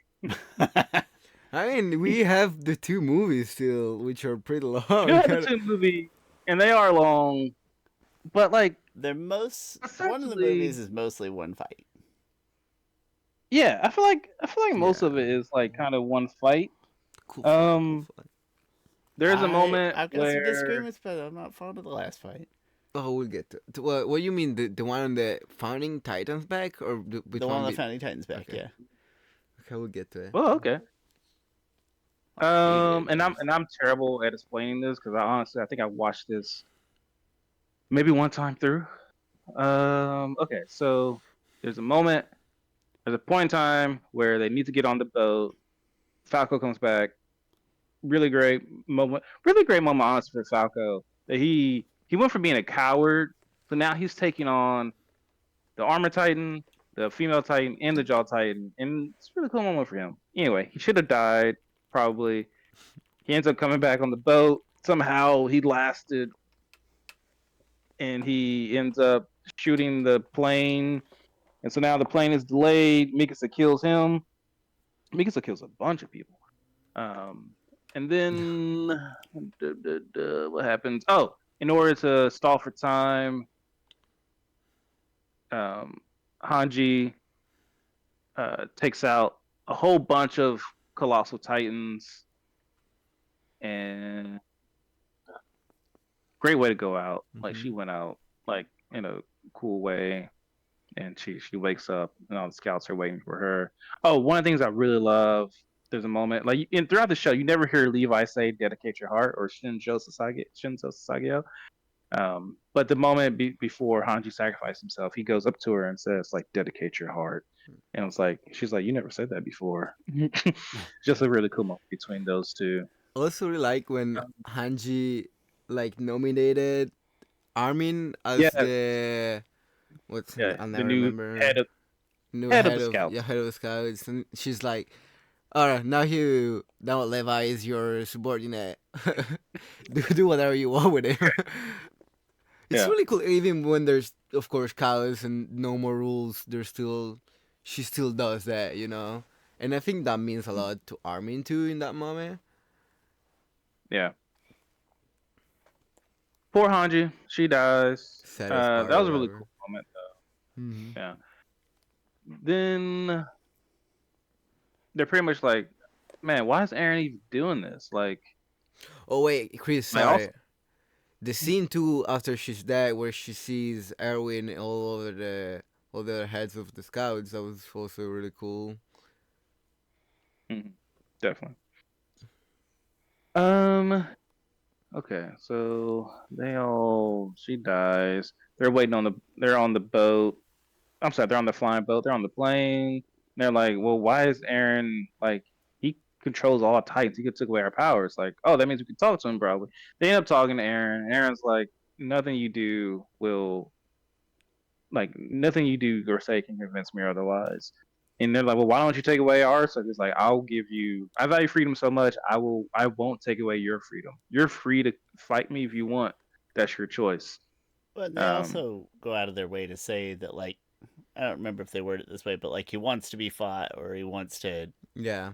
I mean, we have the two movies still, which are pretty long. You have the two movies, and they are long, but like They're one of the essentially, movies is mostly one fight. yeah, I feel like most Yeah. of it is like kind of one fight. Cool fight. There's a moment I've got some where disagreements, but I'm not fond of the last fight. Oh, we'll get to it. What do you mean? The one on the Founding Titans back? Or The one on the Founding Titans back, Okay. yeah. Okay, we'll get to it. well, okay. Ages. And I'm terrible at explaining this because I think I watched this maybe one time through. Okay, so there's a moment, there's a point in time where they need to get on the boat. Falco comes back. Really great moment. Really great moment, honestly, for Falco. That he went from being a coward, so now he's taking on the Armor Titan, the Female Titan, and the Jaw Titan, and it's a really cool moment for him. Anyway, he should have died probably. He ends up coming back on the boat. Somehow he lasted, and he ends up shooting the plane And so now the plane is delayed. Mikasa kills him. Mikasa kills a bunch of people. And then what happens? Oh, in order to stall for time, um, Hanji takes out a whole bunch of colossal titans, and great way to go out. Like Hmm. she went out like in a cool way, and she wakes up, and all the scouts are waiting for her. Oh, one of the things I really love. There's a moment like throughout the show, you never hear Levi say "dedicate your heart" or Shinzo Sasageo. But the moment before Hanji sacrificed himself, he goes up to her and says, like, dedicate your heart. And it's like, she's like, you never said that before. Just a really cool moment between those two. Also, really like when Hanji like nominated Armin as Yeah, the what's yeah, I'll the never new remember new head of head the of yeah scouts. head of scouts, and she's like, all right, now Levi is your subordinate. Do whatever you want with him. It's Yeah. really cool. Even when there's of course chaos and no more rules, there's still she still does that, and I think that means a lot to Armin too in that moment. Yeah. Poor Hanji, she dies. Saddest part That or was a really whatever. cool moment. Hmm. Yeah. Then they're pretty much like, man, why is Aaron even doing this? Oh wait, Chris, Like also, sorry. The scene too after she's dead, where she sees Erwin all over all the heads of the scouts, that was also really cool. mhm, definitely. Um, Okay, so she dies. They're on the boat. I'm sorry, they're on the flying boat. They're on the plane. And they're like, well, why is Aaron like he controls all Titans? He could take away our powers. Like, oh, that means we can talk to him probably. They end up talking to Aaron. And Aaron's like, nothing you do will nothing you do or say can convince me otherwise. And they're like, well, why don't you take away ours? So he's like, I value freedom so much, I won't take away your freedom. You're free to fight me if you want. That's your choice. But they Um, also go out of their way to say that, like, I don't remember if they word it this way, but like he wants to be fought or he wants to, Yeah,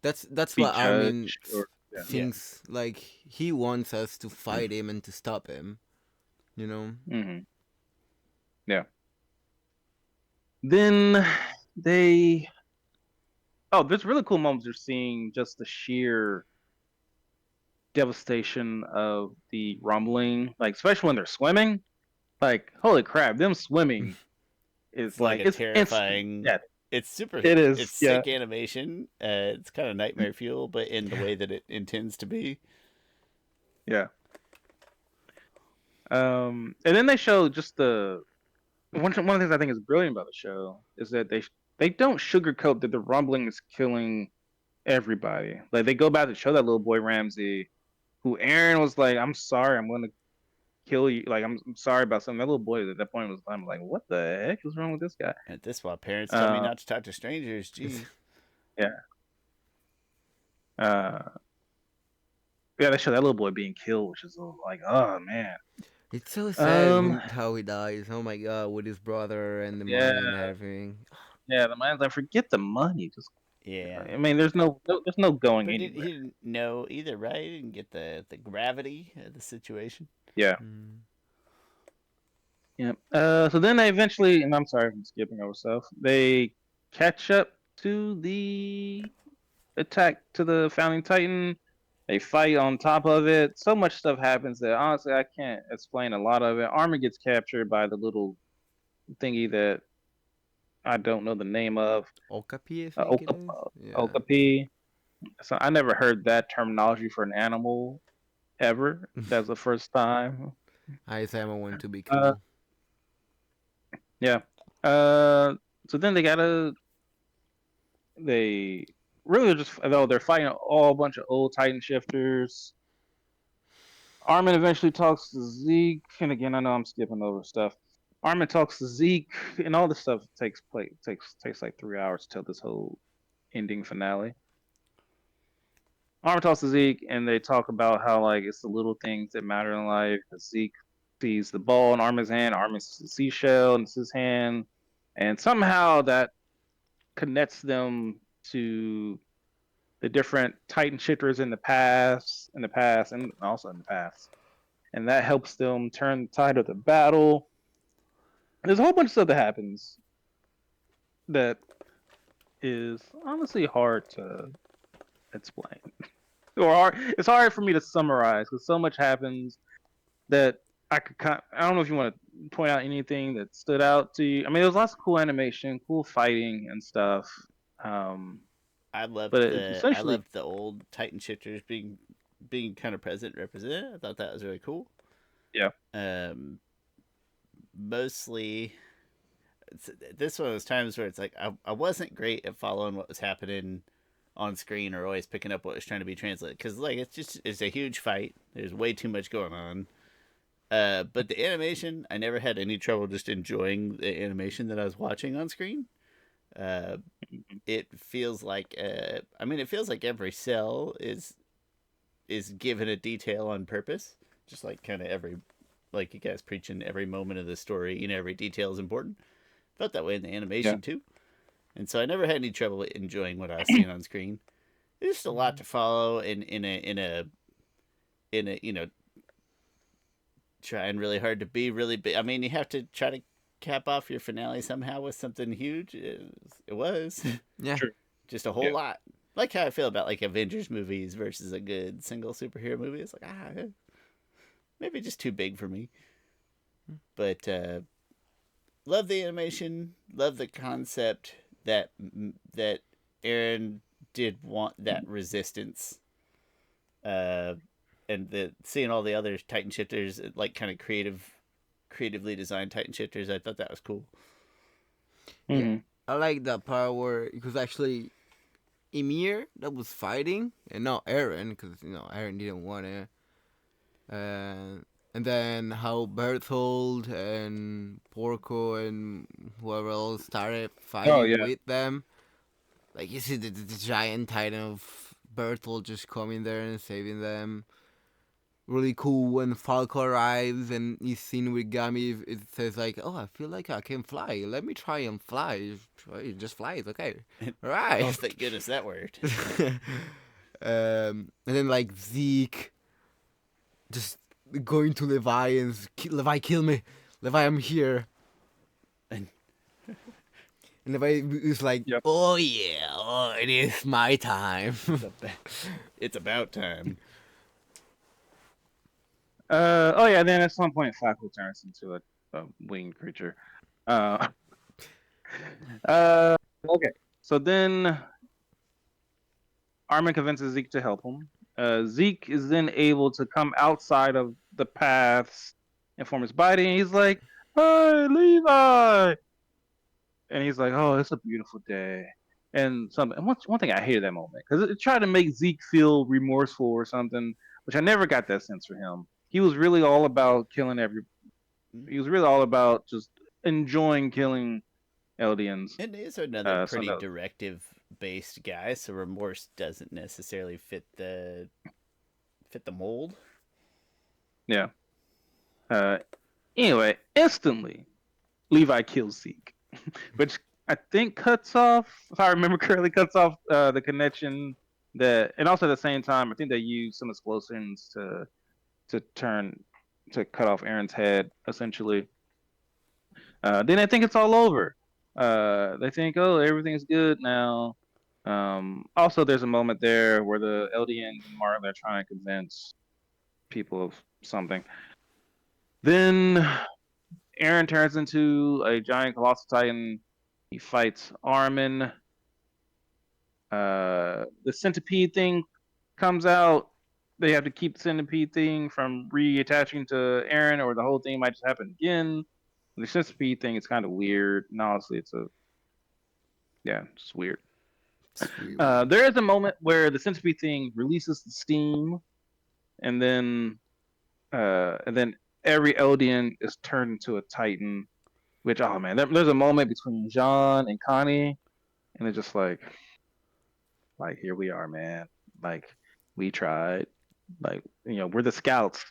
that's be what Armin judged or yeah. yeah. thinks. Like he wants us to fight him and to stop him. You know. Hmm. Yeah. Then they oh, there's really cool moments you're seeing just the sheer devastation of the rumbling, like especially when they're swimming. Like, holy crap, them swimming is It's like like a it's instant. terrifying. Yeah, It's super. it is. It's Yeah, sick animation. It's kind of nightmare fuel, but in the way that it intends to be. yeah. And then they show just the one of the things I think is brilliant about the show is that they don't sugarcoat that the rumbling is killing everybody. Like they go back to show that little boy Ramsey, who Aaron was like, "I'm sorry, I'm gonna kill you." Like I'm sorry about something. That little boy at that point was I'm like, "What the heck is wrong with this guy?" And this why parents tell me Uh, not to talk to strangers. Gee. yeah. Uh, yeah, they show that little boy being killed, which is like, oh man. It's so sad Um, when how he dies. Oh my god, with his brother and the yeah, money and everything. yeah. The man's like, forget the money. Just, Yeah. I mean, there's no going But anywhere. he didn't know either, right? He didn't get the gravity of the situation. Yeah, Mm. yeah. So then they eventually, and I'm sorry if I'm skipping over stuff. They catch up to the attack to the founding titan. They fight on top of it. So much stuff happens that honestly I can't explain a lot of it. Armin gets captured by the little thingy that I don't know the name of. Okapi, I think it is. Yeah. Okapi. So I never heard that terminology for an animal ever. That's the first time. I Sama want to be Uh, cool. yeah. So then they really just though they're fighting all a bunch of old Titan shifters. Armin eventually talks to Zeke, and again I know I'm skipping over stuff. Armin talks to Zeke, and all this stuff takes like 3 hours till this whole ending finale. Armin talks to Zeke, and they talk about how like it's the little things that matter in life. Zeke sees the ball in Armin's hand, Armin sees the seashell in his hand, and somehow that connects them to the different Titan shifters in the past, and also in the past, and that helps them turn the tide of the battle. There's a whole bunch of stuff that happens that is honestly hard to explain, or it's hard for me to summarize because so much happens that I don't know if you want to point out anything that stood out to you. I mean, there's lots of cool animation, cool fighting and stuff. Um, but I essentially, loved the old Titan shifters being kind of present, represented. I thought that was really cool. yeah, Um, Mostly, this one of those times where it's like I wasn't great at following what was happening on screen or always picking up what was trying to be translated because like it's a huge fight. There's way too much going on. But the animation, I never had any trouble just enjoying the animation that I was watching on screen. Uh, it feels like it feels like every cell is given a detail on purpose, just like kind of every like you guys preaching every moment of the story, every detail is important. Felt that way in the yeah, animation too, and so I never had any trouble enjoying what I was seeing on screen. There's just a lot to follow in a trying really hard to be really big. I mean, you have to try to cap off your finale somehow with something huge. It was Yeah. true, just a whole yeah, lot. Like how I feel about like Avengers movies versus a good single superhero movie. It's like maybe just too big for me. But love the animation, love the concept that Aaron did want that resistance. Uh, and the seeing all the other Titan shifters like kind of creatively designed Titan shifters, I thought that was cool. Yeah. hmm I like that part where it was actually Emir that was fighting, and not Aaron, because Aaron didn't want it. And then how Berthold and Porco and whoever else started oh fighting yeah, with them. Like you see the giant titan of Berthold just coming there and saving them. Really cool when Falco arrives and he's seen with Gami. It says like, "Oh, I feel like I can fly. Let me try and fly. Just fly. It's okay. All Oh, right." thank goodness that worked. And then like Zeke just going to Levi and Levi, kill me. Levi, I'm here. And And Levi is like, yep. "Oh yeah, oh, it is my time." it's about time. Oh yeah. Then at some point, Falco turns into a winged creature. Uh, okay. So then Armin convinces Zeke to help him. Zeke is then able to come outside of the paths and form his body, and he's like, "Hey, Levi!" And he's like, "Oh, it's a beautiful day." And one thing I hated that moment because it tried to make Zeke feel remorseful or something, which I never got that sense for him. He was really all about killing every. He was really all about just enjoying killing Eldians. And he's another So pretty that directive based guy, so remorse doesn't necessarily fit the mold. yeah. Uh, anyway, instantly Levi kills Zeke, which I think cuts off, if I remember correctly, cuts off the connection that, and also at the same time, I think they use some explosions to turn to cut off Aaron's head, essentially. Then I think it's all over. They think, oh, everything's good now. Also, there's a moment there where the LDNs and Martin are trying to convince people of something. Then Aaron turns into a giant colossal titan. He fights Armin. The centipede thing comes out. They have to keep the centipede thing from reattaching to Aaron, or the whole thing might just happen again. The centipede thing is kind of weird, and honestly, it's weird. It's really weird. There is a moment where the centipede thing releases the steam, and then every Eldian is turned into a Titan. Which, oh man, there's a moment between John and Connie, and it's just like here we are, man. Like we tried. Like we're the scouts.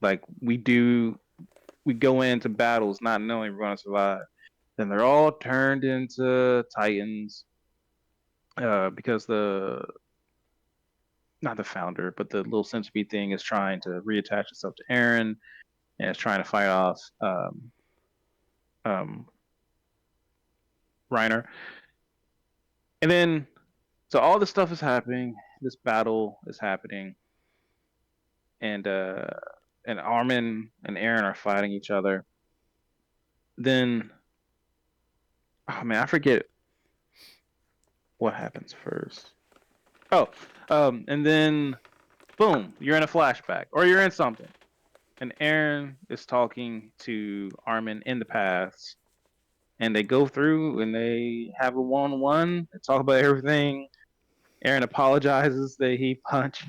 Like we go into battles not knowing we're gonna survive. Then they're all turned into Titans because not the founder, but the little centipede thing is trying to reattach itself to Aaron and is trying to fight off um, Reiner. And then, so all this stuff is happening. This battle is happening, and Armin and Aaron are fighting each other. Then, oh man, I forget what happens first. Oh, and then boom, you're in a flashback or you're in something, and Aaron is talking to Armin in the past, and they go through and they have a one-on-one and talk about everything. Aaron apologizes that he punched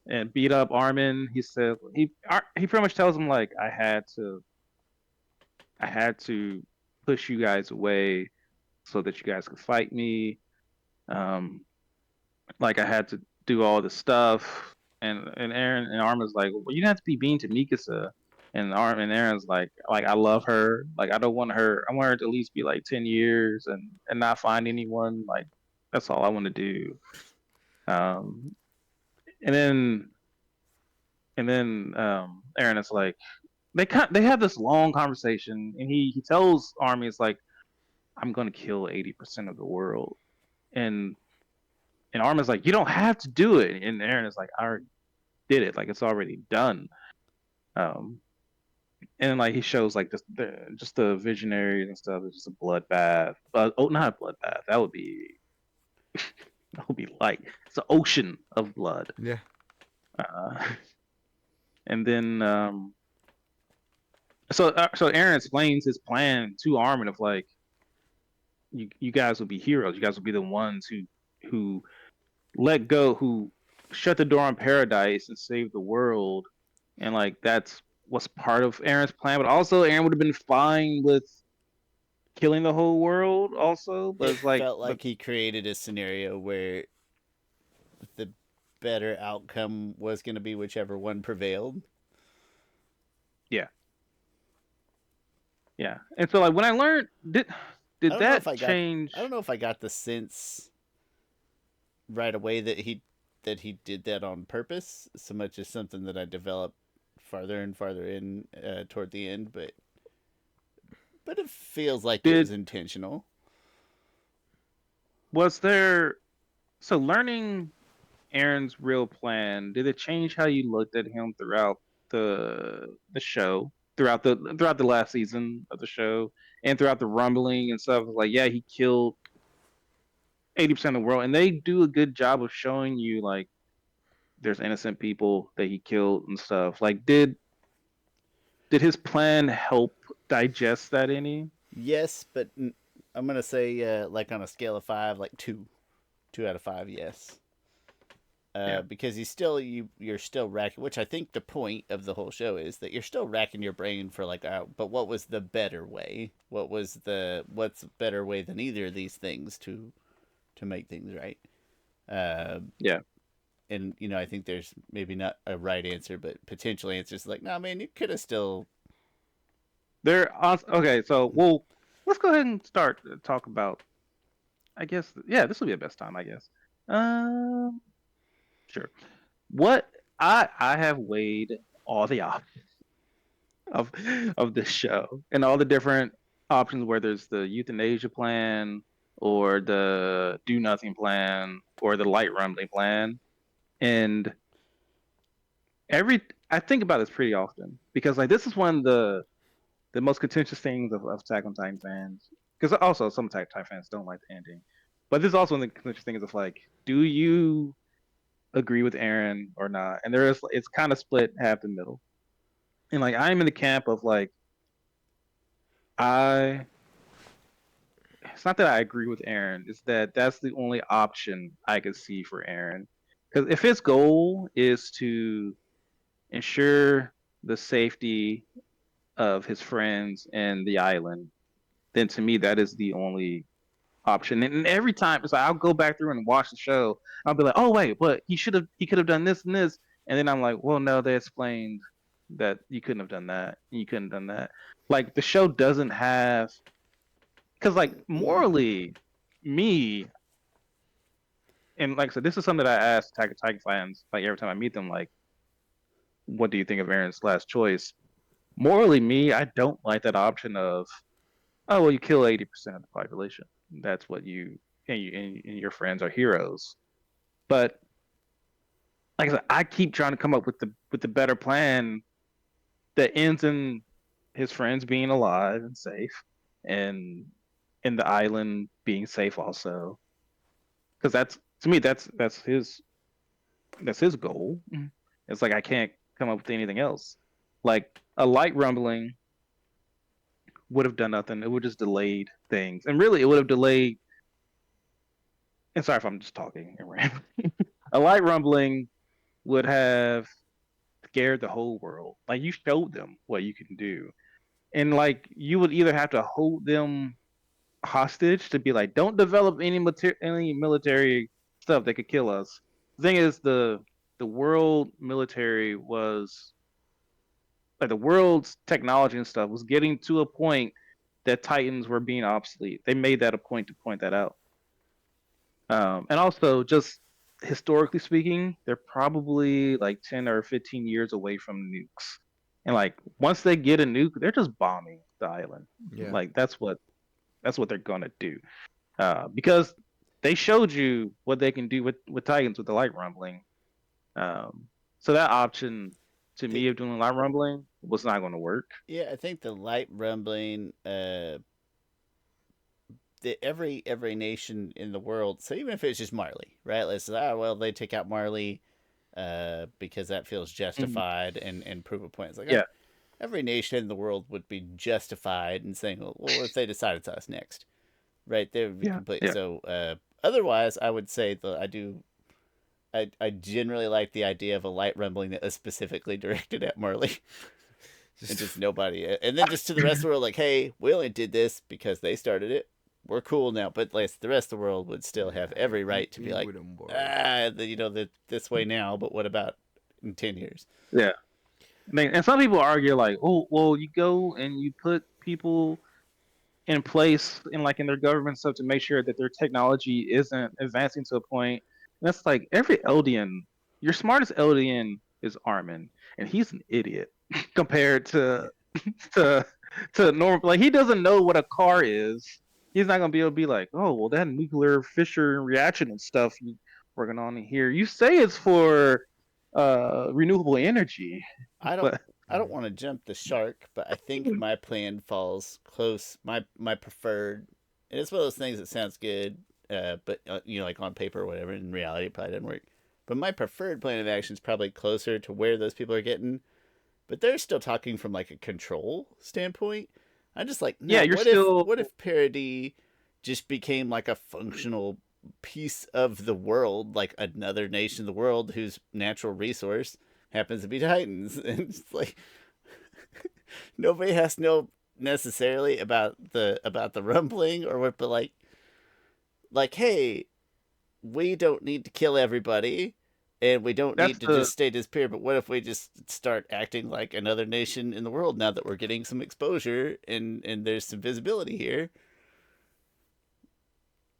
and beat up Armin. He said he pretty much tells him like I had to push you guys away so that you guys could fight me. Um, like I had to do all the stuff. And Aaron and Armin's like, well, you didn't have to be mean to Mikasa. And Aaron's like I love her. Like I don't want her. I want her to at least be like 10 years and not find anyone. Like that's all I want to do. Um, and then Aaron is like they have this long conversation, and he tells Armin, it's like, I'm gonna kill 80% of the world, and Armin's like, you don't have to do it, and Aaron is like, I already did it, like it's already done. Um, and like he shows like just the visionaries and stuff. It's just a bloodbath. Oh, not a bloodbath. That would be like it's an ocean of blood. Yeah. Uh, and then so Aaron explains his plan to Armin of like, you guys will be heroes. You guys will be the ones who let go, who shut the door on paradise and save the world. And like that's what's part of Aaron's plan. But also Aaron would have been fine with killing the whole world also. But It it's like felt like he created a scenario where the better outcome was going to be whichever one prevailed. yeah. Yeah. And so like when I learned did that change? I don't know if I got the sense right away that he did that on purpose, so much as something that I developed farther and farther in toward the end, but it feels like it was intentional. Was there so learning Aaron's real plan, did it change how you looked at him throughout the show, throughout the last season of the show, and throughout the rumbling and stuff? Like, yeah, he killed 80% of the world, and they do a good job of showing you like there's innocent people that he killed and stuff. Like, did his plan help digest that any? Yes, but I'm gonna say like on a scale of 5, like 2 out of 5. Yes. Yeah. Because you're still racking, which I think the point of the whole show is that you're still racking your brain for like, but what was the better way? What's a better way than either of these things to make things right? Yeah. And I think there's maybe not a right answer, but potential answers like, no, man, you could have still. Okay, so let's go ahead and start to talk about. I guess this will be the best time. I guess. Sure. What I have weighed all the options of this show and all the different options, where there's the euthanasia plan or the do nothing plan or the light rumbling plan, and I think about this pretty often because like this is one of the most contentious things of Attack on Titan fans, because also some Attack on Titan fans don't like the ending, but this is also one of the contentious things of like, do you agree with Aaron or not? And it's kind of split half the middle. And like I'm in the camp of like it's not that I agree with Aaron, it's that that's the only option I could see for Aaron. Because if his goal is to ensure the safety of his friends and the island, then to me that is the only option. And every time, so I'll go back through and watch the show. I'll be like, oh wait, but he could have done this and this, and then I'm like, well, no, they explained that you couldn't have done that, and you couldn't have done that. Like the show doesn't have because like morally, me and like I said, this is something that I ask Attack on Titan fans like every time I meet them. Like, what do you think of Aaron's last choice? Morally, me, I don't like that option of, oh well, you kill 80% of the population. That's what and your friends are heroes. But like I said, I keep trying to come up with the better plan that ends in his friends being alive and safe, and in the island being safe also. Because that's to me that's his goal. It's like I can't come up with anything else. Like a light rumbling would have done nothing. It would just delayed things, and really, it would have delayed. And sorry if I'm just talking and rambling. A light rumbling would have scared the whole world. Like you showed them what you can do, and like you would either have to hold them hostage to be like, don't develop any military stuff that could kill us. The thing is, the world military was like the world's technology and stuff was getting to a point that Titans were being obsolete. They made that a point to point that out. And also, just historically speaking, they're probably like 10 or 15 years away from nukes. And like once they get a nuke, they're just bombing the island. Yeah. Like that's what they're gonna do. Because they showed you what they can do with Titans with the light rumbling. So that option to me of doing light rumbling was not going to work. Yeah, I think the light rumbling, every nation in the world. So even if it's just Marley, right? Let's say, well, they take out Marley, because that feels justified and prove a point. It's like, Yeah. every nation in the world would be justified in saying, well, if they decide it's us next, right? They would be complete. Yeah. So otherwise, I would say I generally like the idea of a light rumbling that is specifically directed at Marley. And just nobody. And then just to the rest of the world, like, hey, we only did this because they started it. We're cool now. But like, the rest of the world would still have every right to be like, this way now, but what about in 10 years? Yeah. And some people argue like, oh, well, you go and you put people in place in their government stuff to make sure that their technology isn't advancing to a point. And that's like every Eldian, your smartest Eldian is Armin, and he's an idiot compared to to normal. Like he doesn't know what a car is. He's not gonna be able to be like, oh well, that nuclear fission reaction and stuff you working on here. You say it's for renewable energy. I don't But I don't want to jump the shark, but I think my plan falls close. My preferred, and it's one of those things that sounds good, but like on paper or whatever. In reality, it probably doesn't work. But my preferred plan of action is probably closer to where those people are getting. But they're still talking from like a control standpoint. I'm just like, no, yeah, what if parody just became like a functional piece of the world, like another nation of the world whose natural resource happens to be Titans, and it's like nobody has to know necessarily about the rumbling or what, but like hey, we don't need to kill everybody, and we don't need to just stay disappeared. But what if we just start acting like another nation in the world now that we're getting some exposure and there's some visibility here?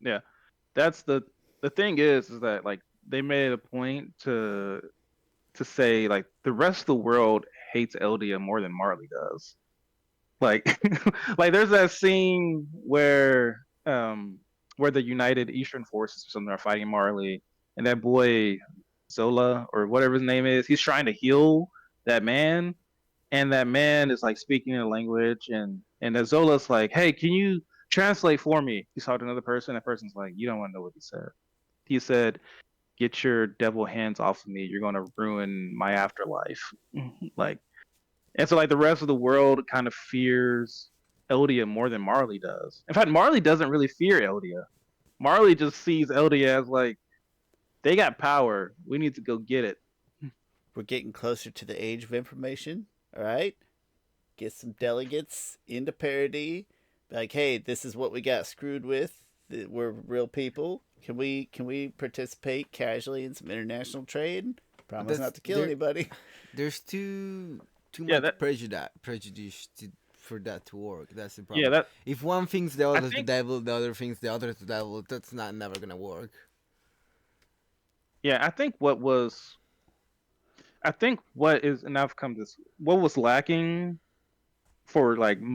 Yeah, that's the thing is that like they made a point to say like the rest of the world hates Eldia more than Marley does. Like like there's that scene where the United Eastern Forces or something are fighting Marley, and that boy Zola or whatever his name is, he's trying to heal that man, and that man is like speaking in a language, and that Zola's like, hey, can you translate for me? He's talking to another person. That person's like, you don't want to know what he said. He said, get your devil hands off of me. You're going to ruin my afterlife. Like, and so like the rest of the world kind of fears Eldia more than Marley does. In fact, Marley doesn't really fear Eldia. Marley just sees Eldia as like, they got power. We need to go get it. We're getting closer to the age of information. All right, get some delegates into parody. Be like, hey, this is what we got screwed with. We're real people. Can we participate casually in some international trade? Promise not to kill anybody. There's too much prejudice for that to work. That's the Yeah, problem. that If one thinks the I other's the think. devil, the other thinks the other's the devil, that's not never gonna work. Yeah, I think what is, and I've come to this. What was lacking for like the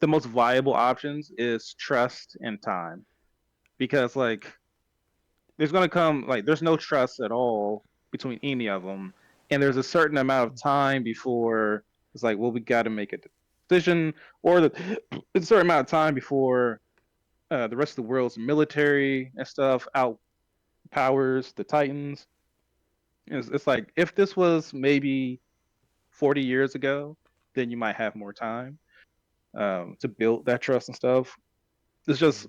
most viable options is trust and time, because like there's gonna come like there's no trust at all between any of them, and there's a certain amount of time before it's like, well, we got to make a decision, or it's a certain amount of time before the rest of the world's military and stuff outpowers the Titans. It's like if this was maybe 40 years ago, then you might have more time to build that trust and stuff. It's just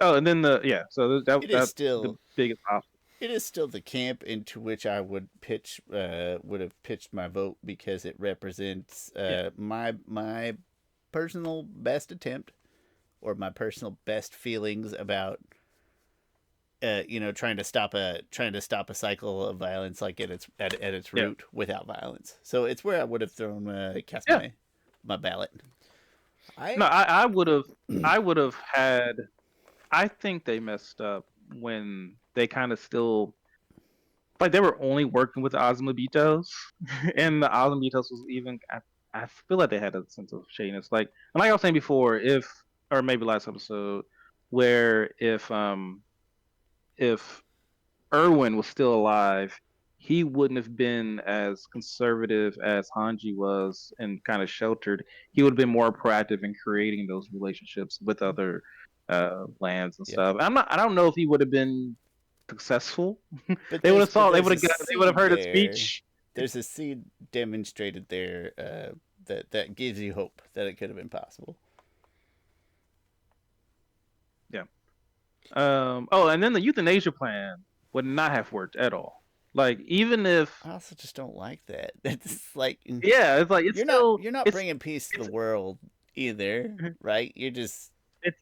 and then so It is that's the still biggest obstacle. it is still the camp into which I would have pitched my vote because it represents Yeah, my personal best attempt or my personal best feelings about trying to stop a cycle of violence like at its yeah, root without violence. So it's where I would have thrown cast yeah. my ballot. I No, I would have had. I think they messed up when they kind of still like they were only working with the Osmobitos, and the Osmobitos was even. I feel like they had a sense of shadiness. Like I was saying before, if or maybe last episode, where if Irwin was still alive, he wouldn't have been as conservative as Hanji was and kind of sheltered. He would have been more proactive in creating those relationships with other lands and Yeah, stuff. I don't know if he would have been successful. but They would have but saw. They there's would a have got. They would have seed heard his there. speech. There's a seed demonstrated there that gives you hope that it could have been possible. Yeah. Oh, and then the euthanasia plan would not have worked at all. Like even if, I also just don't like that. It's like yeah, it's like you're not bringing peace to the it's world either, right? You're just it's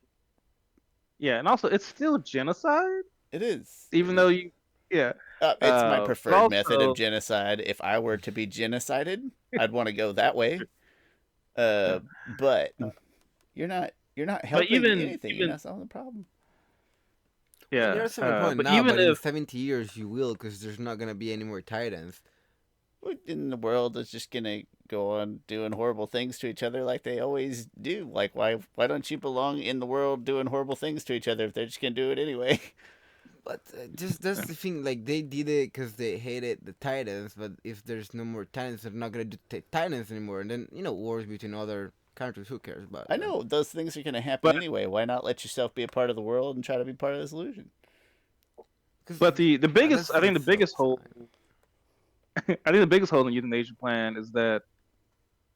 yeah, and also it's still genocide, it is. even though you, yeah. It's my But preferred method of also, genocide. If I were to be genocided, I'd want to go that way. yeah. But Uh, you're not but helping anything. You're even not solving the problem. Well, yeah. there's some point But now, even but in if 70 years you will, because there's not gonna be any more Titans. In the world is just gonna go on doing horrible things to each other like they always do. Like why don't you belong in the world doing horrible things to each other if they're just gonna do it anyway? But just that's the thing. Like they did it because they hated the Titans. But if there's no more Titans, they're not gonna do Titans anymore. And then wars between other countries. Who cares about I them? know those things are gonna happen but anyway. Why not let yourself be a part of the world and try to be part of the solution? Because the biggest, I think the so biggest hole, time. I think the biggest hole in the euthanasia plan is that,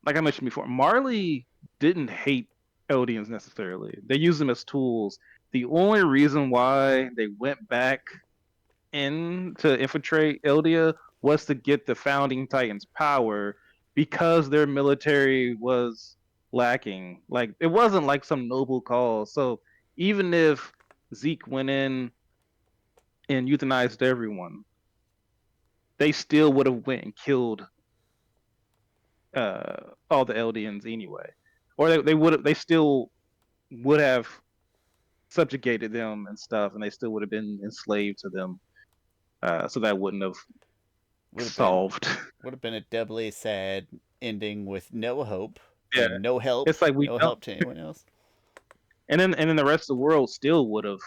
like I mentioned before, Marley didn't hate Eldians necessarily. They used them as tools. The only reason why they went back in to infiltrate Eldia was to get the founding Titans power, because their military was lacking. Like it wasn't like some noble cause. So even if Zeke went in and euthanized everyone, they still would have went and killed all the Eldians anyway, or they would have, they still would have subjugated them and stuff, and they still would have been enslaved to them. So that wouldn't have Would have been solved. would have been a doubly sad ending with no hope Yeah, and no help, it's like we no don't, help to anyone else. and then the rest of the world still would have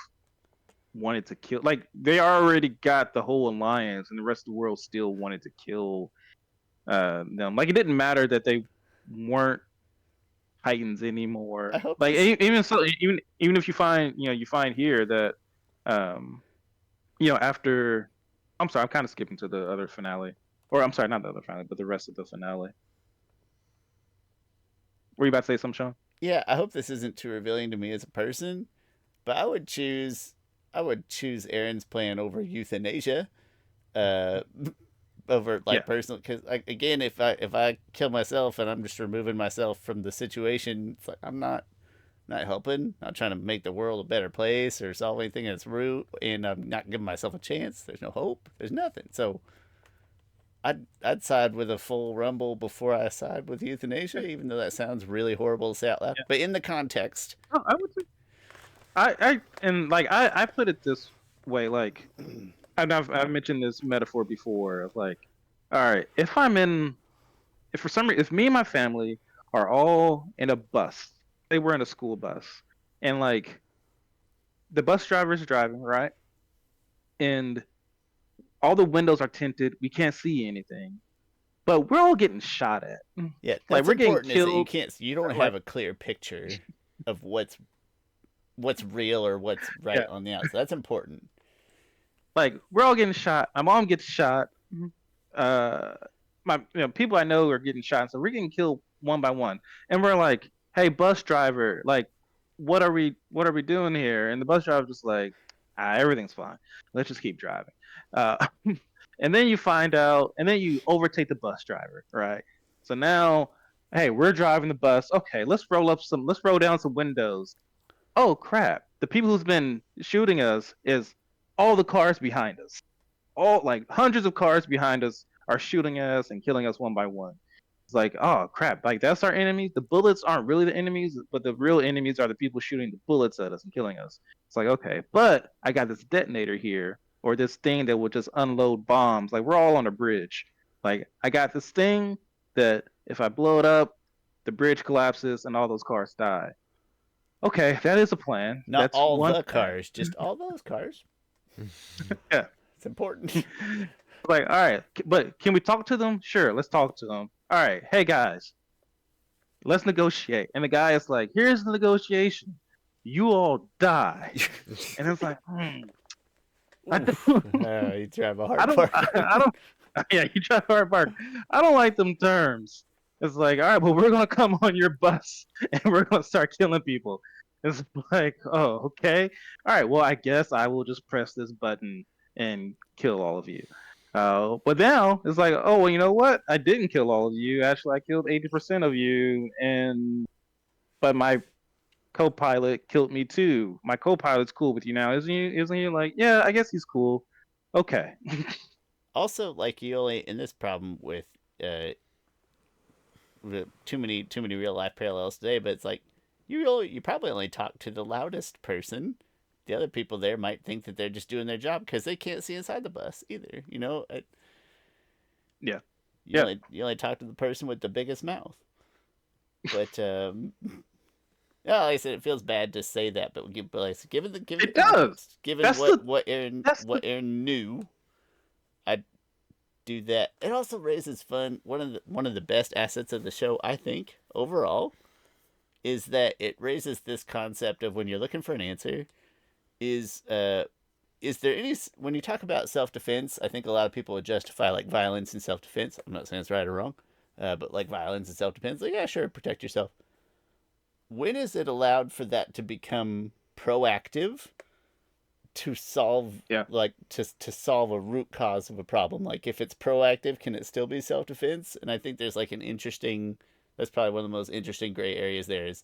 wanted to kill. Like they already got the whole alliance, and the rest of the world still wanted to kill them. Like it didn't matter that they weren't Titans I anymore. hope Like this. even so, even if you find, you find here that um after, I'm sorry, I'm kind of skipping to the other finale, or I'm sorry, not the other finale, but the rest of the finale. Were you about to say something, Sean? Yeah, I hope this isn't too revealing to me as a person, but I would choose Aaron's plan over euthanasia. Uh, over Yeah, like personal because again if I kill myself and I'm just removing myself from the situation, it's like I'm not helping, not trying to make the world a better place or solve anything at its root, and I'm not giving myself a chance. There's no hope, there's nothing. So I'd side with a full rumble before I side with euthanasia, even though that sounds really horrible to say out loud. Yeah. But in the context, Oh, I would say I put it this way, like I've mentioned this metaphor before of like, all right, if for some reason if me and my family are all in a bus, they were in a school bus, and like the bus driver is driving, right? And all the windows are tinted, we can't see anything, but we're all getting shot at. yeah, Like that's we're getting important. Is that killed. you don't Like have a clear picture of what's real or what's right yeah, on the outside. That's important. like we're all getting shot. My mom gets shot. Uh, my people I know are getting shot, so we're getting killed one by one. And we're like, "Hey, bus driver, like, what are we doing here?" And the bus driver's just like, everything's fine. Let's just keep driving." Uh, and then you find out, and then you overtake the bus driver, right? So now, hey, we're driving the bus. Okay, let's roll down some windows. Oh crap! The people who's been shooting us is all the cars behind us. All like hundreds of cars behind us are shooting at us and killing us one by one. It's like, oh crap! Like that's our enemies. The bullets aren't really the enemies, but the real enemies are the people shooting the bullets at us and killing us. It's like, okay, but I got this detonator here, or this thing that will just unload bombs. Like we're all on a bridge. Like I got this thing that if I blow it up, the bridge collapses and all those cars die. Okay, that is a plan. Not That's all one the plan. cars, just all those cars. Yeah. It's important. Like, all right, but can we talk to them? Sure, let's talk to them. All right, hey guys, let's negotiate. And the guy is like, here's the negotiation. You all die. And it's like, I Oof. don't, You drive a I hard don't, part. I don't. Yeah, you try hard bark. I don't like them terms. It's like, all right, well, we're gonna come on your bus and we're gonna start killing people. It's like, oh, okay, all right. Well, I guess I will just press this button and kill all of you. But now it's like, oh, well, you know what? I didn't kill all of you. Actually, I killed 80% of you, and but my co-pilot killed me too. My co-pilot's cool with you now, isn't he? Isn't he? Like, yeah, I guess he's cool. Okay. Also, like you only in this problem uh, with too many real life parallels today, but it's like you probably only talk to the loudest person. The other people there might think that they're just doing their job because they can't see inside the bus either. Yeah. You Yeah. only talk to the person with the biggest mouth. But yeah, like I said, it feels bad to say that, but given the It does. context, given That's what Aaron knew, I do that. It also raises fun. One of the best assets of the show, I think, overall, is that it raises this concept of when you're looking for an answer, is there any when you talk about self defense? I think a lot of people would justify like violence and self defense. I'm not saying it's right or wrong, but like violence and self defense, like yeah, sure, protect yourself. When is it allowed for that to become proactive to solve yeah. to solve a root cause of a problem? Like if it's proactive, can it still be self defense? And I think there's like an interesting that's probably one of the most interesting gray areas there is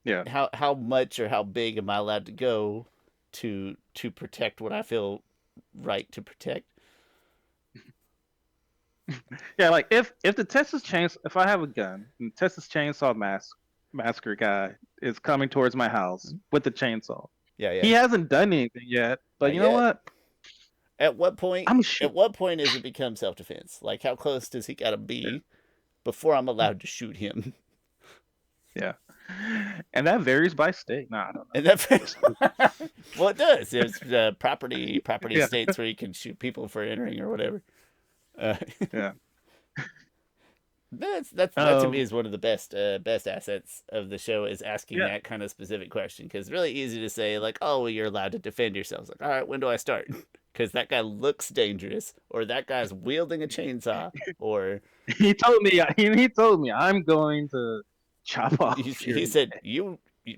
Yeah. how much or how big am I allowed to go to protect what I feel right to protect? Yeah, like if the Texas chainsaw, if I have a gun and the Texas Chainsaw Massacre guy is coming towards my house with the chainsaw, Yeah, he yeah. hasn't done anything yet. But Not you know yet. what? At what point? I'm At shoot. what point does it become self defense? Like how close does he gotta be before I'm allowed to shoot him? Yeah, and that varies by state. No, I don't And that know. well, it does. There's property Yeah, states where you can shoot people for entering or whatever. Uh, yeah. that to me is one of the best assets of the show is asking Yeah. that kind of specific question because it's really easy to say like, oh, well, you're allowed to defend yourself. It's like, all right, when do I start? Because that guy looks dangerous, or that guy's wielding a chainsaw, or He told me. He told me I'm going to chop off your he said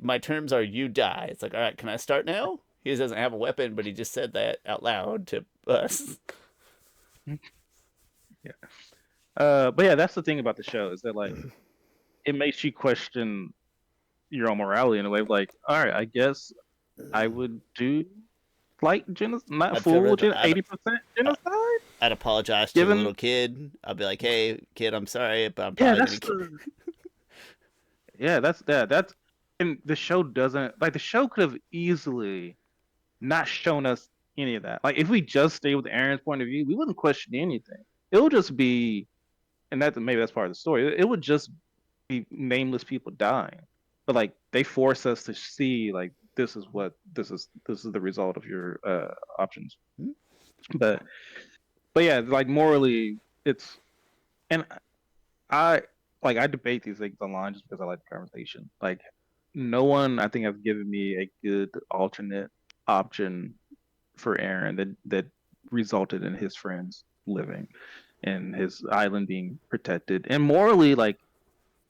my terms are you die. It's like, all right, can I start now? He doesn't have a weapon, but he just said that out loud to us. Yeah. But yeah, that's the thing about the show is that like it makes you question your own morality in a way. Like, all right, I guess I would do like genocide, not I'd feel full really, I'd, 80% genocide. I'd apologize to the given little kid. I'd be like, "Hey, kid, I'm sorry, but I'm yeah, probably gonna." that's and the show doesn't like the show could have easily not shown us any of that. Like if we just stayed with Aaron's point of view, we wouldn't question anything. It would just be, and that maybe that's part of the story. It would just be nameless people dying, but like they force us to see like this is what this is the result of your options. Hmm? But yeah, like morally, it's and I I debate these things online just because I like the conversation. Like no one I think has given me a good alternate option for Aaron that resulted in his friends living and his island being protected. And morally, like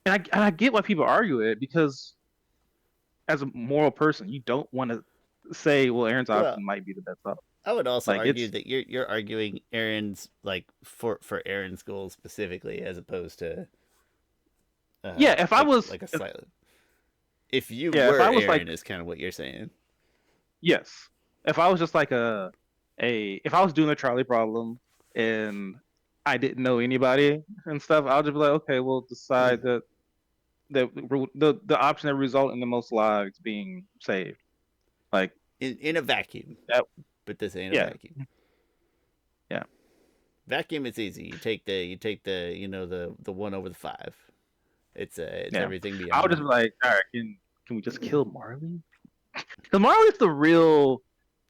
and I get why people argue it because as a moral person, you don't want to say, well, Aaron's Well, option might be the best option. I would also Like argue it's that you're arguing Aaron's like for Aaron's goals specifically, as opposed to yeah, if I was like a slightly. If you yeah, if were I was like Aaron, is kind of what you're saying. yes. If I was just like a if I was doing the Charlie problem and I didn't know anybody and stuff, I'll just be like, okay, we'll decide that the option that result in the most lives being saved. Like In a vacuum, that but this ain't a yeah. vacuum. Yeah. Vacuum, it's easy. You take the the 1/5. It's Yeah. everything I beyond would just be that. like, all right, can we just kill Marley? Because Marley's the real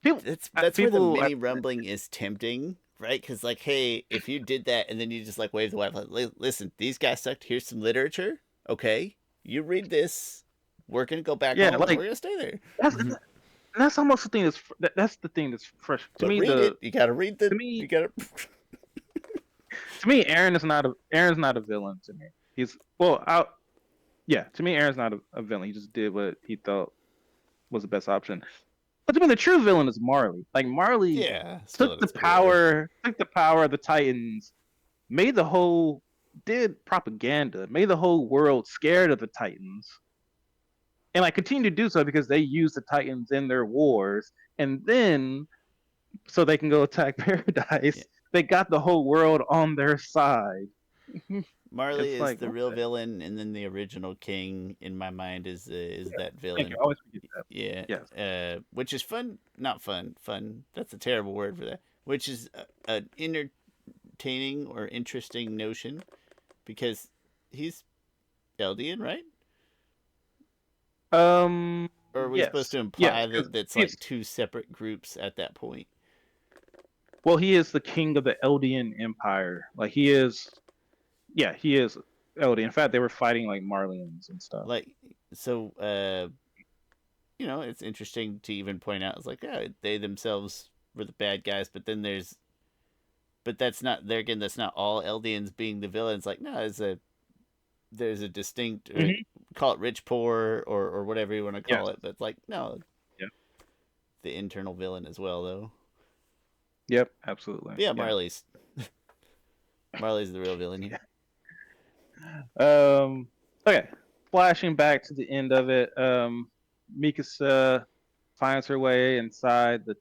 people. That's where the People, mini rumbling is tempting, right? Because like, hey, if you did that and then you just like wave the white flag, listen, these guys sucked. Here's some literature. Okay, you read this. We're gonna go back yeah, home and like we're gonna stay there. that's almost the thing that's the thing that's fresh to But me. read it. You gotta read To the. me You gotta. Aaron's not a villain to me. He's well, yeah, to me Aaron's not a villain. He just did what he thought was the best option. But to me, the true villain is Marley. Like Marley Yeah, still at its took the power of the Titans, made the whole did propaganda, made the whole world scared of the Titans, and like continue to do so because they use the Titans in their wars, and then so they can go attack Yeah. Paradise, they got the whole world on their side. Marley It's is like the real okay, villain, and then the original king in my mind is yeah, that thank you. villain. I always forget that. Yeah, Yes, which is fun, not fun. Fun. That's a terrible word for that. Which is an entertaining or interesting notion because he's Eldian, right? Or are we supposed yes, to yes, imply because that that's he's like two separate groups at that point? well, he is the king of the Eldian Empire. Like he is, yeah, he is Eldian. In fact, they were fighting like Marlians and stuff. Like, so, it's interesting to even point out. It's like, yeah, they themselves were the bad guys, but then but that's not there again. That's not all Eldians being the villains. Like, no, there's a distinct, or Hmm. call it rich, poor, or whatever you want to Yes, call it. But it's like, no, yeah, the internal villain as well, though. yep, absolutely, But yeah, yeah. Marley's the real villain here. Okay, flashing back to the end of it, Mikasa finds her way inside the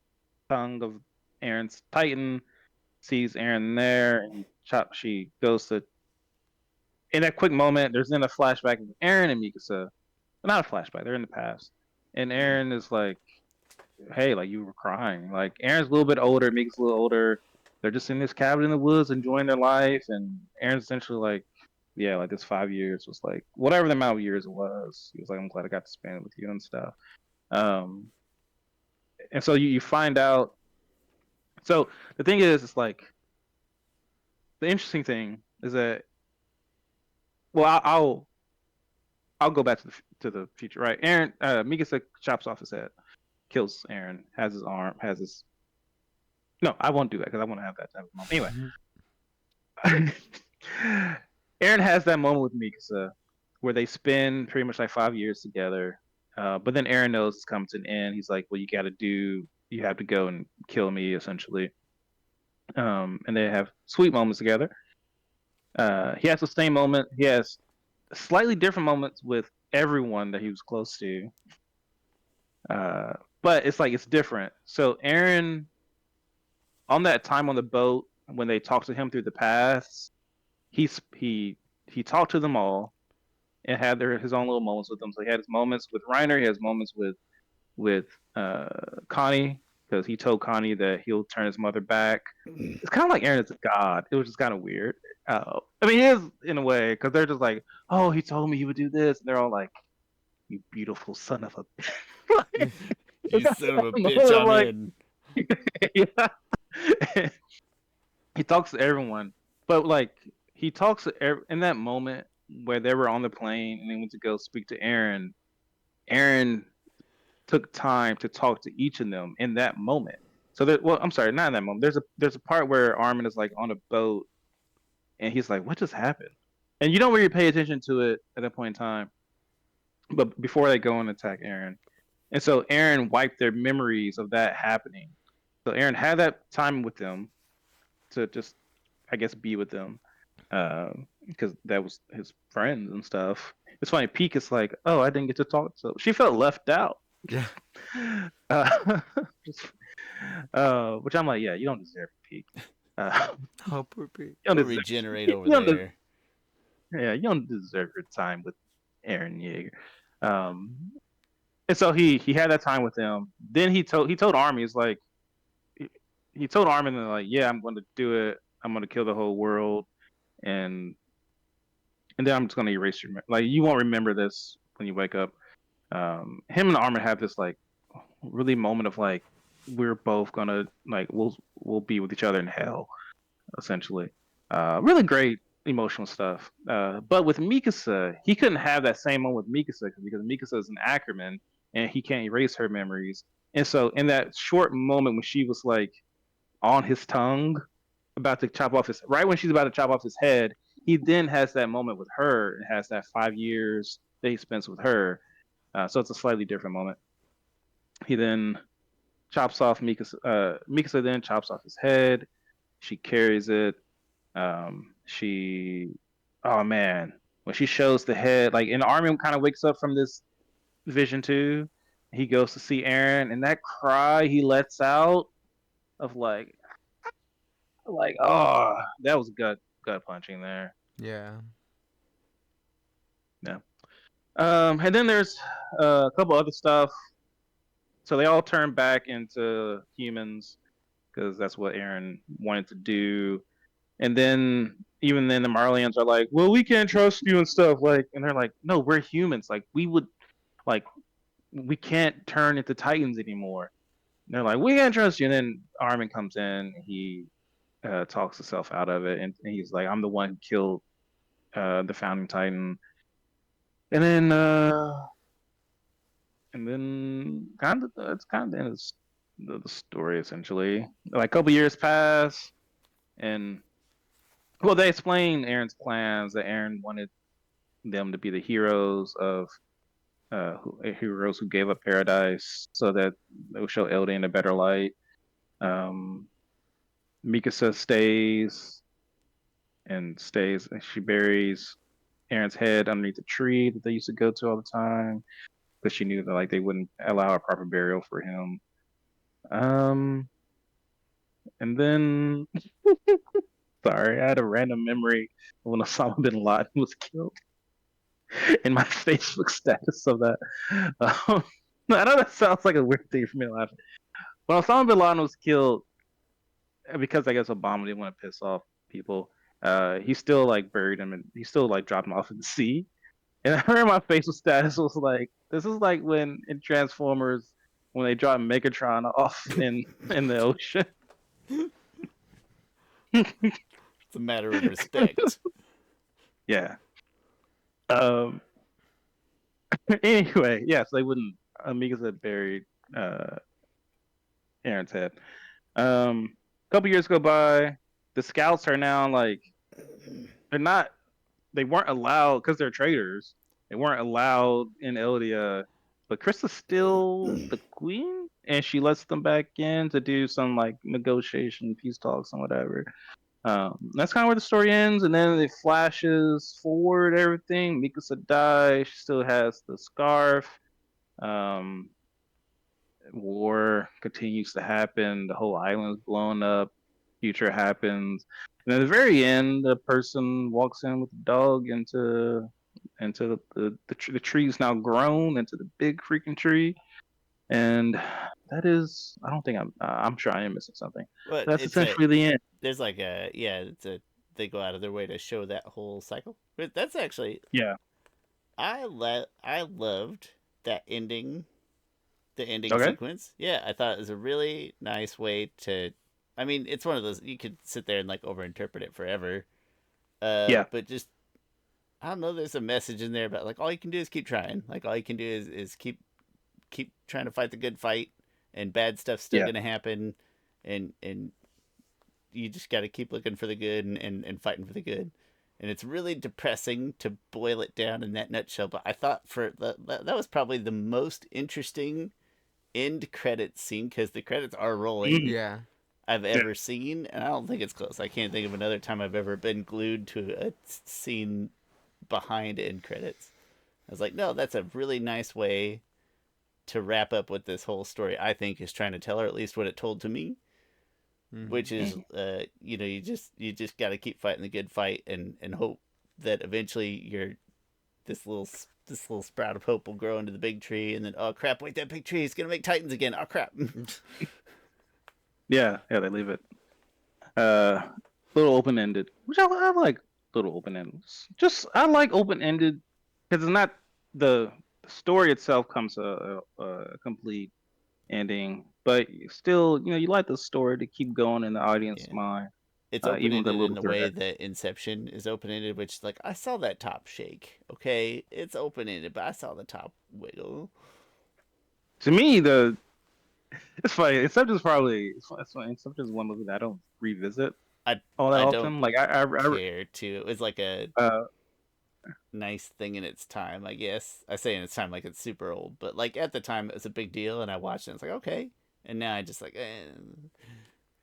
tongue of Aaron's Titan, sees Aaron there, and she goes to. In that quick moment, there's then a flashback of Aaron and Mikasa. Not a flashback; they're in the past, and Aaron is like, "Hey, like you were crying." Like Aaron's a little bit older, Mika's a little older. They're just in this cabin in the woods, enjoying their life, and Aaron's essentially like, "Yeah, like this 5 years was like whatever the amount of years it was." He was like, "I'm glad I got to spend it with you and stuff." Um, and so you find out. So the thing is, it's like the interesting thing is that well, I'll go back to the future, right? Aaron, Mikasa chops off his head, kills Aaron, has his arm, has his. No, I won't do that because I want to have that type of moment. Anyway, Aaron has that moment with Mikasa where they spend pretty much like 5 years together. But then Aaron knows it's coming to an end. He's like, "Well, you have to go and kill me, essentially." And they have sweet moments together. He has the same moment. He has slightly different moments with everyone that he was close to. But it's like it's different. So Aaron, on that time on the boat, when they talked to him through the paths, he's he talked to them all and had his own little moments with them. So he had his moments with Reiner, he has moments with uh, Connie, because he told Connie that he'll turn his mother back. It's kind of like Aaron is a god. It was just kind of weird. I mean, he is in a way, because they're just like, oh, he told me he would do this, and they're all like, you beautiful son of a. Like, You son of a bitch, I'm I'm like, in. yeah. He talks to everyone, but like he talks to in that moment where they were on the plane and they went to go speak to Aaron. Aaron took time to talk to each of them in that moment. So that, well, I'm sorry, not in that moment. There's a part where Armin is like on a boat and he's like, "What just happened?" And you don't really pay attention to it at that point in time. But before they go and attack Aaron, and so Aaron wiped their memories of that happening. So Aaron had that time with them to just, I guess, be with them, because that was his friends and stuff. It's funny. Peak is like, "Oh, I didn't get to talk," so she felt left out. Yeah. uh, just, which I'm like, yeah, you don't deserve Peak. Uh, How poor Pete. you don't He'll deserve. regenerate You over don't. there. Yeah, you don't deserve your time with Aaron Yeager. Um, and so he had that time with him. Then he told Army, is like, he, he told Armin that, like, yeah, I'm going to do it. I'm going to kill the whole world, and then I'm just going to erase your like, you won't remember this when you wake up. Him and Armin have this like really moment of like, we're both gonna, like, we'll be with each other in hell, essentially. Really great emotional stuff. But with Mikasa, he couldn't have that same moment with Mikasa because Mikasa is an Ackerman and he can't erase her memories. And so in that short moment when she was like on his tongue, about to chop off his, right when she's about to chop off his head, he then has that moment with her and has that 5 years that he spends with her. So it's a slightly different moment. He then chops off Mikasa. Mikasa then chops off his head. She carries it. She, oh man, when she shows the head, like, and Armin kind of wakes up from this vision too. He goes to see Aaron, and that cry he lets out of like, oh, that was gut punching there. Yeah. Yeah. And then there's a couple other stuff. So they all turn back into humans because that's what Aaron wanted to do. And then even then the Marlians are like, well, we can't trust you and stuff. Like, and they're like, no, we're humans. Like, like, we can't turn into Titans anymore. And they're like, we can't trust you. And then Armin comes in, he talks himself out of it, and he's like, I'm the one who killed the founding Titan. And then kind of it's kind of the end of the story essentially. Like a couple years pass, and well, they explain Aaron's plans, that Aaron wanted them to be the heroes of heroes who gave up paradise, so that they would show Elda in a better light. Um, Mikasa stays, and she buries Aaron's head underneath the tree that they used to go to all the time, because she knew that, like, they wouldn't allow a proper burial for him. Um, and then, sorry, I had a random memory of when Osama bin Laden was killed, and my Facebook status of that. Um, I know that sounds like a weird thing for me to laugh. When Osama bin Laden was killed, because I guess Obama didn't want to piss off people, he still like buried him, and he still like dropped him off in the sea. And I remember my Facebook status was like, "This is like when in Transformers, when they drop Megatron off in the ocean." It's a matter of respect. Yeah. Um. Anyway, yeah. So they wouldn't. Amigas had buried uh Aaron's head. A couple years go by. The scouts are now like, they're not. They weren't allowed because they're traitors. They weren't allowed in Eldia, but Krista's still the queen, and she lets them back in to do some like negotiation, peace talks, and whatever. That's kind of where the story ends, and then it flashes forward everything. Mikasa dies. She still has the scarf. Um, War continues to happen. The whole island's blown up. future happens. And at the very end, the person walks in with the dog into the tree's now grown into the big freaking tree, and that is, I don't think I'm sure I am missing something. But That's it's a essentially the end. there's like a yeah, it's a they go out of their way to show that whole cycle. But that's actually Yeah. I loved that ending, the ending Okay. sequence. Yeah, I thought it was a really nice way to. I mean, it's one of those you could sit there and like overinterpret it forever. Yeah. But just I don't know. There's a message in there about like all you can do is keep trying. Like all you can do is keep trying to fight the good fight, and bad stuff's still Yeah. gonna happen, and you just got to keep looking for the good and fighting for the good. And it's really depressing to boil it down in that nutshell. But I thought that was probably the most interesting end credit scene because the credits are rolling Mm. Yeah. I've Yeah. ever seen, and I don't think it's close. I can't think of another time I've ever been glued to a scene behind end credits. I was like, no, that's a really nice way to wrap up what this whole story I think is trying to tell, or at least what it told to me, which is you just got to keep fighting the good fight and hope that eventually you're this little sprout of hope will grow into the big tree, and then oh crap, wait, that big tree is gonna make titans again. Oh crap. Yeah. Yeah. They leave it little open ended, which I like little open ended. Just I like open ended because it's not the story itself comes a complete ending, but still, you like the story to keep going in the audience Yeah, mind, it's open even with a ended in little the way thread. that Inception is open ended, which like I saw that top shake. Okay, it's open ended, but I saw the top wiggle. To me, it's funny. Inception's probably it's funny. Inception's one movie that I don't revisit I all that I don't often. Like I care to. It was like a uh, nice thing in its time, I guess. I say in its time like it's super old, but like at the time it was a big deal, and I watched it. And it's like okay, and now I just like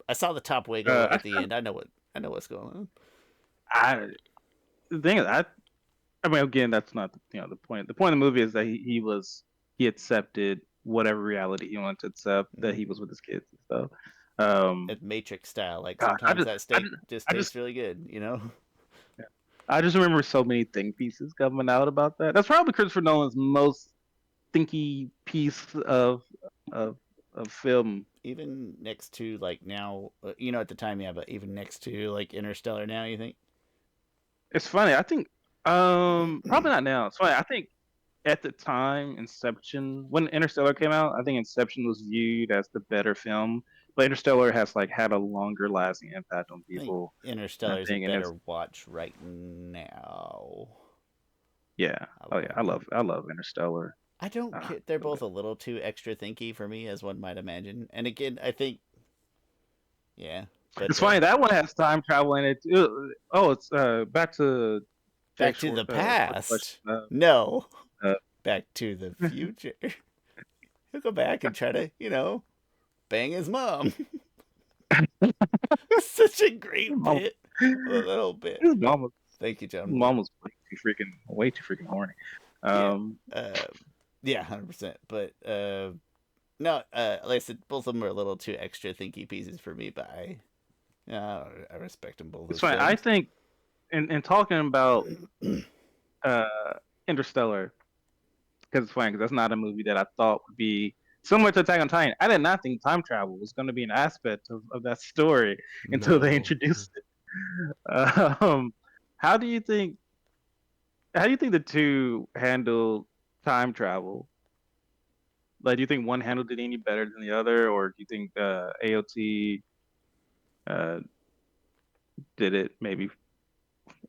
I saw the top wiggle I, at the end. I know what's going on. I the thing is, I mean, again, that's not the point. The point of the movie is that he accepted whatever reality he wanted to accept, that he was with his kids and stuff. At Matrix style, like God, sometimes that steak just I tastes just, really good, you know. yeah. I just remember so many think pieces coming out about that. That's probably Christopher Nolan's most thinky piece of of film. Even next to like now, at the time, yeah, but even next to like Interstellar now, you think? It's funny. I think, probably not now. It's funny. I think at the time, Inception, when Interstellar came out, I think Inception was viewed as the better film, but Interstellar has like had a longer lasting impact on I think people. I Interstellar is a think, and it's better watch right now. yeah, I oh would yeah, argue. I love Interstellar. I don't Ah, care. They're so both good. a little too extra thinky for me, as one might imagine. And again, I think, yeah, but It's funny that one has time travel in it. Oh, it's back to Back Jake to the Short question. past. No, Back to the Uh, future. He'll go back and try to, bang his mom. Such a great mom, bit. A little bit. his mom was Thank you, John his Boy. mom was way too freaking horny. Yeah. Um, Yeah, 100%. But no, like I said, both of them are a little too extra thinky pieces for me. But I respect them both it's as funny. I films. think in talking about uh Interstellar, because it's funny because that's not a movie that I thought would be similar to Attack on Titan. I did not think time travel was going to be an aspect of that story until they No. introduced it. Um, how do you think the two handle time travel? Like, do you think one handled it any better than the other, or do you think AOT uh, did it maybe?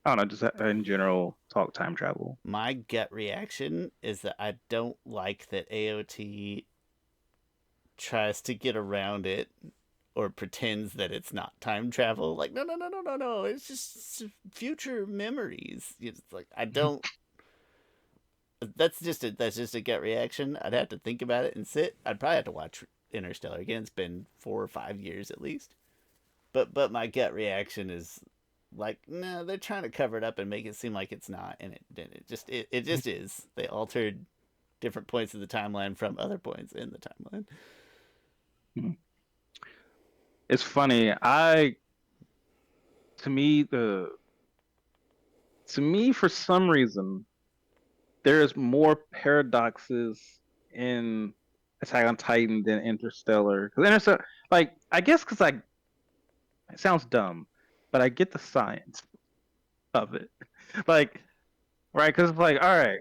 I don't know, just in general, talk time travel. My gut reaction is that I don't like that AOT tries to get around it or pretends that it's not time travel. Like, no, no, no, no, no, no. It's just future memories. It's like I don't. That's just a gut reaction. I'd have to think about it and sit. I'd probably have to watch Interstellar again. It's been 4 or 5 years at least. But my gut reaction is like, no, they're trying to cover it up and make it seem like it's not, and it just is. They altered different points of the timeline from other points in the timeline. It's funny. I to me the to me for some reason there's more paradoxes in Attack on Titan than Interstellar. Because Interstellar, like, I guess because it sounds dumb, but I get the science of it. Like, right? Because it's like, all right,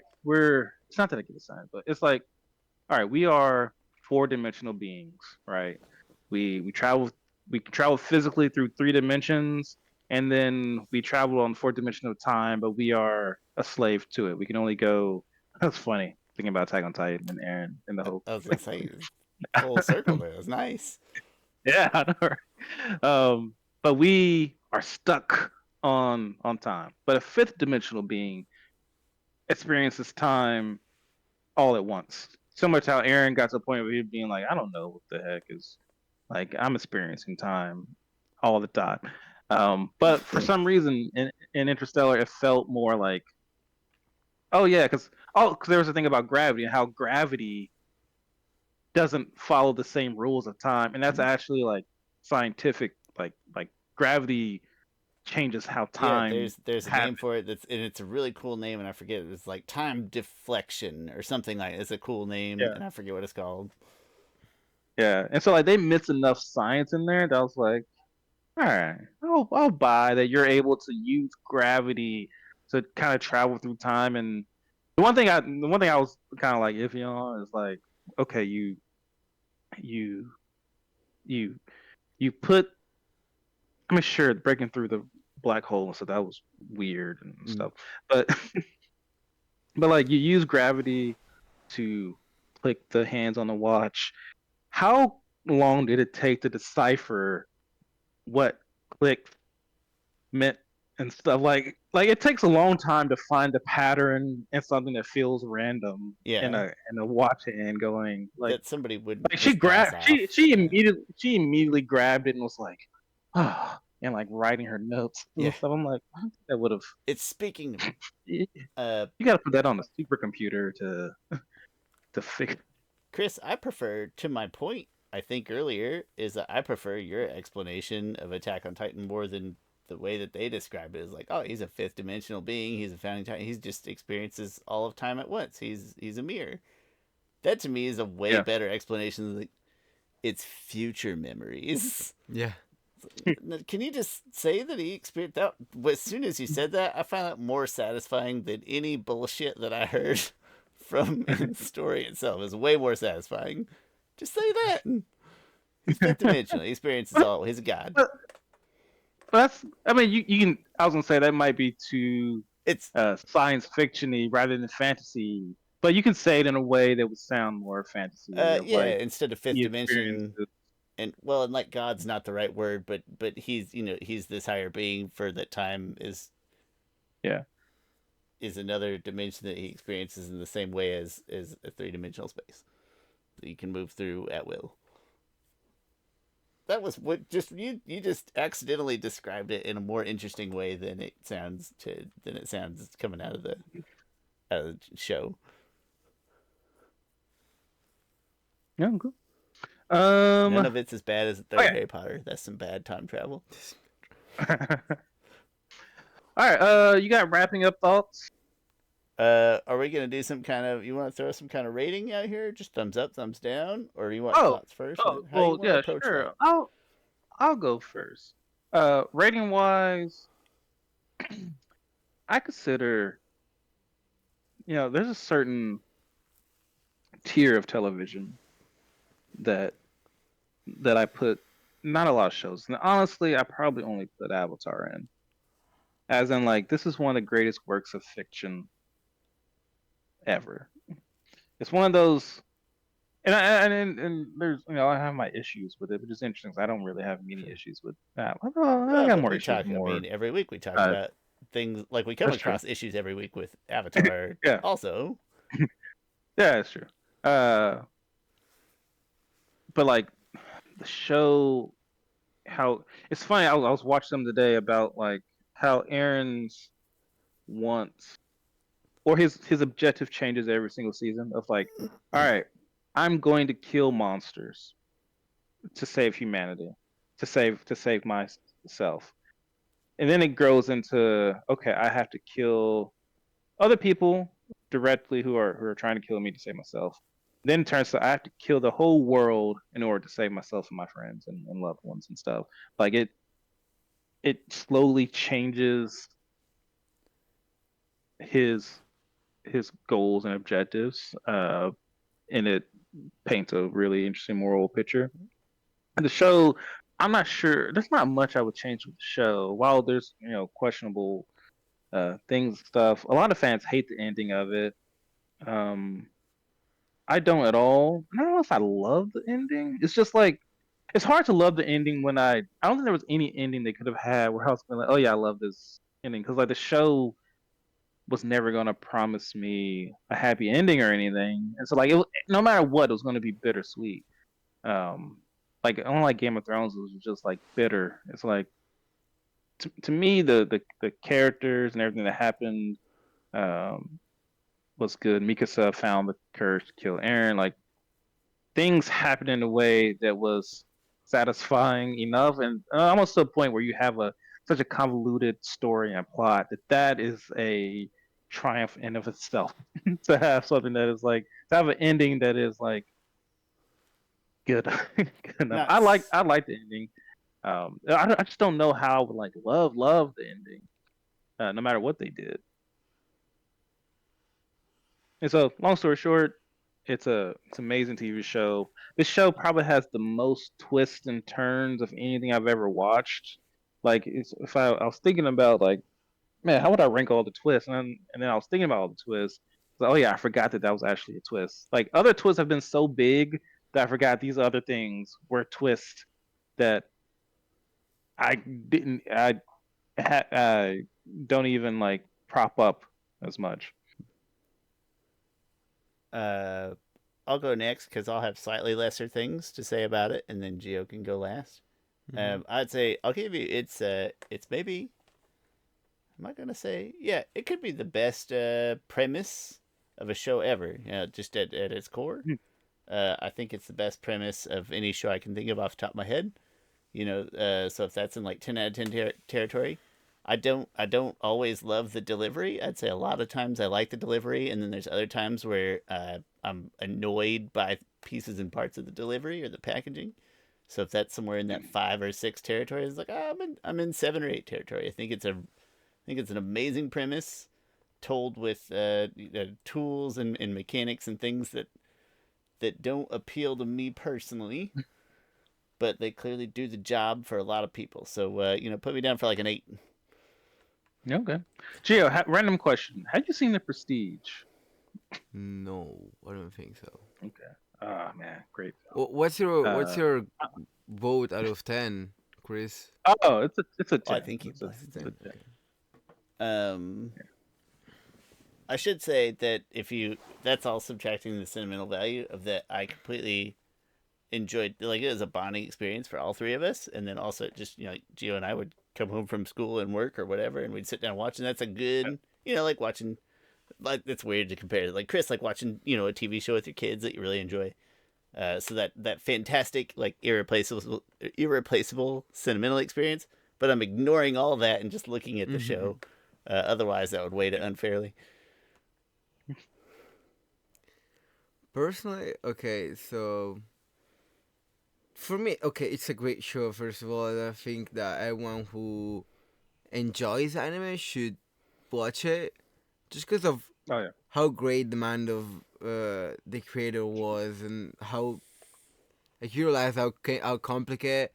it's not that I get the science, but it's like, all right, we are four-dimensional beings, right? We travel, we can travel physically through three dimensions, and then we travel on fourth dimension of time, but we are a slave to it. We can only go. That's funny thinking about Attack on Titan and Aaron and the whole. I was gonna say full circle there. It was nice. Yeah, I know, right? But we are stuck on time. But a fifth dimensional being experiences time all at once. Similar to how Aaron got to the point where he being like, I don't know what the heck is like I'm experiencing time all the time. But for some reason in Interstellar it felt more like, oh yeah, because there was a thing about gravity and how gravity doesn't follow the same rules of time. And that's actually like scientific, like gravity changes how Yeah, time there's a name happens. for it and it's a really cool name, and I forget it. It's like time deflection or something like. It's a cool name, Yeah. and I forget what it's called. Yeah. And so like they mix enough science in there that I was like, all right, I'll buy that you're able to use gravity to kind of travel through time. And the one thing I was kind of like iffy on is like, okay, you you you put, I mean, sure, breaking through the black hole and stuff that was weird and Mm. stuff, but but like you use gravity to click the hands on the watch. How long did it take to decipher what click meant and stuff? Like it takes a long time to find a pattern in something that feels random Yeah, in a watch hand going that somebody would like just pass off. Yeah, she immediately grabbed it and was like, oh, and like writing her notes yeah. and stuff. I'm like, I think that would have It's speaking. you Uh, got to put that on a supercomputer to fix. Chris, I prefer, to my point, I think earlier, is that I prefer your explanation of Attack on Titan more than the way that they describe it. Is like, oh, he's a fifth dimensional being. He's a founding titan. He's just experiences all of time at once. He's a mirror. That to me is a way Yeah. better explanation than it's future memories. Yeah. Can you just say that he experienced that? As soon as you said that, I found that more satisfying than any bullshit that I heard from the story itself. Is way more satisfying. Just say that. He's fifth dimensional. He experiences all. He's a god. But that's, I mean, you can, I was gonna say that might be too It's science fictiony rather than fantasy, but you can say it in a way that would sound more fantasy of yeah. like Instead of fifth he experiences. dimension, and well, and like God's not the right word, but he's he's this higher being for that time Yeah. is another dimension that he experiences in the same way as a three dimensional space that you can move through at will. That was what just you just accidentally described it in a more interesting way than it sounds coming out of the show. Yeah, cool. None of it's as bad as the third Okay. Harry Potter. That's some bad time travel. All right. You got wrapping up thoughts? Are we gonna do some kind of? You want to throw some kind of rating out here? Just thumbs up, thumbs down, or you want Oh, thoughts first? oh, How do you well, want to yeah, approach sure. that? I'll go first. Rating wise, I consider, there's a certain tier of television that I put not a lot of shows. And honestly, I probably only put Avatar in. As in like this is one of the greatest works of fiction ever. It's one of those, and there's I have my issues with it, but it's interesting 'cause I don't really have many issues with that. I Well, got but more we issues talk. with I more. mean, every week we talk Uh, about things like we come that's true. across issues every week with Avatar. Yeah, Also, yeah, that's true. Uh, but like the show, how it's funny. I was watching them today about like how Aaron's wants or his objective changes every single season of like, all right, I'm going to kill monsters to save humanity, to save myself. and then it grows into, okay, I have to kill other people directly who are trying to kill me to save myself. Then it turns to I have to kill the whole world in order to save myself and my friends and loved ones and stuff. Like it slowly changes his his goals and objectives, and it paints a really interesting moral picture. And the show, I'm not sure. There's not much I would change with the show. While there's questionable things and stuff, a lot of fans hate the ending of it. Um, I don't at all. I don't know if I love the ending. It's just like it's hard to love the ending when I don't think there was any ending they could have had where I was like, oh yeah, I love this ending because like the show was never gonna promise me a happy ending or anything, and so like no matter what, it was gonna be bittersweet. Um, like unlike Game of Thrones, it was just like bitter. It's like to me the characters and everything that happened um was good. Mikasa found the courage to kill Eren. Like things happened in a way that was satisfying enough, and almost to a point where you have a such a convoluted story and plot that is a triumph in of itself. To have something that is like to have an ending that is like good, good enough. Not I like the ending. I just don't know how I would like love the ending, no matter what they did. And so, long story short, it's an amazing TV show. This show probably has the most twists and turns of anything I've ever watched. Like, if I was thinking about like, man, how would I rank all the twists? And then I was thinking about all the twists. Like, oh yeah, I forgot that was actually a twist. Like other twists have been so big that I forgot these other things were twists that I didn't I don't even like prop up as much. I'll go next because I'll have slightly lesser things to say about it, and then Gio can go last. I'd say I'll give you it's maybe. Am I gonna say yeah? It could be the best premise of a show ever. Just at its core. I think it's the best premise of any show I can think of off the top of my head. So if that's in like 10 out of 10 territory, I don't always love the delivery. I'd say a lot of times I like the delivery, and then there's other times where I'm annoyed by pieces and parts of the delivery or the packaging. So if that's somewhere in that 5 or 6 territory, it's like I'm in 7 or 8 territory. I think it's an amazing premise, told with tools and mechanics and things that don't appeal to me personally, but they clearly do the job for a lot of people. So put me down for like an 8. Okay. Gio, random question. Have you seen The Prestige? No, I don't think so. Okay. Oh man, great. What's your Uh, vote out of 10, Chris? oh, it's a 10. I think he It's a, was it's a 10. Um, I should say that that's all subtracting the sentimental value of that. I completely enjoyed, like, it was a bonding experience for all three of us, and then also just like Gio and I would come home from school and work or whatever, and we'd sit down and watch, and that's a good, like watching, like, it's weird to compare it, like Chris, like watching a TV show with your kids that you really enjoy. So that fantastic, like, irreplaceable sentimental experience, but I'm ignoring all that and just looking at the show. Otherwise, that would weight it unfairly. Personally, okay, so for me, okay, it's a great show. First of all, I think that everyone who enjoys anime should watch it, just because of Oh yeah. how great the mind of the creator was, and how like, you realize how complicated,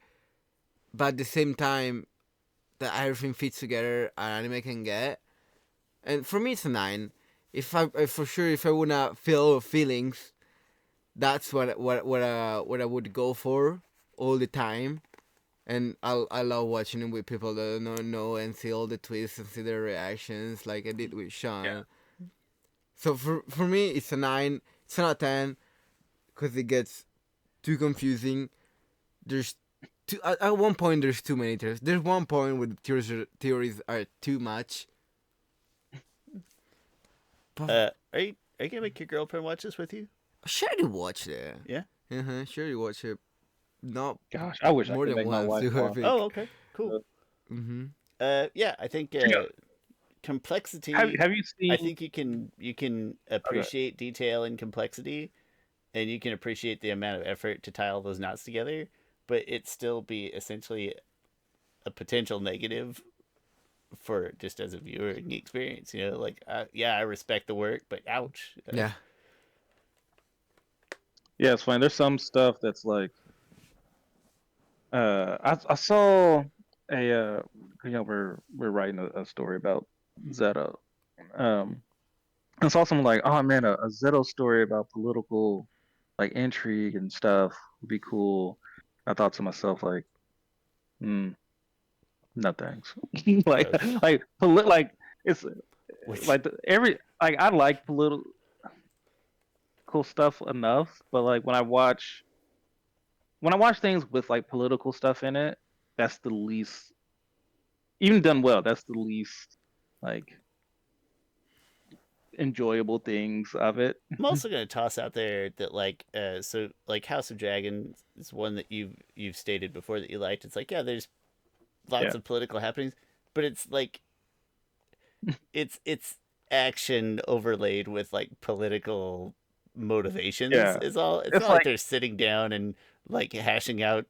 but at the same time that everything fits together an anime can get. And for me, it's a 9. For sure, if I wanna feel feelings, that's what I would go for all the time. And I love watching it with people that don't know and see all the twists and see their reactions, like I did with Shawn. Yeah. So for me, it's a 9. It's not a 10 because it gets too confusing. There's at one point there's too many theories. There's one point where the theories are too much. Are you gonna make your girlfriend watch this with you? Sure, you watch it. Yeah. Sure, you watch it. Not Gosh, I wish I more could than make my once. wife I watch. think. Oh, okay, cool. Mhm. Yeah, I think Yeah. complexity. Have you I seen? think you can Okay. appreciate detail and complexity, and you can appreciate the amount of effort to tie all those knots together, but it still be essentially a potential negative for just as a viewing experience. You know, like yeah, I respect the work, but ouch. Yeah. Yeah, it's fine. There's some stuff that's like, I saw a, we're writing a story about Zeta. Um, I saw someone like, oh man, a Zeta story about political like intrigue and stuff would be cool. I thought to myself like, hmm, no thanks. like, Gross. like it's Which like every like I like political stuff enough, but like when I watch things with like political stuff in it, that's the least, even done well, that's the least like enjoyable things of it. I'm also gonna toss out there that so like House of Dragons is one that you've stated before that you liked. It's like, yeah, there's lots Yeah, of political happenings, but it's like it's action overlaid with like political motivations yeah. is all. It's It's not like like they're sitting down and like hashing out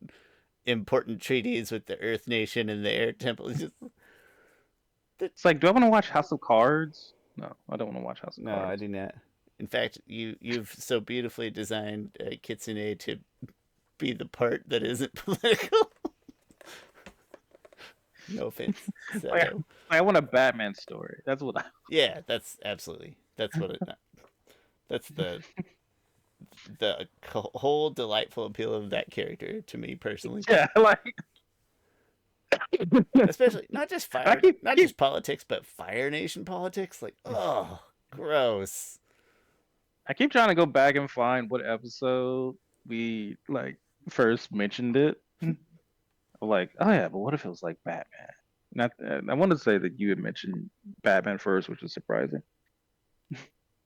important treaties with the Earth Nation and the Air Temple. It's just do I want to watch House of Cards? No, I don't want to watch House of no, I Cards. do not. In fact, you've so beautifully designed Kitsune to be the part that isn't political. No offense, Like, Sato. I want a Batman story. That's what I. Yeah, that's absolutely that's what it. That's the whole delightful appeal of that character to me personally. Yeah, like Especially not just I not keep just politics, but Fire Nation politics. Like, oh, gross. I keep trying to go back and find what episode we like first mentioned it. Like, oh yeah, but what if it was like Batman? Not, I want to say that you had mentioned Batman first, which is surprising.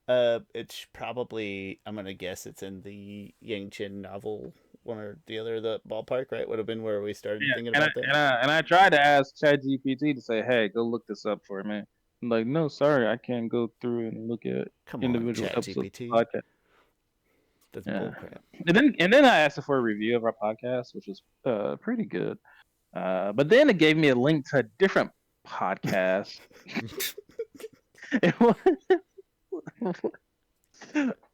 It's probably I'm gonna guess it's in the Yang Chen novel, one or the other of the ballpark, right? Would have been where we started Yeah, thinking and about that. I tried to ask ChatGPT to say, hey, go look this up for me. I'm like, no, sorry, I can't go through and look at Come on, individual Chat episodes GPT. of the podcast. That's Yeah, bullcrap. and then I asked it for a review of our podcast, which was pretty good. But then it gave me a link to a different podcast. It was,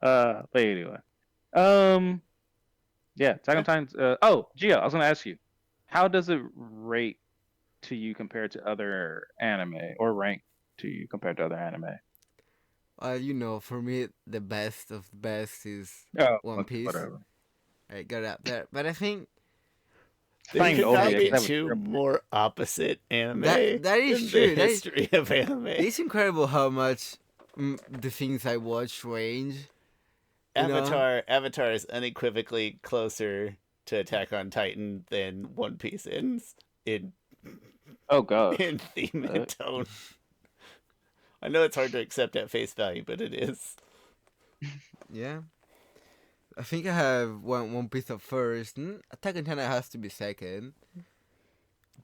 but anyway, um, yeah, Attack on Yeah. Titan. Oh, Gio, I was gonna ask you, how does it rate to you compared to other anime, or rank to you compared to other anime? For me, the best of the best is Oh, One okay, Piece. whatever. I got up there, but I think There Same could over not here like be because that was two terrible. more opposite anime that is in the true. history of anime. It's incredible how much the things I watch range. You know, Avatar is unequivocally closer to Attack on Titan than One Piece in Oh gosh. in theme Uh, and tone. I know it's hard to accept at face value, but it is. yeah. I think I have One Piece of first. Attack on Titan has to be second.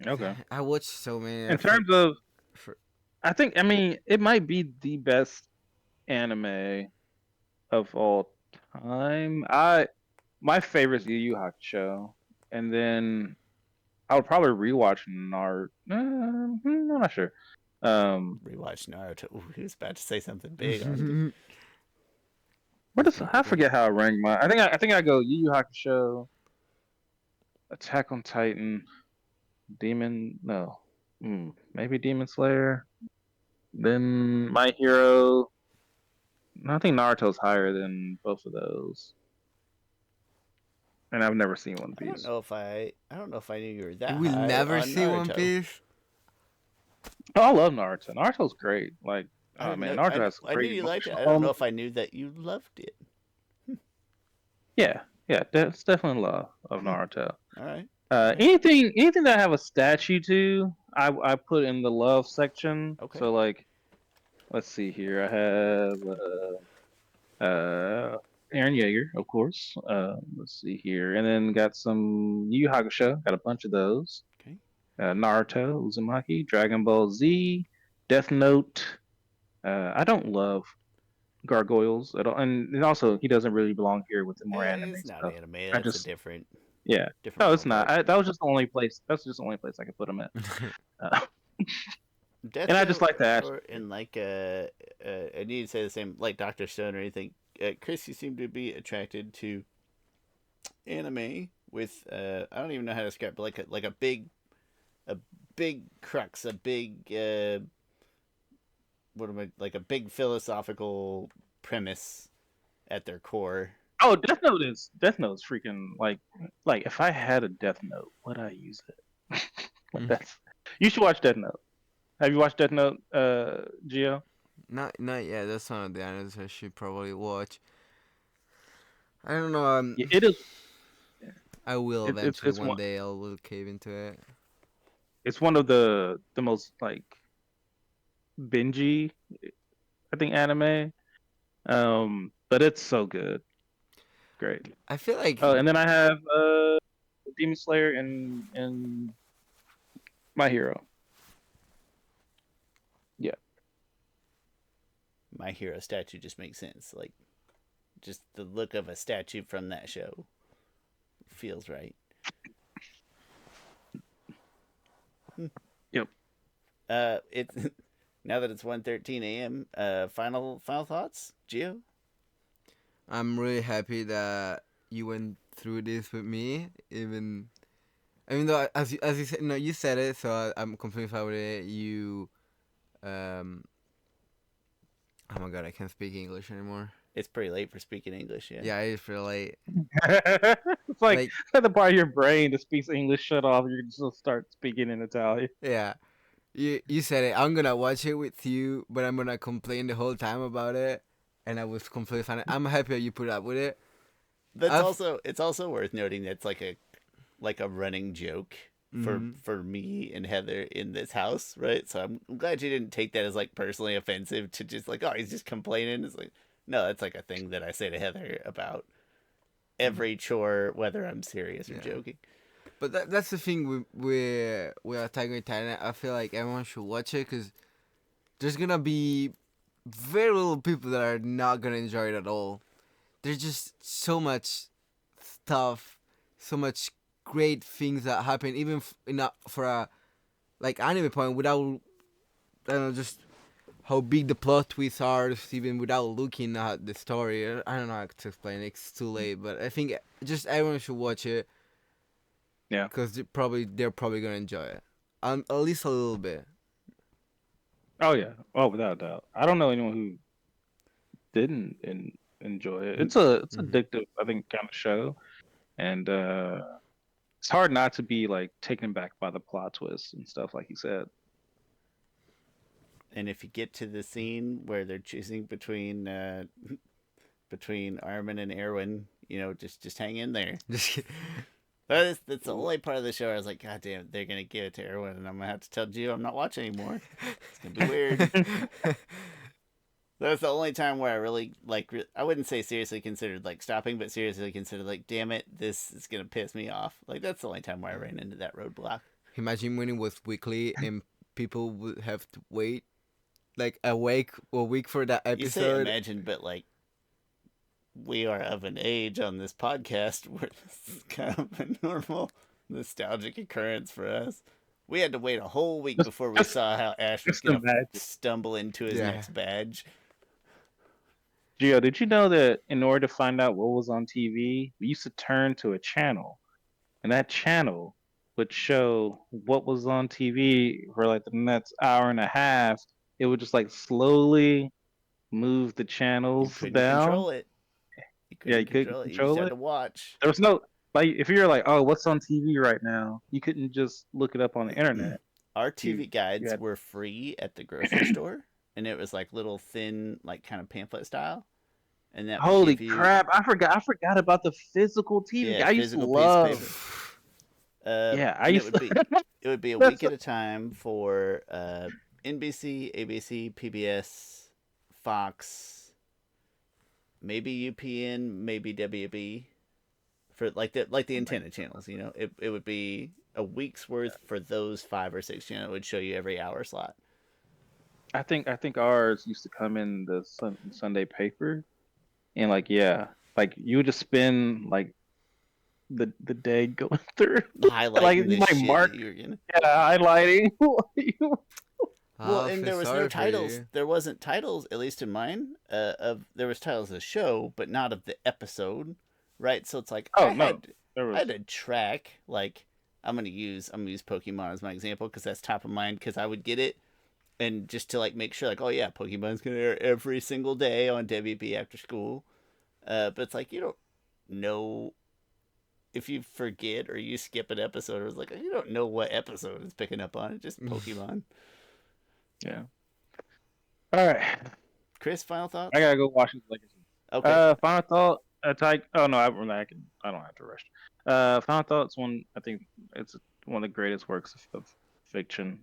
okay. I watched so many. In terms of, For, I mean, it might be the best anime of all time. My favorite is Yu Yu Hakusho, and then I would probably rewatch Naruto. I'm not sure. Um, Rewatch Naruto. Ooh, he was about to say something big, aren't he? what That's is not I good. forget how I rank my. I think I go Yu Yu Hakusho, Attack on Titan, Demon. No, maybe Demon Slayer. Then My Hero. No, I think Naruto's higher than both of those, and I've never seen One Piece. I don't know if I knew you were You that will high never on see One Naruto. Piece. Oh, I love Naruto. Naruto's great. Like, I oh didn't man, know. Naruto has some I knew great you liked it. I don't know emotional. if I knew that you loved it. Yeah, yeah, that's definitely love of Hmm. Naruto. All right. All right. Anything that I have a statue to, I put in the love section. Okay. So like, let's see here. I have Aaron Yeager, of course. Let's see here, and then got some Yu Yu Hakusho. Got a bunch of those. Okay. Naruto, Uzumaki, Dragon Ball Z, Death Note. I don't love gargoyles at all, and also he doesn't really belong here with the more anime It's not stuff. anime. I That's a just different yeah, different no, it's ballpark. not. That was just the only place. That's just the only place I could put him at. Uh, Death and I just Note, like the action. or and like I need to say the same like Doctor Stone or anything. Chris, you seem to be attracted to anime with I don't even know how to describe, but like a big crux, a big what am I like a big philosophical premise at their core. Oh, Death Note is freaking like if I had a Death Note, would I use it? Like that's you should watch Death Note. Have you watched Death Note, Gio? Not yet. That's one of the animes I should probably watch. I don't know. Yeah, it is. I will It's eventually it's one one day. I will cave into it. it's one of the most like bingy I think anime. But it's so good, great. I feel like Oh, and then I have Demon Slayer and My Hero. Yeah. My Hero statue just makes sense. Like just the look of a statue from that show feels right. Yep. It's now that it's 1:13 a.m. Final thoughts, Gio? I'm really happy that you went through this with me. Even though as you said, no, you said it, so I'm completely fine with it. Um, oh my god, I can't speak English anymore. It's pretty late for speaking English, yeah. Yeah, I just feel late. It's like Like, the part of your brain that speaks English shut off. You just start speaking in Italian. yeah, you said it. I'm gonna watch it with you, but I'm gonna complain the whole time about it. And I was completely fine. I'm happy that you put up with it. It's also worth noting that's like a running joke for me and Heather in this house, right? So I'm glad you didn't take that as like personally offensive to just like, oh, he's just complaining. It's like, no, that's like a thing that I say to Heather about every chore, whether I'm serious or Yeah. joking. But that's the thing with Attack on Titan. I feel like everyone should watch it because there's gonna be very little people that are not gonna enjoy it at all. There's just so much stuff, so much great things that happen, even for a like anime point without I don't know just how big the plot twists are, just even without looking at the story. I don't know how to explain it. It's too late, but I think just everyone should watch it. Yeah. Because they're probably gonna enjoy it, at least a little bit. Oh yeah. Oh, without a doubt. I don't know anyone who didn't enjoy it. It's addictive, I think, kind of show, and it's hard not to be like taken back by the plot twists and stuff, like you said. And if you get to the scene where they're choosing between Armin and Erwin, just hang in there. That's the only part of the show I was like, God damn it, they're gonna give it to Erwin, and I'm gonna have to tell Gio I'm not watching anymore. It's gonna be weird. That's the only time where I really I wouldn't say seriously considered like stopping, but seriously considered like, damn it, this is gonna piss me off. Like that's the only time where I ran into that roadblock. Imagine when it was weekly and people would have to wait like a week for that You say episode. imagine, but like we are of an age on this podcast where this is kind of a normal nostalgic occurrence for us. We had to wait a whole week before we saw how Ash was going to stumble into his next badge. Gio, did you know that in order to find out what was on TV, we used to turn to a channel, and that channel would show what was on TV for like the next hour and a half. It would just like slowly move the You channels couldn't down. control it. You Yeah, couldn't you couldn't control it. You just control had it. to watch. There was no like if you're like, oh, what's on TV right now? You couldn't just look it up on the internet. Our TV guides were free at the grocery store, and it was like little thin, like kind of pamphlet style. And that Holy would give you crap! I forgot about the physical TV. I used to physical love. piece of paper. Yeah, I and used to. it would be a week at a time for NBC, ABC, PBS, Fox, maybe UPN, maybe WB for like the antenna channels. It would be a week's worth for those 5 or 6 channels. It would show you every hour slot. I think ours used to come in the Sunday paper, and like like you would just spend like the day going through, like Highlighting you this might shit mark that you're gonna. highlighting. Well, Oh, I and feel there was no sorry for titles. you. There wasn't titles, at least in mine. There was titles of the show, but not of the episode, right? So it's like Oh no, there I had was to track. Like I'm gonna use Pokemon as my example because that's top of mind. Because I would get it and just to like make sure, like, oh yeah, Pokemon's gonna air every single day on WB after school. But it's like you don't know if you forget or you skip an episode. It's like you don't know what episode it's picking up on. It's just Pokemon. yeah. All right, Chris, final I thoughts? gotta go watch this Legacy. Okay. Final thought. Attack. Oh no, I don't have to rush. Final thoughts. One. I think it's one of the greatest works of fiction.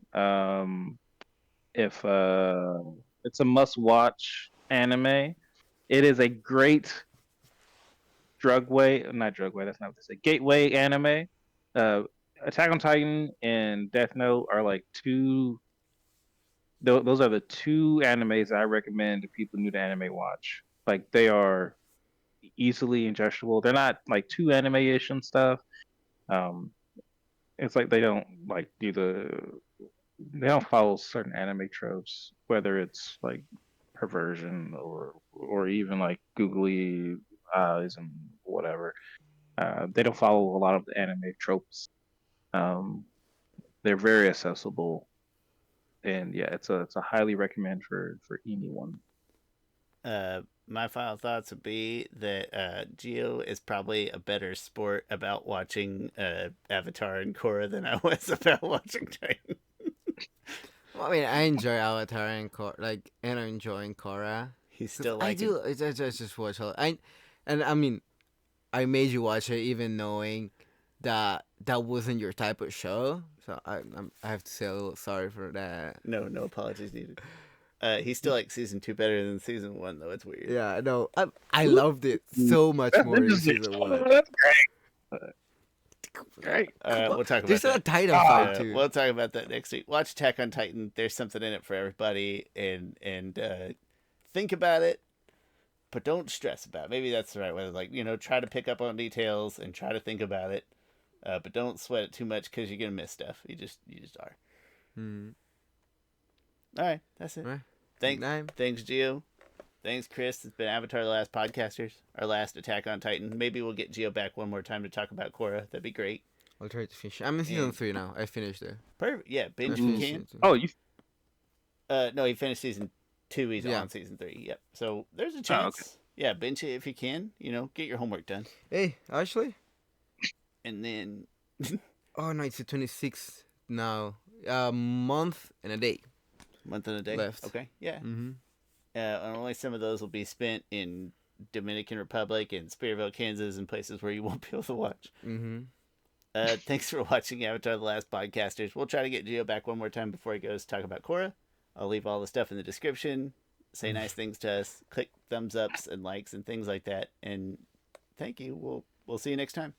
If It's a must-watch anime. It is a great not drug way. That's not what they say. Gateway anime. Uh, Attack on Titan and Death Note are like two. Those are the two animes I recommend to people new to anime watch. Like they are easily ingestible. They're not like too anime-ish and stuff. Um, it's like they don't like they don't follow certain anime tropes, whether it's like perversion or even like googly eyes and whatever. They don't follow a lot of the anime tropes. Um, they're very accessible, and yeah, it's a highly recommend for anyone. My final thoughts would be that Gio is probably a better sport about watching Avatar and Korra than I was about watching Titan. Well, I mean, I enjoy Avatar and and I'm enjoying Korra. He's 'Cause still I like do. I just watch all. I mean, I made you watch it even knowing that that wasn't your type of show. So I have to say a little sorry for that. no apologies needed. He still likes season 2 better than season 1 though. It's weird. Yeah, no, I loved it so much more in Interesting. season one. That's great. We'll talk about There's a that. Titan fight too. We'll talk about that next week. Watch Attack on Titan. There's something in it for everybody, and think about it, but don't stress about it. Maybe that's the right way. Like try to pick up on details and try to think about it, but don't sweat it too much because you're gonna miss stuff. You just are. Hmm. All right, that's it. Right. Thanks, Gio. Thanks, Chris. It's been Avatar: The Last Podcasters, our last Attack on Titan. Maybe we'll get Gio back one more time to talk about Korra. That'd be great. I'll try to finish. I'm in season 3 now. I finished it. Perfect. Yeah, binge I if you finished can. season 2. Oh, you. No, he finished season 2. He's Yeah. on season 3. Yep. So there's a chance. Okay. Yeah, binge it if you can. Get your homework done, Hey, actually. and then Oh no, it's the 26th now. A month and a day month and a day left. Okay. Yeah. Mm-hmm. And only some of those will be spent in Dominican Republic and Spearville, Kansas, and places where you won't be able to watch. Mm-hmm. Thanks for watching Avatar: The Last Podcasters. We'll try to get Gio back one more time before he goes to talk about Korra. I'll leave all the stuff in the description. Say nice things to us. Click thumbs ups and likes and things like that. And thank you. We'll see you next time.